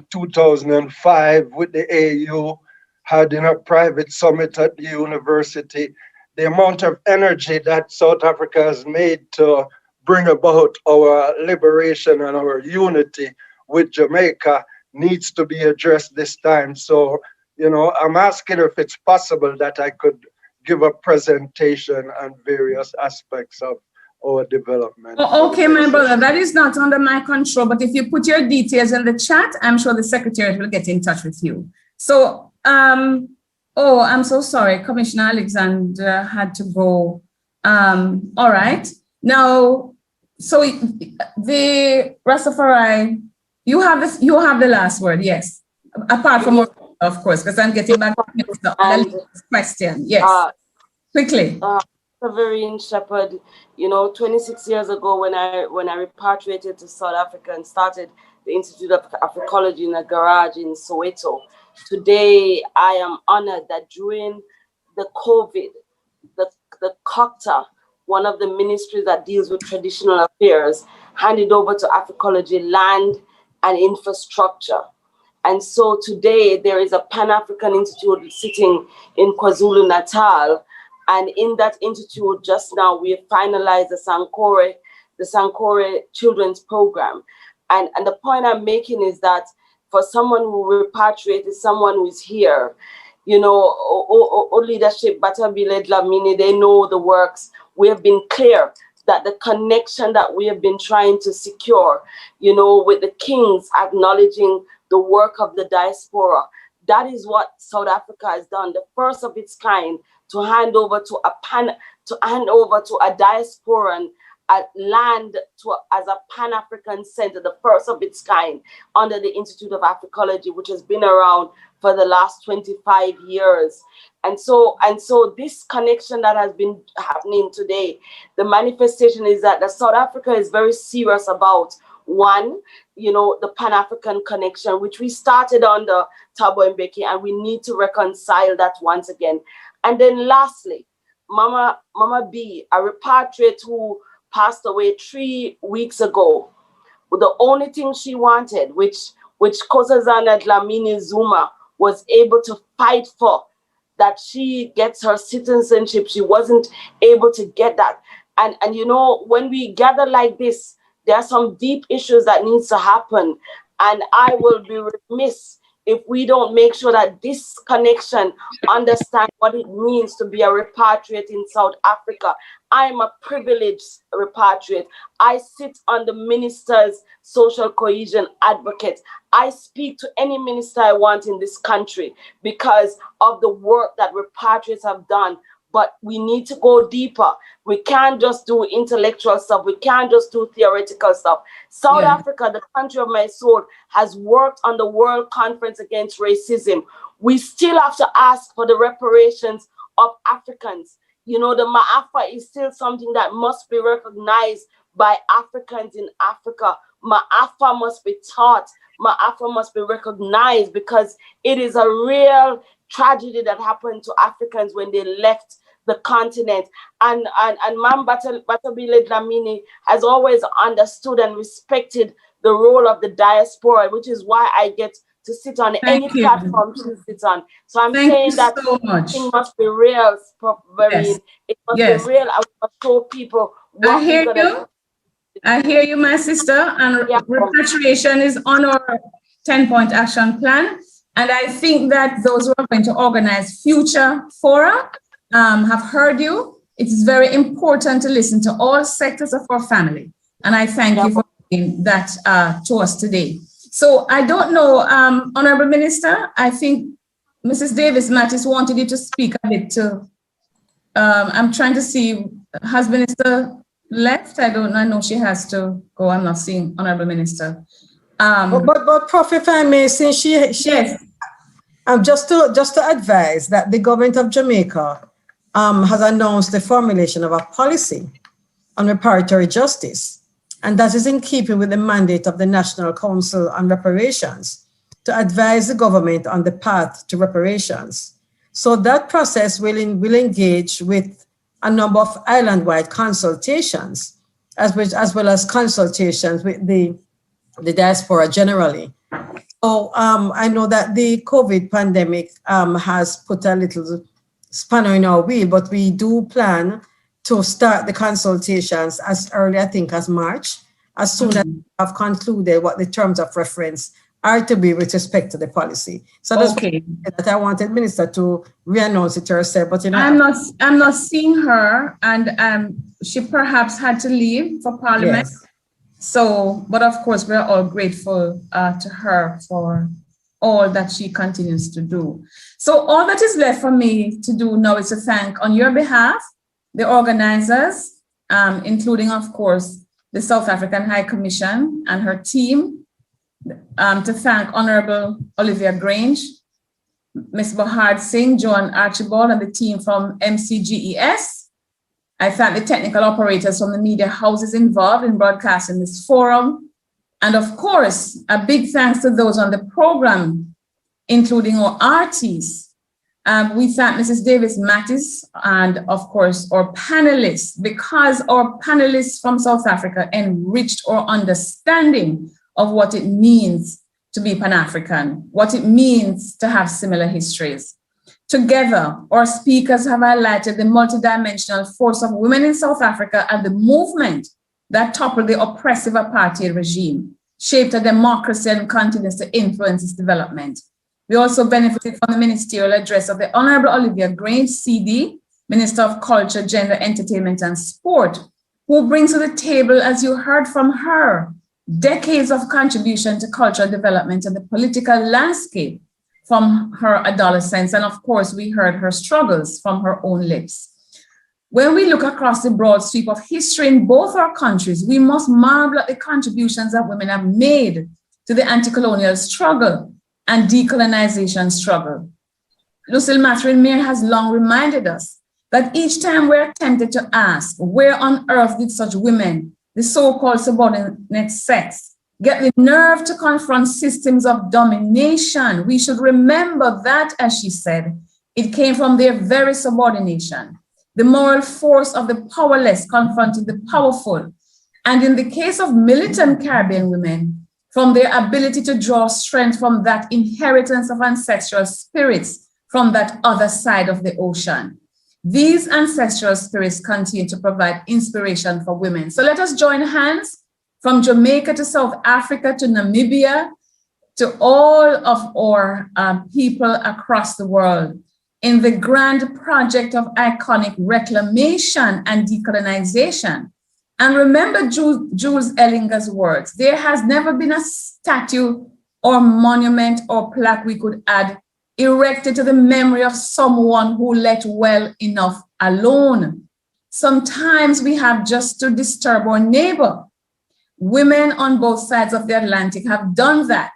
2005 with the AU, had in a private summit at the university. The amount of energy that South Africa has made to bring about our liberation and our unity with Jamaica needs to be addressed this time. So, I'm asking if it's possible that I could give a presentation on various aspects of our development. Okay, my brother, that is not under my control, but if you put your details in the chat, I'm sure the Secretariat will get in touch with you. So, I'm so sorry, Commissioner Alexander had to go. All right. Now, so the Rastafari, you have the last word, yes. Apart from, of course, because I'm getting back to the question. Yes, quickly. Vereen Shepherd, 26 years ago when I repatriated to South Africa and started the Institute of Africology in a garage in Soweto. today I am honored that during the COVID, the COCTA, one of the ministries that deals with traditional affairs, handed over to Africology land and infrastructure. And so today there is a Pan-African Institute sitting in KwaZulu-Natal. And in that institute, just now, we have finalized the Sankore Children's Program. And the point I'm making is that for someone who repatriated, someone who is here, you know, our leadership, Batabile Dlamini, they know the works. We have been clear that the connection that we have been trying to secure, you know, with the kings acknowledging the work of the diaspora, that is what South Africa has done, the first of its kind, to hand over to a diasporan land as a Pan-African center, the first of its kind, under the Institute of Africology, which has been around for the last 25 years. And so this connection that has been happening today, the manifestation is that South Africa is very serious about, one, you know, the Pan-African connection, which we started under Thabo Mbeki, and we need to reconcile that once again. And then lastly, Mama B, a repatriate who passed away 3 weeks ago. The only thing she wanted, which Nkosazana Dlamini Zuma was able to fight for, that she gets her citizenship. She wasn't able to get that. And you know, when we gather like this, there are some deep issues that needs to happen. And I will be remiss if we don't make sure that this connection understand what it means to be a repatriate in South Africa. I'm a privileged repatriate. I sit on the minister's social cohesion advocate. I speak to any minister I want in this country because of the work that repatriates have done. But we need to go deeper. We can't just do intellectual stuff. We can't just do theoretical stuff. South Africa, the country of my soul, has worked on the World Conference Against Racism. We still have to ask for the reparations of Africans. You know, the Ma'afa is still something that must be recognized by Africans in Africa. Ma'afa must be taught. Ma'afa must be recognized because it is a real tragedy that happened to Africans when they left the continent. And Mam Batabile Dlamini has always understood and respected the role of the diaspora, which is why I get to sit on any platform to sit on. So I'm saying that thing must be real, Prof. Vereen. It must be real. I must show people what I hear you. I hear you, my sister. And repatriation is on our 10-point action plan. And I think that those who are going to organize future fora have heard you. It is very important to listen to all sectors of our family. And I thank you for bringing that to us today. So I don't know, Honorable Minister, I think Mrs. Davis-Mattis wanted you to speak a bit too. I'm trying to see, has Minister left? I don't know. I know she has to go. I'm not seeing Honorable Minister. But Prof, if I may, since just to advise that the government of Jamaica has announced the formulation of a policy on reparatory justice, and that is in keeping with the mandate of the National Council on Reparations to advise the government on the path to reparations. So that process will engage with a number of island-wide consultations, as well as consultations with the diaspora generally. So I know that the COVID pandemic has put a little spanner in our wheel, but we do plan to start the consultations as early, I think, as March, as soon as we have concluded what the terms of reference are to be with respect to the policy. So that's that I wanted Minister to re-announce it herself, but you know, I'm not seeing her, and she perhaps had to leave for Parliament. Yes. So, but of course, we're all grateful to her for all that she continues to do. So all that is left for me to do now is to thank on your behalf the organizers, including, of course, the South African High Commission and her team, to thank Honorable Olivia Grange, Ms. Bahar Singh, Joan Archibald, and the team from MCGES. I thank the technical operators from the media houses involved in broadcasting this forum. And of course, a big thanks to those on the program including our artists. We thank Mrs. Davis Mattis and, of course, our panelists, because our panelists from South Africa enriched our understanding of what it means to be Pan-African, what it means to have similar histories. Together, our speakers have highlighted the multidimensional force of women in South Africa and the movement that toppled the oppressive apartheid regime, shaped a democracy and continues to influence its development. We also benefited from the ministerial address of the Honorable Olivia Grange, CD, Minister of Culture, Gender, Entertainment and Sport, who brings to the table, as you heard from her, decades of contribution to cultural development and the political landscape from her adolescence. And of course, we heard her struggles from her own lips. When we look across the broad sweep of history in both our countries, we must marvel at the contributions that women have made to the anti-colonial struggle and decolonization struggle. Lucille Mathurin Mir has long reminded us that each time we're tempted to ask, where on earth did such women, the so-called subordinate sex, get the nerve to confront systems of domination, we should remember that, as she said, it came from their very subordination, the moral force of the powerless confronting the powerful, and in the case of militant Caribbean women, from their ability to draw strength from that inheritance of ancestral spirits from that other side of the ocean. These ancestral spirits continue to provide inspiration for women. So let us join hands from Jamaica to South Africa to Namibia to all of our people across the world in the grand project of iconic reclamation and decolonization. And remember Jules Ellinger's words, there has never been a statue or monument or plaque we could add erected to the memory of someone who let well enough alone. Sometimes we have just to disturb our neighbor. Women on both sides of the Atlantic have done that,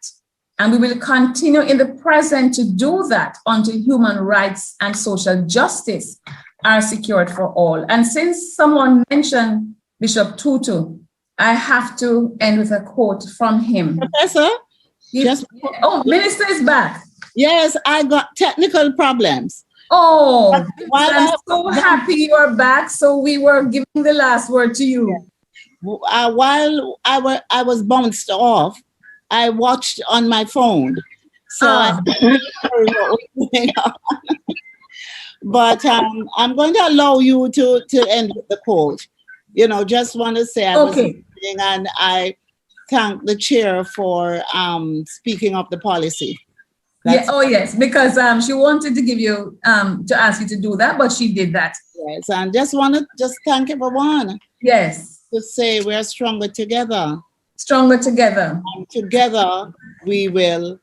and we will continue in the present to do that until human rights and social justice are secured for all. And since someone mentioned Bishop Tutu, I have to end with a quote from him. Professor? Minister is back. Yes, I got technical problems. Oh, I'm so happy you're back. So we were giving the last word to you. While I was bounced off, I watched on my phone. So I don't know what's going on. But I'm going to allow you to end with the quote. You know, just want to say I was listening, and I thank the chair for speaking of the policy. Yeah, oh yes, because she wanted to give you to ask you to do that, but she did that. Yes, and just want to thank everyone. Yes. To say we're stronger together. Stronger together. And together we will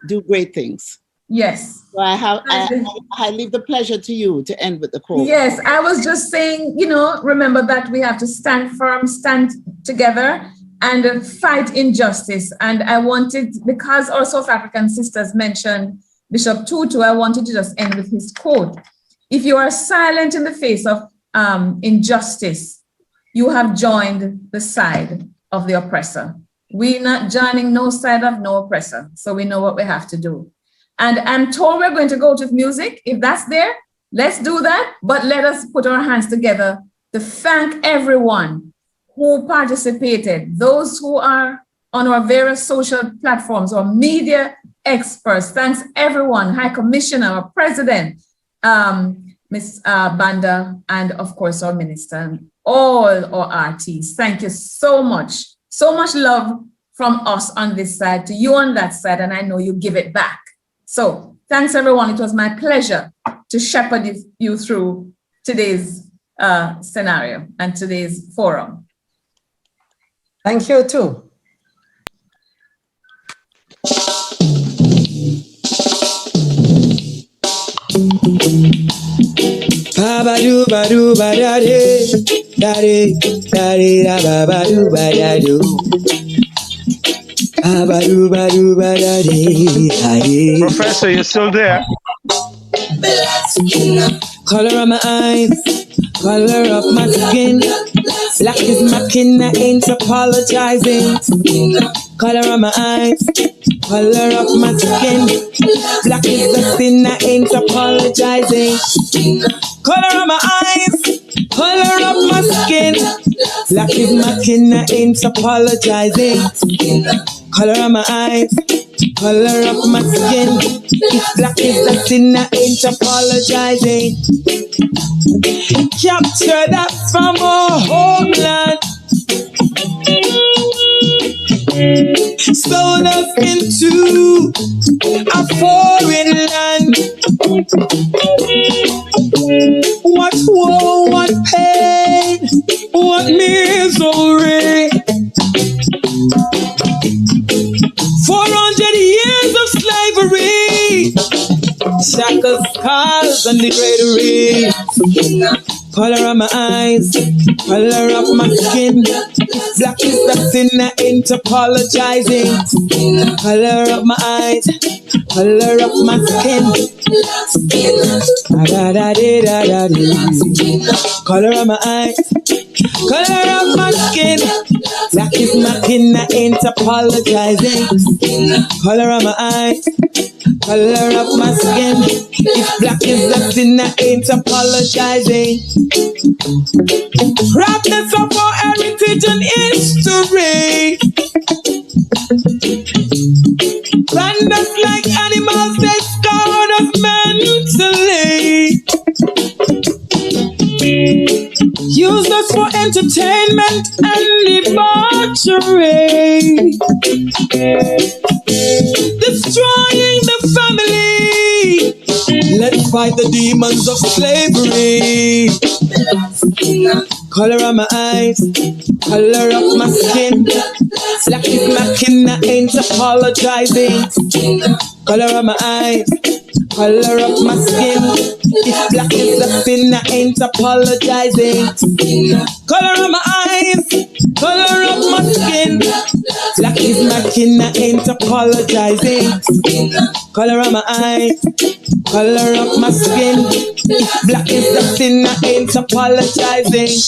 do great things. Yes. So I leave the pleasure to you to end with the quote. Yes, I was just saying, you know, remember that we have to stand firm, stand together, and fight injustice. And I wanted, because our South African sisters mentioned Bishop Tutu, I wanted to just end with his quote. If you are silent in the face of injustice, you have joined the side of the oppressor. We're not joining no side of no oppressor, so we know what we have to do. And I'm told we're going to go to music. If that's there, let's do that. But let us put our hands together to thank everyone who participated, those who are on our various social platforms, or media experts. Thanks everyone, High Commissioner, our President, Ms. Banda, and of course our Minister, all our artists. Thank you so much. So much love from us on this side to you on that side, and I know you give it back. So thanks everyone. It was my pleasure to shepherd you through today's scenario and today's forum. Thank you too. Ba-ba-doo, ba-doo, ba-da-dee, da-dee, da-dee, da-ba-ba-doo, ba-da-doo. Ba-ba-doo, ba-doo, ba-da-dee, da-dee. Professor, you still there? Color of my eyes, color of my skin, Black is my kin, I ain't apologizing. Color of my eyes, color of my skin. Black is the sin, I ain't apologizing. Color of my eyes, color of my skin. Black is my kin, I ain't apologizing. Color of my eyes, color of my skin. If black is the sin, I ain't apologizing. Capture that from our homeland. Sold us into a foreign land. What woe, what pain, what misery. 400 years of slavery, shackles, scars, and degrading. Color of my eyes, color of my skin. Black is the sin, I ain't apologizing. Color of my eyes, color of my skin. Color of my eyes, color of my skin. Black is my skin, I ain't apologizing. Color of my eyes, color of my skin. If black is the sin, I ain't apologizing. Proudness of our heritage and history. Brand us like animals, they scour us mentally. Use us for entertainment and debauchery. Destroying the family. Let's fight the demons of slavery. Color of my eyes, color of my skin. Black is my kin, I ain't apologizing. Color of my eyes, color of my skin. If black is the sin, I ain't apologizing. Color of my eyes, color of my skin. Black is my kin, I ain't apologizing. Color of my eyes, color of my skin. If black is the sin, I ain't apologizing.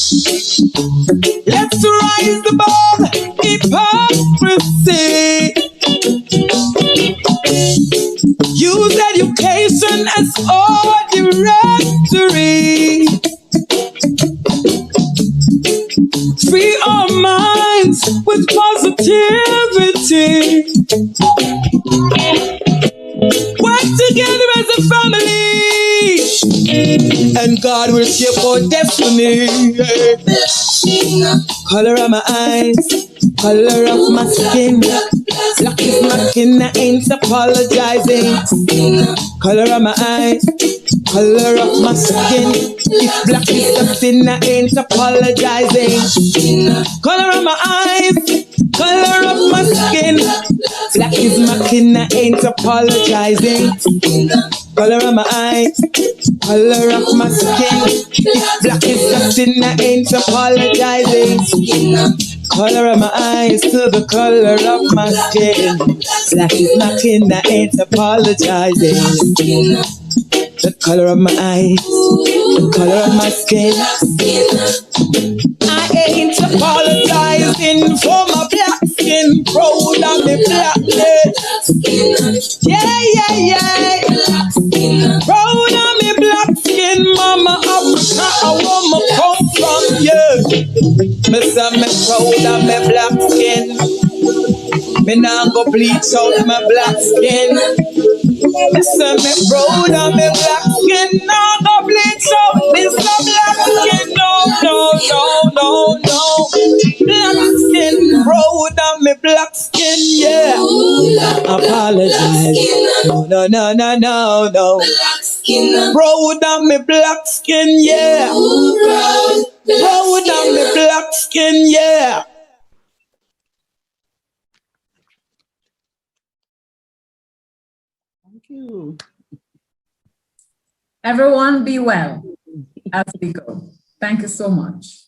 Let's rise above hypocrisy. Use education as our directory. Free our minds with positivity. Work together as a family, and God will shape our destiny. Color of my eyes, color of my skin. Black is my skin, I ain't apologizing. Color of my eyes, color of my skin. If black is the sin, I ain't apologizing. Color of my eyes, color of my skin. Black is my skin, I ain't apologizing. Color of my eyes, color of my skin. If black is the sin, I ain't apologizing. Color of my eyes to the color of my skin. Black is my skin, I ain't apologizing. The color of my eyes, the color of my skin. I ain't apologizing for my black skin. Proud of me blackness. Yeah, yeah, yeah. Proud of me black skin. Mama Africa, I want me come from you. Me say me proud of me black skin. Me nah go bleach out my black skin. Me say me proud of me black skin. Nah go bleach out me say black skin. No, no, no, no, no. Black skin, proud of me black skin, yeah. Apologize. No, no, no, no, no, no. Proud of me black skin, yeah. Proud of me black skin, yeah. Thank you. Everyone be well as we go. Thank you so much.